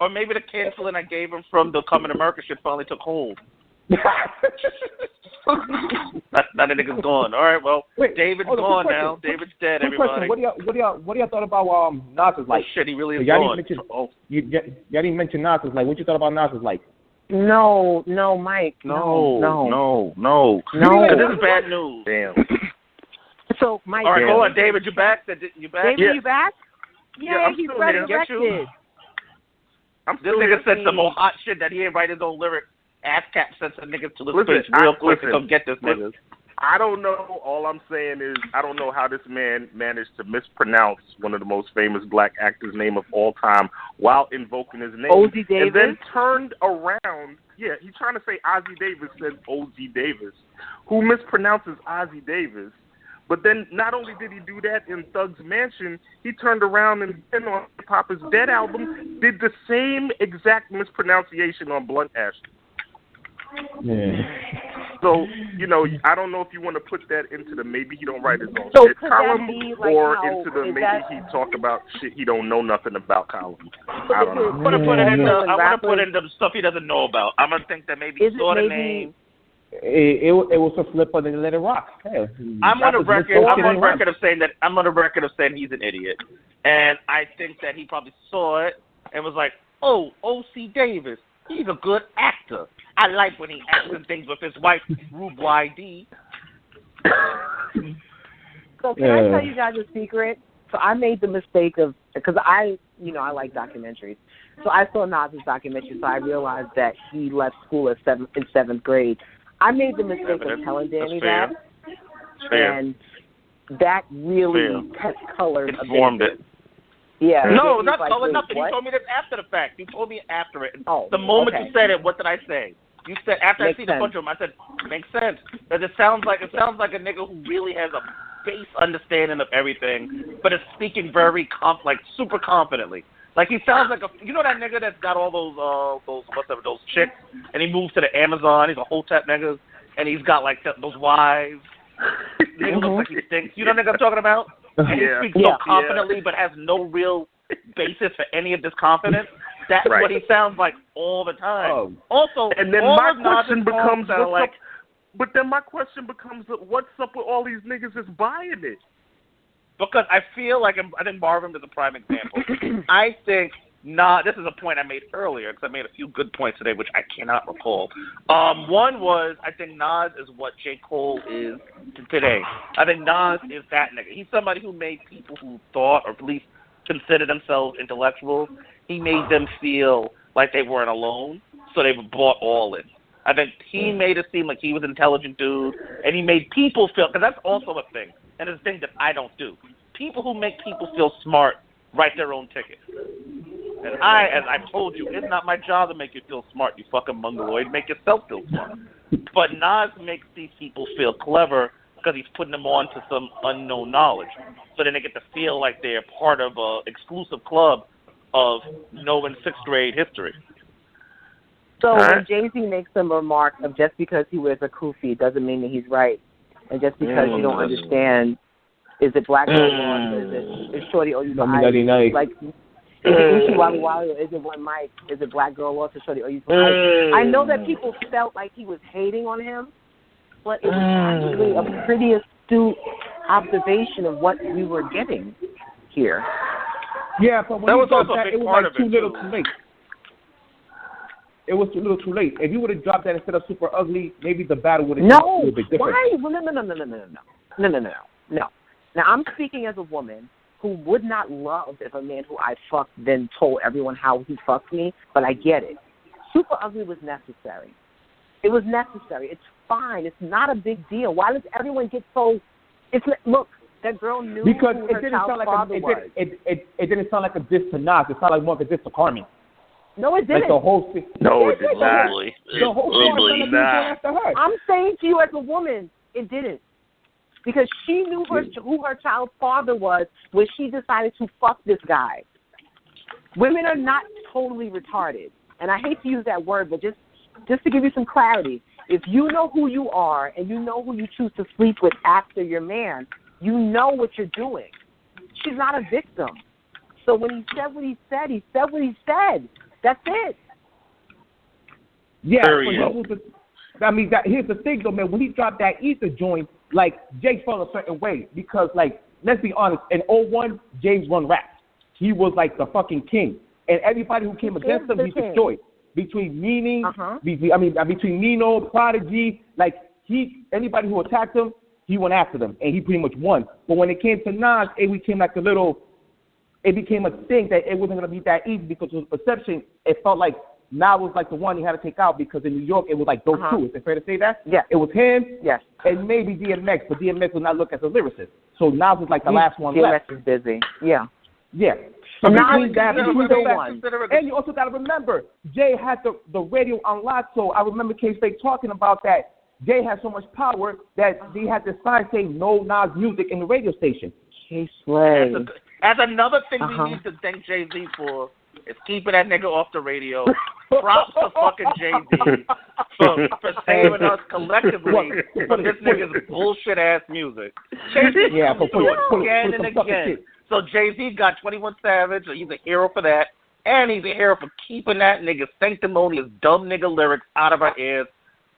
or maybe the canceling I gave him from the Coming America shit finally took hold. Now the nigga's gone. All right, well, David's gone now. David's dead. Everybody. What do y'all thought about Nas's like? Oh shit, he really is gone. Y'all didn't mention Nas's like. What you thought about Nas's like? No, Mike. No. This is bad news. Damn. So, Mike. All right, hold on, David. You back? You back? David, you back? Yeah, he's still resurrected. here. This nigga said some more hot shit that he ain't write his own lyrics. Ass cap sent some niggas to the space real quick to come get this nigga. I don't know. All I'm saying is I don't know how this man managed to mispronounce one of the most famous black actors' name of all time while invoking his name. Ozzie Davis? And then turned around. Yeah, he's trying to say Ozzie Davis, said Ozzie Davis, who mispronounces Ozzie Davis. But then not only did he do that in Thug's Mansion, he turned around and on Papa's Dead album did the same exact mispronunciation on Blunt Ashes. So, I don't know if you want to put that into the maybe he don't write his own So shit could column that be like or how into the is maybe that, he talk about shit he don't know nothing about column. I don't know. I'm gonna put it in the. I want to put in the stuff he doesn't know about. I'm gonna think that maybe he saw the name. It was a flip and then let it rock. Hell, I'm on record of saying he's an idiot, and I think that he probably saw it and was like, "Oh, O.C. Davis, he's a good actor. I like when he acts in things with his wife, Rue YD." So can I tell you guys a secret? So I made the mistake of, because I like documentaries. So I saw Nas's documentary, so I realized that he left school in seventh grade. I made the mistake of telling Danny that, and that really colored informed it. Yeah. No, not color nothing. You told me this after the fact. You told me after it. The moment you said it, what did I say? You said after I see the bunch of them, I said makes sense. Because it sounds like a nigga who really has a base understanding of everything, but is speaking very super confidently. Like he sounds like that nigga that's got all those chicks, and he moves to the Amazon. He's a Hotep nigga, and he's got like those wives. Nigga looks like he stinks. You know what nigga I'm talking about? And he speaks so confidently, but has no real basis for any of this confidence. That's what he sounds like all the time. Also, and then my question becomes, what's up with all these niggas that's buying it? Because I feel like I think Marvin is a prime example. I think this is a point I made earlier because I made a few good points today, which I cannot recall. One was I think Nas is what J. Cole is today. I think Nas is that nigga. He's somebody who made people who thought or at least considered themselves intellectuals, he made them feel like they weren't alone, so they were bought all in. I think he made it seem like he was an intelligent dude, and he made people feel, because that's also a thing, and it's a thing that I don't do. People who make people feel smart write their own ticket. And as I've told you, it's not my job to make you feel smart, you fucking mongoloid. Make yourself feel smart. But Nas makes these people feel clever because he's putting them on to some unknown knowledge. So then they get to feel like they're part of an exclusive club of knowing sixth grade history. So when Jay-Z makes some remark of just because he wears a kufi doesn't mean that he's right. And just because you don't understand, is it black girl laws or is it shorty or you know, like, is it Uchi Wally Wally or is it one mic? Is it black girl laws or shorty or you know, I know that people felt like he was hating on him, but it was actually a pretty astute observation of what we were getting here. Yeah, but when that was also that, a big it was part like of it too little too late. It was too little too late. If you would have dropped that instead of Super Ugly, maybe the battle would have been a little bit different. Why? Well, no. Now, I'm speaking as a woman who would not love if a man who I fucked then told everyone how he fucked me, but I get it. Super Ugly was necessary. It was necessary. It's fine. It's not a big deal. Why does everyone get so... Look, that girl knew because who it her didn't child's sound like father was. it didn't sound like a diss to Nas. It sounded like more of a diss to Carmen. No, it didn't. Like the whole thing. No, it did not. The whole thing after her. I'm saying to you as a woman, it didn't. Because she knew who her child's father was when she decided to fuck this guy. Women are not totally retarded. And I hate to use that word, but just to give you some clarity, if you know who you are and you know who you choose to sleep with after your man, you know what you're doing. She's not a victim. So when he said what he said, he said what he said. That's it. Yeah, here's the thing, though, man. When he dropped that Ether joint, like, Jay felt a certain way because, like, let's be honest, in 01, James run rap. He was, like, the fucking king. And everybody who came against him, he destroyed. Between Meaning, between Nino, Prodigy, like, anybody who attacked him, he went after them, and he pretty much won. But when it came to Nas, it became like it became a thing that it wasn't going to be that easy because of the perception. It felt like Nas was like the one he had to take out because in New York, it was like those two. Is it fair to say that? Yeah. It was him yes. and maybe DMX, but DMX would not look as a lyricist. So Nas was like the last one left. DMX is busy. Yeah. Yeah. So between that, one. And you also got to remember, Jay had the radio unlocked, so I remember K-Fake talking about that. Jay had so much power that they had this sign saying no Nas music in the radio station. K-Slay. As another thing we need to thank Jay-Z for is keeping that nigga off the radio. Props to fucking Jay-Z for saving us collectively from this nigga's bullshit-ass music. Jay-Z again and again. So Jay-Z got 21 Savage, so he's a hero for that. And he's a hero for keeping that nigga's sanctimonious dumb nigga lyrics out of our ears.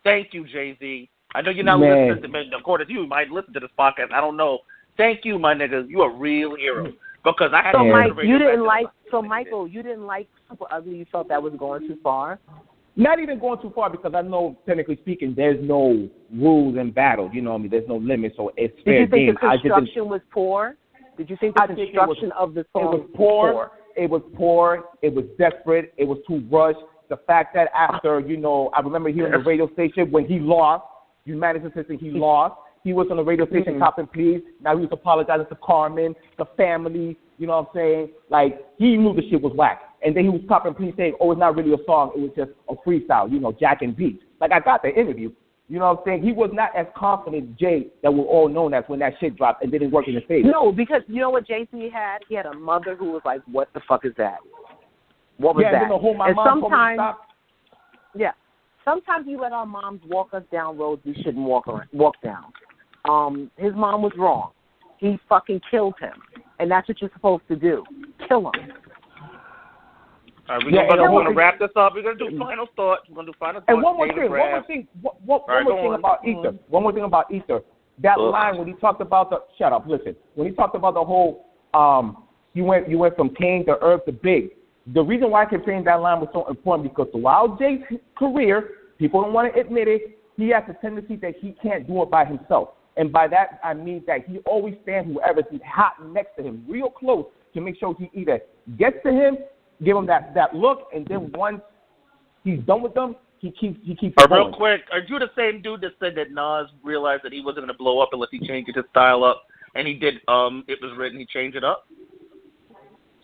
Thank you, Jay-Z. I know you're not listening to me. According to you might listen to this podcast. I don't know. Thank you, my nigga. You a real hero. Because I had so, Mike, you didn't like. So, Michael, you didn't like Super Ugly. You felt that was going too far. Not even going too far because I know, technically speaking, there's no rules in battle. You know what I mean? There's no limit, so it's fair game. Did you think the construction was poor? Did you think the construction of the song was poor? It was poor. It was desperate. It was too rushed. The fact that after, I remember hearing the radio station when he lost, you managed to say he lost. He was on the radio station copping pleas. Now he was apologizing to Carmen, the family. You know what I'm saying? Like, he knew the shit was whack. And then he was copping pleas saying, it's not really a song. It was just a freestyle, Jack and beats. Like, I got the interview. You know what I'm saying? He was not as confident, Jay, that we're all known as when that shit dropped and didn't work in his favor. No, because you know what Jay-Z had? He had a mother who was like, what the fuck is that? What was that? And then my mom told me to stop. Yeah. Sometimes you let our moms walk us down roads we shouldn't walk down. His mom was wrong. He fucking killed him. And that's what you're supposed to do. Kill him. All right, we're going to wrap this up. We're going to do final thoughts. We're going to do final thoughts. And one more thing about Ether. One more thing about Ether. That line when he talked about when he talked about the whole, you went from king to earth to big. The reason why I kept saying that line was so important because throughout Jay's career, people don't want to admit it, he has a tendency that he can't do it by himself. And by that, I mean that he always stands whoever's hot next to him, real close, to make sure he either gets to him, give him that look, and then once he's done with them, he keeps going. Real quick, are you the same dude that said that Nas realized that he wasn't going to blow up unless he changed his style up, and he did, it was written, he changed it up?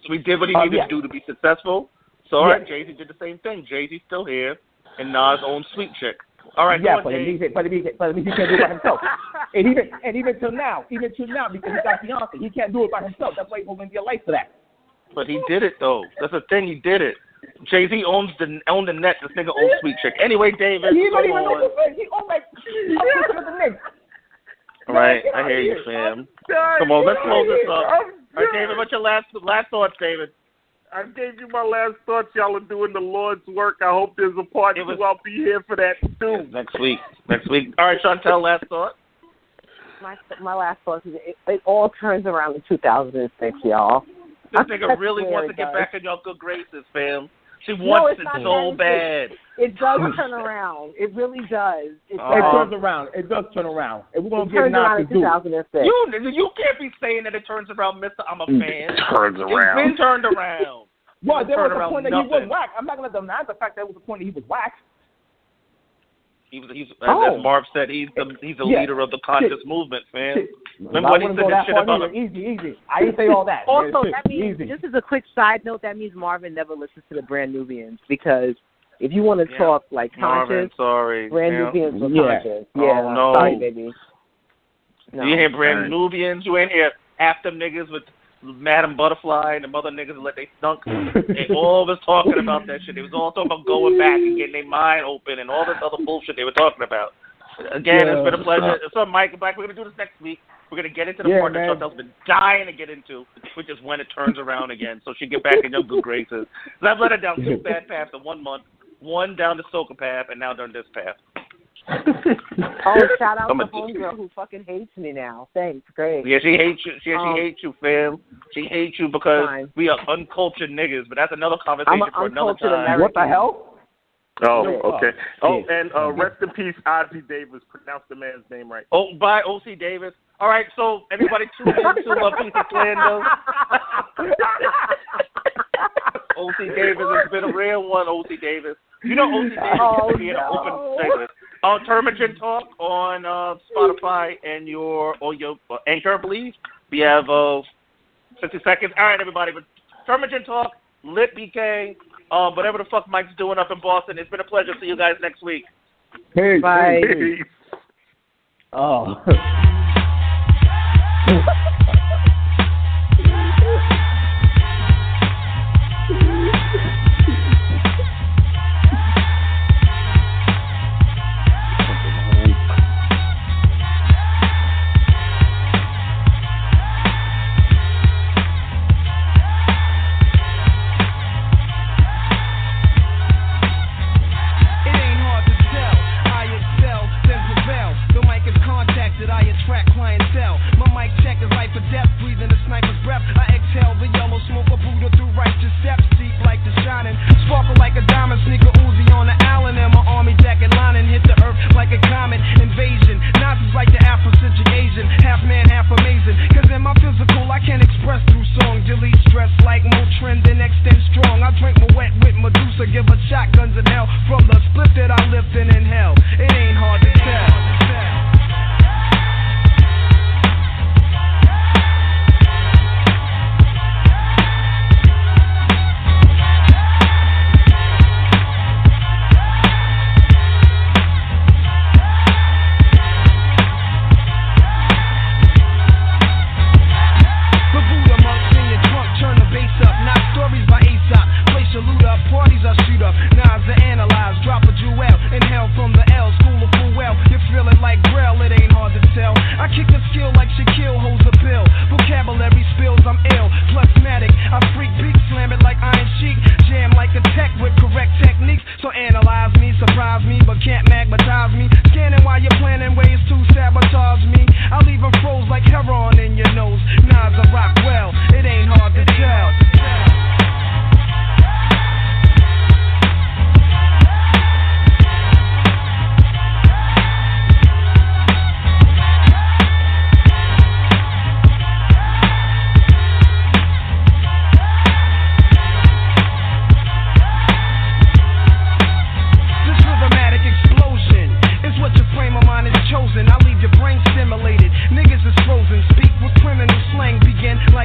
So he did what he needed to do to be successful? So, all right, Jay-Z did the same thing. Jay-Z's still here, and Nas owns Sweet Chick. All right, but it means he can't do it by himself. and even till now, because he got Beyonce, he can't do it by himself. That's why he's holding your life for that. But he did it though. That's the thing. He did it. Jay-Z owns the net. This nigga owns Sweet Chick. Anyway, David. He don't even know he owns the Knicks. All right, I hear you, fam. Come on, let's close this up. All right, David, what's your last thoughts, David? I gave you my last thoughts. Y'all are doing the Lord's work. I hope there's a part 2. I'll be here for that too. Next week. All right, Chantel, last thought. My last thought is it all turns around in 2006, y'all. This nigga really wants to get back in your good graces, fam. She wants it so bad. It does turn around. It really does. It turns around. It does turn around. And we're going to get Nas to do it. You can't be saying that it turns around, Mr. I'm a fan. It turns around. It's been turned around. Well, there was a point that he was whack. I'm not going to deny the fact that there was a point that he was whack. As Marv said, he's the leader of the conscious movement, fam. Remember when he said that shit about Easy. I didn't say all that. Also, that means, just as a quick side note, that means Marvin never listens to the Brand Nubians because if you want to talk like conscious, Brand Nubians are conscious. Yeah, oh, no. Sorry, baby. No. You ain't hear Brand Nubians. You ain't hear half them niggas with Madam Butterfly and the other niggas that let they stunk. They all was talking about that shit. They was all talking about going back and getting their mind open and all this other bullshit they were talking about. Again, it's been a pleasure. So, Mike, we're going to do this next week. We're going to get into the part that Chantel's been dying to get into, which is when it turns around again, so she get back in your good graces. So I've led her down 2 bad paths in 1 month, 1 down the soca path, and now down this path. Shout out to homegirl who fucking hates me now. Thanks, great. Yeah, she hates you. She hates you, fam. She hates you because we are uncultured niggas, but that's another conversation for another time. American. What the hell? Oh, okay. And rest in peace, Ozzie Davis. Pronounce the man's name right. Oh, by O.C. Davis. All right, so everybody tune in to a piece of slander. O.C. Davis has been a real one, O.C. Davis. You know O.C. Davis is being an open segment. Termagent Talk on Spotify and your Anchor, I believe. We have 60 seconds. All right, everybody. But Termagent Talk, Lit BK, whatever the fuck Mike's doing up in Boston. It's been a pleasure. See you guys next week. Hey, bye. Peace. Oh.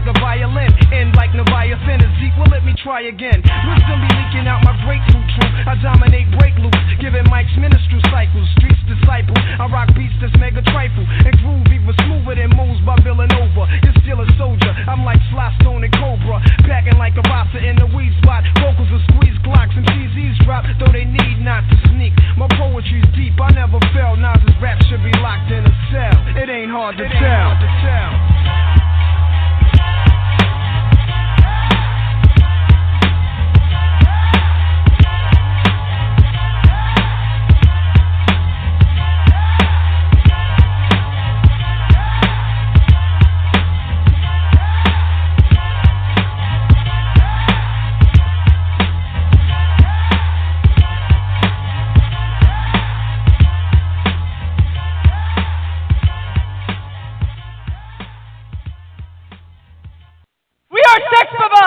like a violin, end like Leviathan. Is deep, well let me try again. Wisdom be leaking out my breakthrough truth. I dominate break loops, giving mics minstrel cycles. Streets disciple, I rock beats that's mega trifle, and groove even smoother than moves by Villanova. You're still a soldier, I'm like Sly Stone and Cobra, packing like a roster in the weed spot. Vocals will squeeze Glocks and TZs drop, though they need not to sneak. My poetry's deep, I never fell. Nas's rap should be locked in a cell. It ain't hard to tell.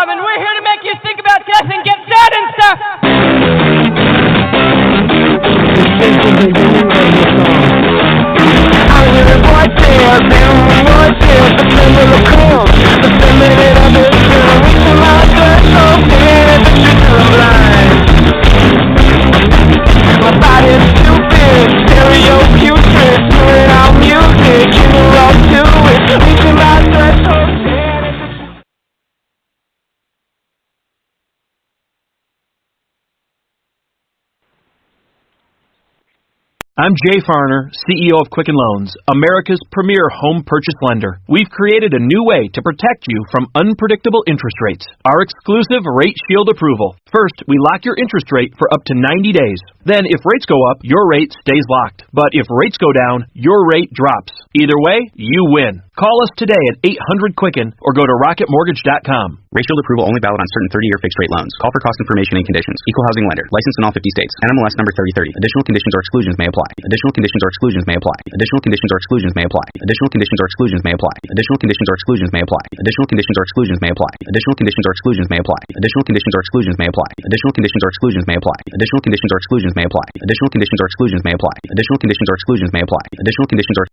And we're here to make you think about death and get sad and stuff. I'm hearing voices and voices, the tremble of calm, the feminine of this girl, reaching my threshold, staring at the truth till I'm blind. My body's stupid, stereo putrid, screwing out music, you know I'll do it, reaching my threshold. I'm Jay Farner, CEO of Quicken Loans, America's premier home purchase lender. We've created a new way to protect you from unpredictable interest rates. Our exclusive Rate Shield approval. First, we lock your interest rate for up to 90 days. Then, if rates go up, your rate stays locked. But if rates go down, your rate drops. Either way, you win. Call us today at 800-QUICKEN or go to rocketmortgage.com. Rate Shield approval only valid on certain 30-year fixed-rate loans. Call for cost information and conditions. Equal housing lender. Licensed in all 50 states. NMLS number 3030. Additional conditions or exclusions may apply. Additional conditions or exclusions may apply. Additional conditions or exclusions may apply. Additional conditions or exclusions may apply. Additional conditions or exclusions may apply. Additional conditions or exclusions may apply. Additional conditions or exclusions may apply. Additional conditions or exclusions may apply. Additional conditions or exclusions may apply. Additional conditions or exclusions may apply. Additional conditions or exclusions may apply. Additional conditions or exclusions may apply. Additional conditions or